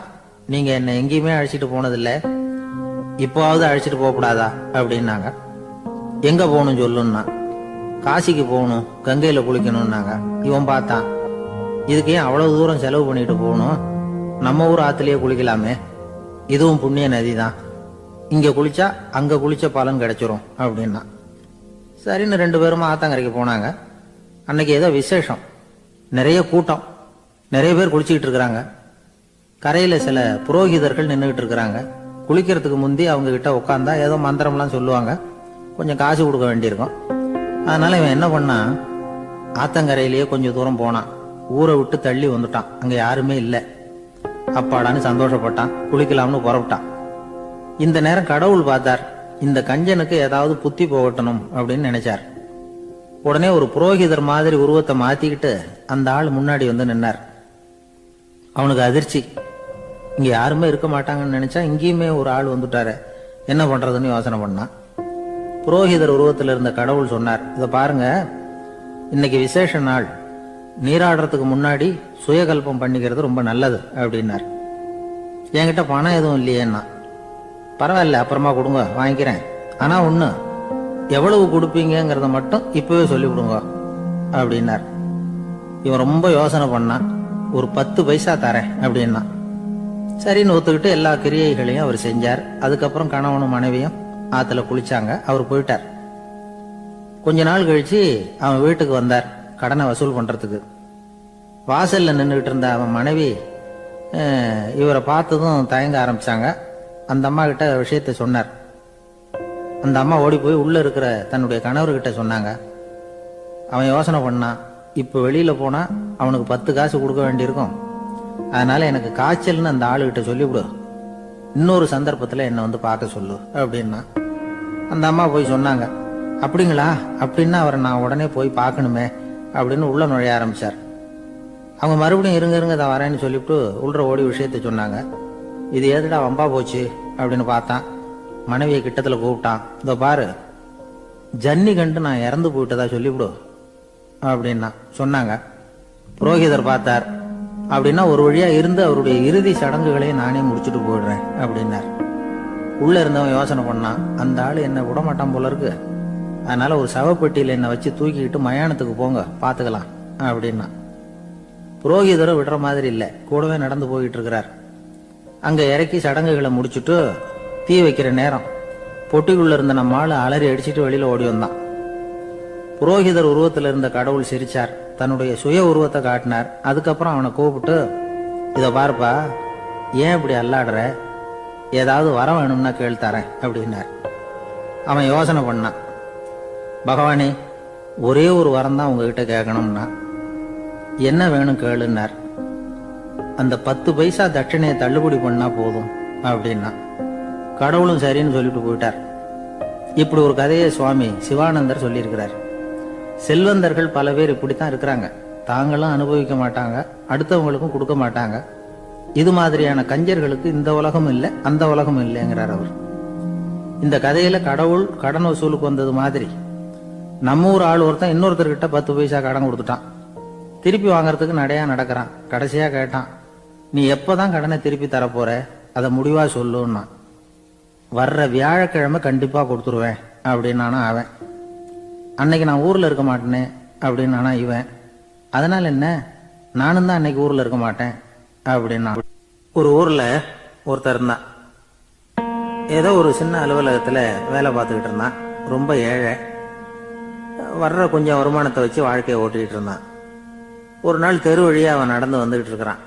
நீங்க என்ன எங்கேயுமே அழைச்சிட்டு போனதில்லை, இப்போவாவது அழைச்சிட்டு போக கூடாதா அப்படின்னாங்க. எங்க போகணும் சொல்லுன்னா. காசிக்கு போகணும், கங்கையில குளிக்கணும்னாங்க. இவன் பார்த்தான், இதுக்கு ஏன் அவ்வளவு தூரம் செலவு பண்ணிட்டு போகணும், நம்ம ஊர் ஆத்துலயே குளிக்கலாமே, இதுவும் புண்ணிய நதி தான், இங்க குளிச்சா அங்க குளிச்ச பலன் கிடைச்சிரும் அப்படின்னா. சரின்னு 2 பேரும் ஆத்தங்கரைக்கு போனாங்க. அன்னைக்கு ஏதோ விசேஷம், நிறைய கூட்டம், நிறைய பேர் குளிச்சுக்கிட்டு இருக்கிறாங்க. கரையில சில புரோகிதர்கள் நின்றுகிட்டு இருக்கிறாங்க. குளிக்கிறதுக்கு முந்தி அவங்க கிட்ட உட்காந்தா ஏதோ மந்திரம்லாம் சொல்லுவாங்க, கொஞ்சம் காசு கொடுக்க வேண்டியிருக்கும். அதனால இவன் என்ன பண்ணான், ஆத்தங்கரையிலேயே கொஞ்சம் தூரம் போனான். ஊரை விட்டு தள்ளி வந்துட்டான். அங்க யாருமே இல்லை. அப்பாடான்னு சந்தோஷப்பட்டான். குளிக்கலாம்னு புறப்பட்டான். இந்த நேரம் கடவுள் பார்த்தார், இந்த கஞ்சனுக்கு ஏதாவது புத்தி போகட்டணும் அப்படின்னு நினைச்சார். உடனே ஒரு புரோகிதர் மாதிரி உருவத்தை மாத்திக்கிட்டு அந்த ஆள் முன்னாடி வந்து நின்னார். அவனுக்கு அதிர்ச்சி. இங்க யாருமே இருக்க மாட்டாங்கன்னு நினைச்சா இங்கேயுமே ஒரு ஆள் வந்துட்டாரு, என்ன பண்றதுன்னு யோசனை பண்ணான். புரோகிதர் உருவத்தில் இருந்த கடவுள் சொன்னார், இதை பாருங்க, இன்னைக்கு விசேஷ நாள், நீராடுறதுக்கு முன்னாடி சுயகல்பம் பண்ணிக்கிறது ரொம்ப நல்லது அப்படின்னார். என்கிட்ட பணம் எதுவும் இல்லையேன்னா. பரவாயில்ல, அப்புறமா கொடுங்க, வாங்கிக்கிறேன், ஆனா ஒண்ணு, எவ்வளவு கொடுப்பீங்கிறத மட்டும் இப்பவே சொல்லிவிடுங்க அப்படின்னார். இவன் ரொம்ப யோசனை பண்ணான். ஒரு 10 பைசா தரேன் அப்படின்னா. சரின்னு ஒத்துக்கிட்டு எல்லா கிரியைகளையும் அவர் செஞ்சார். அதுக்கப்புறம் கணவனும் மனைவியும் ஆத்துல குளிச்சாங்க. அவர் போயிட்டார். கொஞ்ச நாள் கழிச்சு அவன் வீட்டுக்கு வந்தார் கடனை வசூல் பண்றதுக்கு. வாசல்ல நின்றுகிட்டு இருந்த அவன் மனைவி இவரை பார்த்ததும் தயங்க ஆரம்பிச்சாங்க. அந்த அம்மா கிட்ட விஷயத்த சொன்னார். அந்த அம்மா ஓடி போய் உள்ள இருக்கிற தன்னுடைய கணவர்கிட்ட சொன்னாங்க. அவன் யோசனை பண்ணான், இப்ப வெளியில போனா அவனுக்கு 10 காசு கொடுக்க வேண்டியிருக்கும், அதனால எனக்கு காய்ச்சல்னு அந்த ஆளுகிட்ட சொல்லிவிடு, இன்னொரு சந்தர்ப்பத்துல என்ன வந்து பார்க்க சொல்லு அப்படின்னா. அந்த அம்மா போய் சொன்னாங்க. அப்படிங்களா, அப்படின்னா அவரை நான் உடனே போய் பார்க்கணுமே அப்படின்னு உள்ள நுழைய ஆரம்பிச்சார். அவங்க மறுபடியும் இருங்க தான் வரேன்னு சொல்லிவிட்டு உள்ள ஓடி விஷயத்த சொன்னாங்க. இது ஏதுடா வம்பா போச்சு அப்படின்னு பார்த்தான். மனைவியை கிட்டத்துல கூப்பிட்டான். இதோ பாரு, ஜன்னி கண்டு நான் இறந்து போயிட்டதா சொல்லிவிடு அப்படின்னா சொன்னாங்க. புரோகிதர் பார்த்தார். அப்படின்னா ஒரு வழியா இருந்து அவருடைய இறுதி சடங்குகளையும் நானே முடிச்சுட்டு போயிடுறேன் அப்படின்னார். உள்ள இருந்தவன் யோசனை பண்ணான், அந்த ஆளு என்ன விட மாட்டான் போல இருக்கு, அதனால ஒரு சவப்பெட்டியில என்னை வச்சு தூக்கிக்கிட்டு மயானத்துக்கு போங்க பாத்துக்கலாம் அப்படின்னா. புரோகிதரை விடுற மாதிரி இல்ல, கூடவே நடந்து போயிட்டு இருக்கிறார். அங்க இறக்கி சடங்குகளை முடிச்சுட்டு தீ வைக்கிற நேரம் பொட்டிக்குள்ள இருந்த நம்ம ஆளு அலறி அடிச்சுட்டு வெளியில ஓடி வந்தான். புரோகிதர் உருவத்தில் இருந்த கடவுள் சிரிச்சார், தன்னுடைய சுய உருவத்தை காட்டினார். அதுக்கப்புறம் அவனை கூப்பிட்டு, இத பாருப்பா, ஏன் இப்படி அல்லாடுற, ஏதாவது வர வேணும்னா கேள் தரேன் அப்படின்னார். அவன் யோசனை பண்ணான். பகவானே, ஒரே ஒரு வரம் தான் உங்ககிட்ட கேட்கணும்னா. என்ன வேணும் கேளுன்னார். அந்த 10 பைசா தட்சணையை தள்ளுபடி பண்ணா போதும் அப்படின்னா. கடவுளும் சரின்னு சொல்லிட்டு போயிட்டார். இப்படி ஒரு கதையை சுவாமி சிவானந்தர் சொல்லியிருக்கிறார். செல்வந்தர்கள் பல பேர் இப்படித்தான் இருக்கிறாங்க. தாங்களும் அனுபவிக்க மாட்டாங்க, அடுத்தவங்களுக்கும் கொடுக்க மாட்டாங்க. இது மாதிரியான கஞ்சர்களுக்கு இந்த உலகம் இல்லை, அந்த உலகம் இல்லைங்கிறார் அவர். இந்த கதையில கடவுள் கடன் வசூலுக்கு வந்தது மாதிரி நம்ம ஊர் ஆள் ஒருத்தன் இன்னொருத்தர்கிட்ட 10 பைசா கடன் கொடுத்துட்டான். திருப்பி வாங்கறதுக்கு நடையா நடக்கிறான். கடைசியா கேட்டான், நீ எப்பதான் கடனை திருப்பி தரப்போற, அதை முடிவா சொல்லுன்னா. வர்ற வியாழக்கிழமை கண்டிப்பா கொடுத்துருவேன் அப்படின்னானா அவன். அன்னைக்கு நான் ஊர்ல இருக்க மாட்டேனே அப்படின்னானா இவன். அதனால என்ன, நானும் தான் அன்னைக்கு ஊர்ல இருக்க மாட்டேன் அப்படின்னா. ஒரு ஊர்ல ஒருத்தர் இருந்தான். ஏதோ ஒரு சின்ன அலுவலகத்துல வேலை பார்த்துக்கிட்டு இருந்தான். ரொம்ப ஏழை. வர்ற கொஞ்சம் வருமானத்தை வச்சு வாழ்க்கையை ஓட்டிக்கிட்டு இருந்தான். ஒரு நாள் தெரு வழியா அவன் நடந்து வந்துகிட்டு இருக்கிறான்.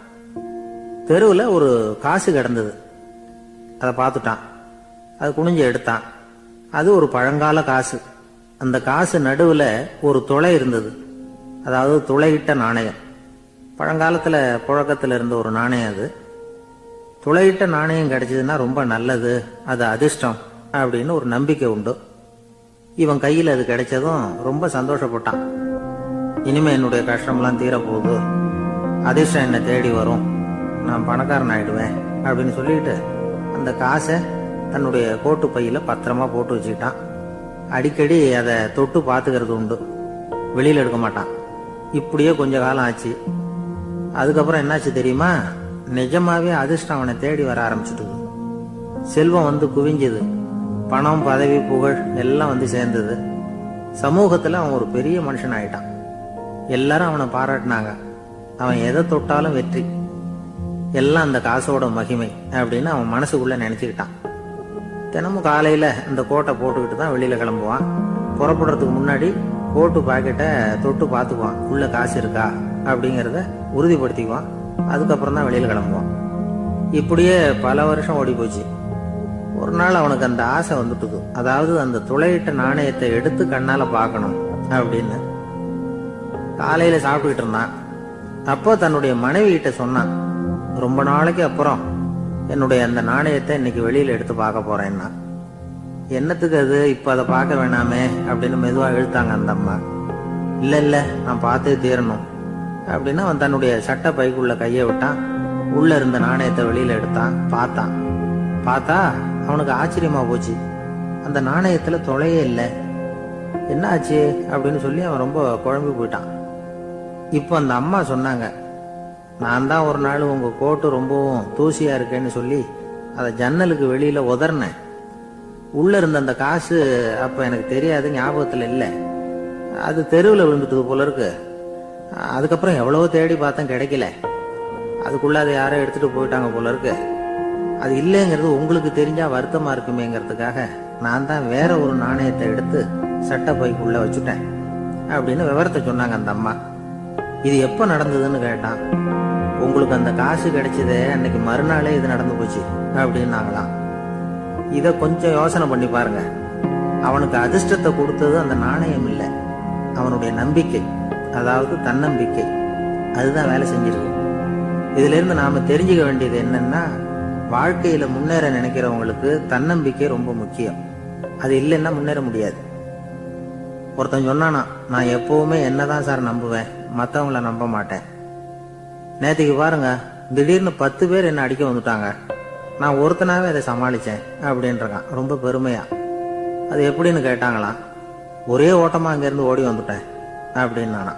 தெருவில் ஒரு காசு கிடந்தது. அதை பார்த்துட்டான். அது குனிஞ்சு எடுத்தான். அது ஒரு பழங்கால காசு. அந்த காசு நடுவில் ஒரு துளை இருந்தது, அதாவது துளையிட்ட நாணயம். பழங்காலத்தில் புழக்கத்தில் இருந்த ஒரு நாணயம் அது. துளையிட்ட நாணயம் கிடைச்சதுன்னா ரொம்ப நல்லது, அது அதிர்ஷ்டம் அப்படின்னு ஒரு நம்பிக்கை உண்டு. இவன் கையில் அது கிடைச்சதும் ரொம்ப சந்தோஷப்பட்டான். இனிமே என்னுடைய கஷ்டம்லாம் தீரப்போகுது, அதிர்ஷ்டம் என்னை தேடி வரும், நான் பணக்காரன் ஆயிடுவேன் அப்படின்னு சொல்லிட்டு அந்த காசை தன்னுடைய கோட்டு பையில பத்திரமா போட்டு வச்சுக்கிட்டான். அடிக்கடி அதை தொட்டு பார்த்துக்கிறது உண்டு, வெளியில எடுக்க மாட்டான். இப்படியே கொஞ்ச காலம் ஆச்சு. அதுக்கப்புறம் என்னாச்சு தெரியுமா, நிஜமாவே அதிர்ஷ்டம் அவனை தேடி வர ஆரம்பிச்சுட்டுது. செல்வம் வந்து குவிஞ்சது. பணம், பதவி, புகழ் எல்லாம் வந்து சேர்ந்தது. சமூகத்துல அவன் ஒரு பெரிய மனுஷன் ஆயிட்டான். எல்லாரும் அவனை பாராட்டினாங்க. அவன் எதை தொட்டாலும் வெற்றி, எல்லாம் அந்த காசோட மகிமை அப்படின்னு அவன் மனசுக்குள்ள நினைச்சுக்கிட்டான். தினமும் காலையில அந்த கோட்டை போட்டுக்கிட்டு தான் வெளியில கிளம்புவான். புறப்படுறதுக்கு முன்னாடி கோட்டு பாக்கெட்டை தொட்டு பார்த்துக்குவான், உள்ள காசு இருக்கா அப்படிங்கிறத உறுதிப்படுத்திக்குவான். அதுக்கப்புறம் தான் வெளியில கிளம்புவான். இப்படியே பல வருஷம் ஓடி போச்சு. ஒரு நாள் அவனுக்கு அந்த ஆசை வந்துட்டுது, அதாவது அந்த துளையிட்ட நாணயத்தை எடுத்து கண்ணால பார்க்கணும் அப்படின்னு. காலையில சாப்பிட்டுக்கிட்டு இருந்தான். அப்போ தன்னுடைய மனைவி கிட்ட சொன்னான், ரொம்ப நாளைக்கு அப்புறம் என்னுடைய அந்த நாணயத்தை இன்னைக்கு வெளியில எடுத்து பார்க்க போறேன்னா. என்னத்துக்கு அது, இப்ப அதை பார்க்க வேணாமே அப்படின்னு மெதுவா இழுத்தாங்க அந்த அம்மா. இல்ல இல்ல, நான் பார்த்தே தீரணும் அப்படின்னு அவன் தன்னுடைய சட்டை பைக்குள்ள கையை விட்டான். உள்ள இருந்த நாணயத்தை வெளியில எடுத்தான். பார்த்தா அவனுக்கு ஆச்சரியமா போச்சு. அந்த நாணயத்துல தொலையே இல்லை. என்ன ஆச்சு அப்படின்னு சொல்லி அவன் ரொம்ப குழம்பி போயிட்டான். இப்போ அந்த அம்மா சொன்னாங்க, நான் தான் ஒரு நாள் உங்க கோட்டு ரொம்பவும் தூசியா இருக்கேன்னு சொல்லி அதை ஜன்னலுக்கு வெளியில உதறினேன். உள்ள இருந்த அந்த காசு அப்ப எனக்கு தெரியாது, ஞாபகத்துல இல்லை. அது தெருவில் விழுந்துட்டது போல இருக்கு. அதுக்கப்புறம் எவ்வளவோ தேடி பார்த்தேன், கிடைக்கல. அதுக்குள்ள அதை யாரோ எடுத்துட்டு போயிட்டாங்க போல இருக்கு. அது இல்லைங்கிறது உங்களுக்கு தெரிஞ்சா வருத்தமா இருக்குமேங்கிறதுக்காக நான் தான் வேற ஒரு நாணயத்தை எடுத்து சட்டை பைக்குள்ள வச்சுட்டேன் அப்படின்னு விவரத்தை சொன்னாங்க அந்த அம்மா. இது எப்ப நடந்ததுன்னு கேட்டான். உங்களுக்கு அந்த காசு கிடைச்சதே அன்னைக்கு மறுநாளே இது நடந்து போச்சு அப்படின்னாங்களாம். இத கொஞ்சம் யோசனை பண்ணி பாருங்க. அவனுக்கு அதிர்ஷ்டத்தை கொடுத்தது அந்த நாணயம் இல்லை, அவனுடைய நம்பிக்கை, அதாவது தன்னம்பிக்கை. அதுதான் வேலை செஞ்சிருக்கு. இதுல இருந்து நாம தெரிஞ்சுக்க வேண்டியது என்னன்னா, வாழ்க்கையில முன்னேற நினைக்கிறவங்களுக்கு தன்னம்பிக்கை ரொம்ப முக்கியம். அது இல்லைன்னா முன்னேற முடியாது. ஒருத்தன் சொன்னானா, நான் எப்பவுமே என்னதான் சார் நம்புவேன், மத்தவங்கள நம்ப மாட்டேன். நேற்றுக்கு பாருங்க, திடீர்னு 10 பேர் என்ன அடிக்க வந்துட்டாங்க, நான் ஒருத்தனாவே அதை சமாளிச்சேன் அப்படின்றான் ரொம்ப பெருமையா. அது எப்படின்னு கேட்டாங்களாம். ஒரே ஓட்டமா அங்கிருந்து ஓடி வந்துட்டேன் அப்படின்னு நானா.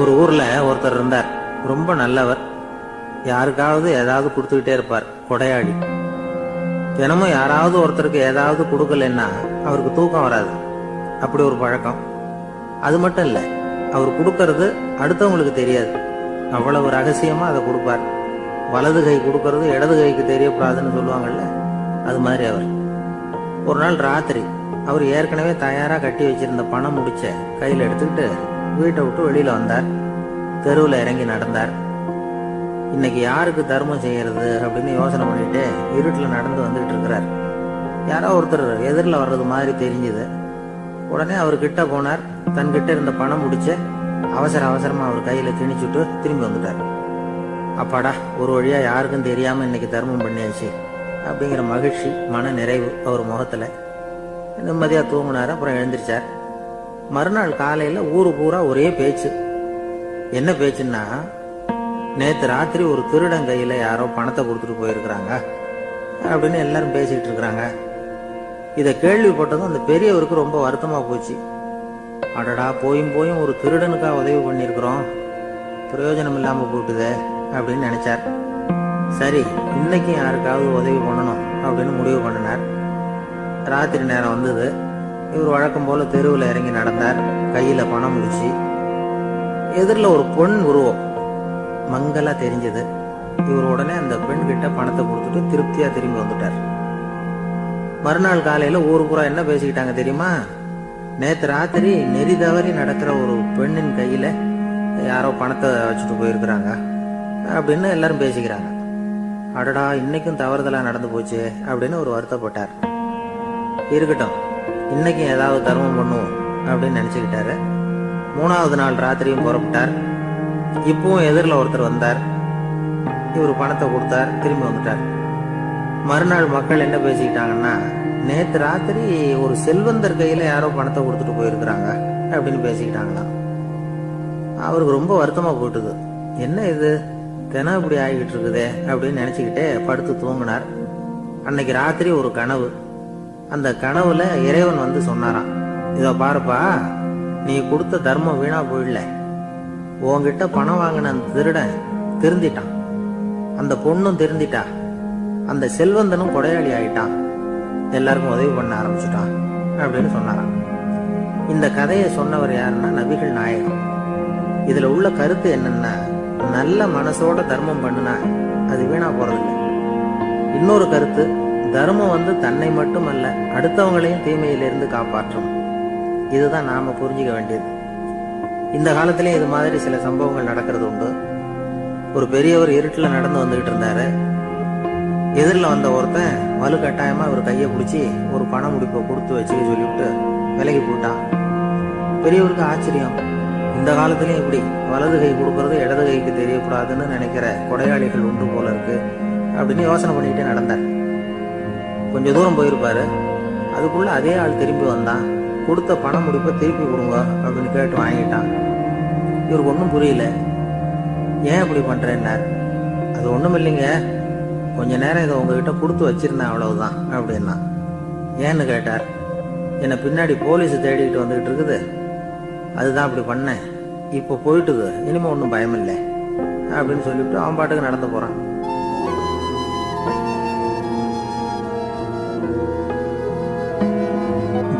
ஒரு ஊர்ல ஒருத்தர் இருந்தார், ரொம்ப நல்லவர். யாருக்காவது ஏதாவது கொடுத்துக்கிட்டே இருப்பார், கொடையாடி. தினமும் யாராவது ஒருத்தருக்கு ஏதாவது கொடுக்கலன்னா அவருக்கு தூக்கம் வராது, அப்படி ஒரு பழக்கம். அது மட்டும் இல்ல, அவர் கொடுக்கறது அடுத்தவங்களுக்கு தெரியாது, அவ்வளவு ரகசியமா அதை கொடுப்பார். வலது கை கொடுக்கறது இடது கைக்கு தெரியக்கூடாதுன்னு சொல்லுவாங்கல்ல, அது மாதிரி அவர். ஒரு நாள் ராத்திரி அவர் ஏற்கனவே தயாரா கட்டி வச்சிருந்த பணம் முடிச்ச கையில எடுத்துக்கிட்டு வீட்டை விட்டு வெளியில வந்தார். தெருவில் இறங்கி நடந்தார். இன்னைக்கு யாருக்கு தர்மம் செய்யறது அப்படின்னு யோசனை பண்ணிட்டு இருட்டில் நடந்து வந்துகிட்டு இருக்கிறார். யாரோ ஒருத்தர் எதிரில் வர்றது மாதிரி தெரிஞ்சுது. உடனே அவர் கிட்ட போனார். தன்கிட்ட இருந்த பணம் முடிச்ச அவசரமா அவர் கையில திணிச்சுட்டு திரும்பி வந்துட்டார். அப்பாடா, ஒரு வழியா யாருக்கும் தெரியாம இன்னைக்கு தர்மம் பண்ணியாச்சு அப்படிங்கிற மகிழ்ச்சி, மன நிறைவு அவர் முகத்துல. நிம்மதியா தூங்கினார். அப்புறம் எழுந்திரிச்சார். மறுநாள் காலையில ஊரு பூரா ஒரே பேச்சு. என்ன பேச்சுன்னா, நேத்து ராத்திரி ஒரு திருடன் கையில யாரோ பணத்தை கொடுத்துட்டு போயிருக்கிறாங்க அப்படின்னு எல்லாரும் பேசிட்டு இருக்கிறாங்க. இதை கேள்விப்பட்டதும் அந்த பெரியவருக்கு ரொம்ப வருத்தமா போச்சு. அடடா, போயும் ஒரு திருடனுக்கா உதவி பண்ணிருக்கிறோம், பிரயோஜனம் இல்லாம போட்டுதே அப்படின்னு நினைச்சார். சரி, இன்னைக்கு யாருக்காவது உதவி பண்ணணும் அப்படின்னு முடிவு பண்ணினார். ராத்திரி நேரம் வந்தது. இவர் வழக்கம் போல தெருவில் இறங்கி நடந்தார். கையில பணம் முடிச்சு. எதிரில் ஒரு பெண் உருவம் மங்கலா தெரிஞ்சது. இவர் உடனே அந்த பெண் கிட்ட பணத்தை கொடுத்துட்டு திருப்தியா திரும்பி வந்துட்டார். மறுநாள் காலையில ஊரு பூரா என்ன பேசிக்கிட்டாங்க தெரியுமா? நேத்து ராத்திரி நெறி தவறி நடக்கிற ஒரு பெண்ணின் கையில யாரோ பணத்தை வச்சுட்டு போயிருக்கிறாங்க அப்படின்னு எல்லாரும் பேசிக்கிறாங்க. அடடா, இன்னைக்கும் தவறுதலா நடந்து போச்சு அப்படின்னு ஒரு வருத்தப்பட்டார். இருக்கட்டும், இன்னைக்கும் ஏதாவது தர்மம் பண்ணுவோம் அப்படின்னு நினைச்சுக்கிட்டாரு. 3வது நாள் ராத்திரியும் புறப்பட்டார். இப்பவும் எதிரில் ஒருத்தர் வந்தார். இவர் பணத்தை கொடுத்தார், திரும்பி வந்துட்டார். மறுநாள் மக்கள் என்ன பேசிக்கிட்டாங்கன்னா, நேத்து ராத்திரி ஒரு செல்வந்தர் கையில யாரோ பணத்தை கொடுத்துட்டு போயிருக்கிறாங்க அப்படின்னு பேசிக்கிட்டாங்களாம். அவருக்கு ரொம்ப வருத்தமா போயிட்டுது. என்ன இது, தினம் இப்படி ஆகிட்டு இருக்குதே அப்படின்னு நினைச்சுக்கிட்டே படுத்து தூங்கினார். அன்னைக்கு ராத்திரி ஒரு கனவு. அந்த கனவுல இறைவன் வந்து சொன்னாராம், இதோ பாருப்பா, நீ கொடுத்த தர்மம் வீணா போயிடல. உன்கிட்ட பணம் வாங்கின அந்த திருடன் திருந்திட்டான், அந்த பொண்ணும் திருந்திட்டா, அந்த செல்வந்தனும் கொடையாளி ஆயிட்டான், எல்லாருக்கும் உதவி பண்ண ஆரம்பிச்சுட்டான் அப்படின்னு சொன்னாராம். இந்த கதையை சொன்னவர் யாருன்னா நபிகள் நாயகம். இதுல உள்ள கருத்து என்னன்னா, நல்ல மனசோட தர்மம் பண்ணுனா அது வீணா போறதில்லை. இன்னொரு கருத்து, தர்மம் வந்து தன்னை மட்டுமல்ல அடுத்தவங்களையும் தீமையிலிருந்து காப்பாற்றும். இதுதான் நாம புரிஞ்சுக்க வேண்டியது. இந்த காலத்திலே இது மாதிரி சில சம்பவங்கள் நடக்கிறது உண்டு. ஒரு பெரியவர் இருட்டில் நடந்து வந்துகிட்டு இருந்தாரு. எதிரில் வந்த ஒருத்தன் வலு கட்டாயமா ஒரு கையை பிடிச்சி ஒரு பண முடிப்பை கொடுத்து வச்சுக்க சொல்லிவிட்டு விலகி போட்டான். பெரியவருக்கு ஆச்சரியம். இந்த காலத்திலயும் இப்படி வலது கை கொடுக்கறது இடது கைக்கு தெரியக்கூடாதுன்னு நினைக்கிற கொடையாளிகள் உண்டு போல இருக்கு அப்படின்னு யோசனை பண்ணிக்கிட்டே நடந்தார். கொஞ்ச தூரம் போயிருப்பாரு. அதுக்குள்ள அதே ஆள் திரும்பி வந்தான். கொடுத்த பண முடிப்பை திருப்பி கொடுங்க அப்படின்னு கேட்டு வாங்கிட்டான். இவருக்கு ஒன்றும் புரியல. ஏன் இப்படி பண்றேன்னார். அது ஒண்ணும் இல்லைங்க, கொஞ்ச நேரம் இதை உங்ககிட்ட கொடுத்து வச்சிருந்தேன், அவ்வளவுதான் அப்படின்னா. ஏன்னு கேட்டார். என்னை பின்னாடி போலீஸ் தேடிக்கிட்டு வந்துகிட்டு இருக்குது, அதுதான் அப்படி பண்ணேன். இப்போ போயிட்டுது, இனிமே ஒன்றும் பயம் இல்லை அப்படின்னு சொல்லிவிட்டு அவன் பாட்டுக்கு நடந்து போறான்.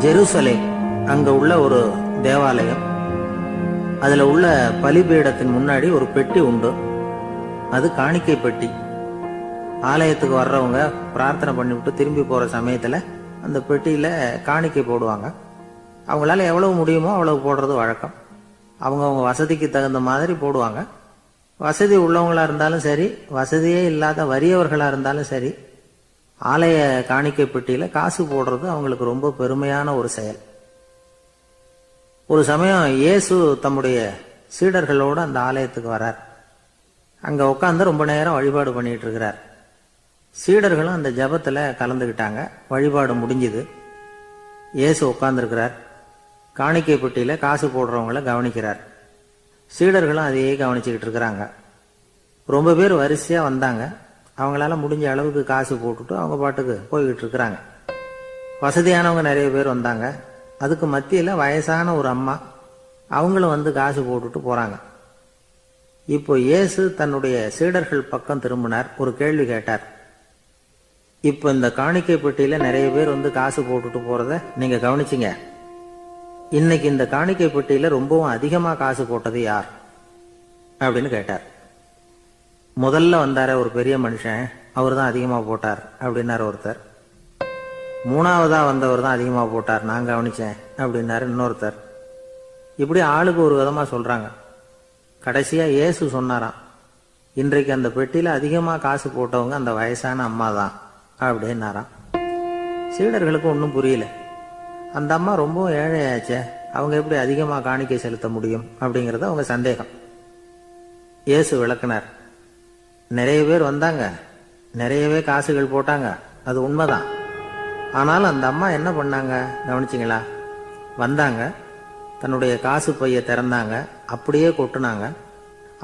ஜெருசலேம், அங்க உள்ள ஒரு தேவாலயம். அதுல உள்ள பலிபீடத்தின் முன்னாடி ஒரு பெட்டி உண்டு. அது காணிக்கை பெட்டி. ஆலயத்துக்கு வர்றவங்க பிரார்த்தனை பண்ணிவிட்டு திரும்பி போற சமயத்துல அந்த பெட்டியில காணிக்கை போடுவாங்க. அவங்களால எவ்வளவு முடியுமோ அவ்வளவு போடுறது வழக்கம். அவங்க வசதிக்கு தகுந்த மாதிரி போடுவாங்க. வசதி உள்ளவங்களா இருந்தாலும் சரி, வசதியே இல்லாத வறியவர்களா இருந்தாலும் சரி, ஆலய காணிக்கை பெட்டியில காசு போடுறது அவங்களுக்கு ரொம்ப பெருமையான ஒரு செயல். ஒரு சமயம் இயேசு தம்முடைய சீடர்களோடு அந்த ஆலயத்துக்கு வரார். அங்க உட்காந்து ரொம்ப நேரம் வழிபாடு பண்ணிட்டு இருக்கிறார். சீடர்களும் அந்த ஜபத்துல கலந்துக்கிட்டாங்க. வழிபாடு முடிஞ்சுது. இயேசு உட்கார்ந்துருக்கிறார். காணிக்கை பெட்டியில காசு போடுறவங்கள கவனிக்கிறார். சீடர்களும் அதையே கவனிச்சுக்கிட்டு இருக்கிறாங்க. ரொம்ப பேர் வரிசையா வந்தாங்க. அவங்களால முடிஞ்ச அளவுக்கு காசு போட்டுட்டு அவங்க பாட்டுக்கு போய்கிட்டு இருக்கிறாங்க. வசதியானவங்க நிறைய பேர் வந்தாங்க. அதுக்கு மத்தியில வயசான ஒரு அம்மா, அவங்களும் வந்து காசு போட்டுட்டு போறாங்க. இப்போ இயேசு தன்னுடைய சீடர்கள் பக்கம் திரும்பினார். ஒரு கேள்வி கேட்டார். இப்போ இந்த காணிக்கை பெட்டியில நிறைய பேர் வந்து காசு போட்டுட்டு போறத நீங்க கவனிச்சிங்க. இன்னைக்கு இந்த காணிக்கை பெட்டியில ரொம்பவும் அதிகமா காசு போட்டது யார் அப்படின்னு கேட்டார். முதல்ல வந்தார ஒரு பெரிய மனுஷன், அவர் தான் அதிகமா போட்டார் அப்படின்னாரு ஒருத்தர். மூணாவதா வந்தவர் தான் அதிகமா போட்டார், நான் கவனிச்சேன் அப்படின்னாரு இன்னொருத்தர். இப்படி ஆளுக்கு ஒரு விதமா சொல்றாங்க. கடைசியா இயேசு சொன்னாராம், இன்றைக்கு அந்த பெட்டியில அதிகமா காசு போட்டவங்க அந்த வயசான அம்மா தான் அப்படின்னாராம். சீடர்களுக்கு ஒன்றும் புரியல. அந்த அம்மா ரொம்ப ஏழையாச்சே, அவங்க எப்படி அதிகமா காணிக்கை செலுத்த முடியும் அப்படிங்கறது அவங்க சந்தேகம். இயேசு விளக்குனார். நிறைய பேர் வந்தாங்க, நிறையவே காசுகள் போட்டாங்க, அது உண்மைதான். ஆனாலும் அந்த அம்மா என்ன பண்ணாங்க கவனிச்சிங்களா? வந்தாங்க, தன்னுடைய காசு பைய திறந்தாங்க, அப்படியே கொட்டுனாங்க.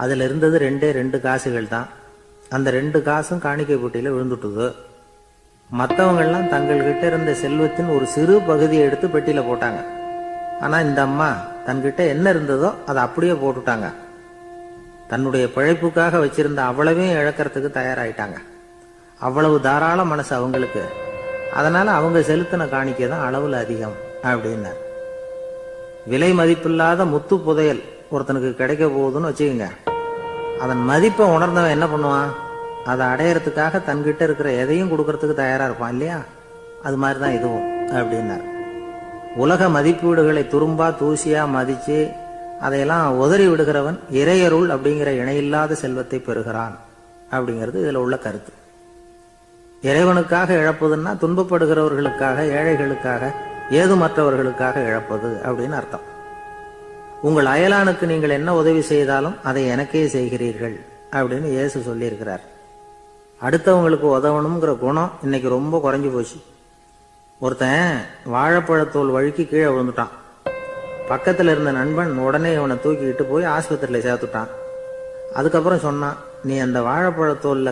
அதுல இருந்தது ரெண்டு காசுகள் தான். அந்த 2 காசும் காணிக்கை பெட்டியில விழுந்துட்டுது. மற்றவங்கெல்லாம் தங்கள்கிட்ட இருந்த செல்வத்தின் ஒரு சிறு பகுதியை எடுத்து பெட்டியில போட்டாங்க. ஆனா இந்த அம்மா தன்கிட்ட என்ன இருந்ததோ அதை அப்படியே போட்டுட்டாங்க. தன்னுடைய பிழைப்புக்காக வச்சிருந்த அவ்வளவையும் இழக்கிறதுக்கு தயாராயிட்டாங்க. அவ்வளவு தாராள மனசு அவங்களுக்கு. அதனால அவங்க செலுத்தின காணிக்கை தான் அளவுல அதிகம் அப்படின்னார். விலை மதிப்பில்லாத முத்து புதையல் ஒருத்தனுக்கு கிடைக்க போகுதுன்னு வச்சுக்கோங்க. அதன் மதிப்பை உணர்ந்தவன் என்ன பண்ணுவான்? அதை அடையறதுக்காக தன்கிட்ட இருக்கிற எதையும் கொடுக்கறதுக்கு தயாரா இருப்பான் இல்லையா? அது மாதிரிதான் இதுவும் அப்படின்னார். உலக மதிப்பீடுகளை துரும்பா தூசியா மதிச்சு அதையெல்லாம் உதறி விடுகிறவன் இறையருள் அப்படிங்கிற இணையில்லாத செல்வத்தை பெறுகிறான் அப்படிங்கிறது இதுல உள்ள கருத்து. இறைவனுக்காக இழப்பதுன்னா துன்பப்படுகிறவர்களுக்காக, ஏழைகளுக்காக, ஏதுமற்றவர்களுக்காக இழப்பது அப்படின்னு அர்த்தம். உங்கள் அயலானுக்கு நீங்கள் என்ன உதவி செய்தாலும் அதை எனக்கே செய்கிறீர்கள் அப்படின்னு இயேசு சொல்லியிருக்கிறார். அடுத்தவங்களுக்கு உதவணுங்கிற குணம் இன்னைக்கு ரொம்ப குறைஞ்சு போச்சு. ஒருத்தன் வாழைப்பழத்தோல் வழுக்கி கீழே விழுந்துட்டான். பக்கத்துல இருந்த நண்பன் உடனே இவனை தூக்கிக்கிட்டு போய் ஆஸ்பத்திரியில சேர்த்துட்டான். அதுக்கப்புறம் சொன்னான், நீ அந்த வாழைப்பழத்தோல்ல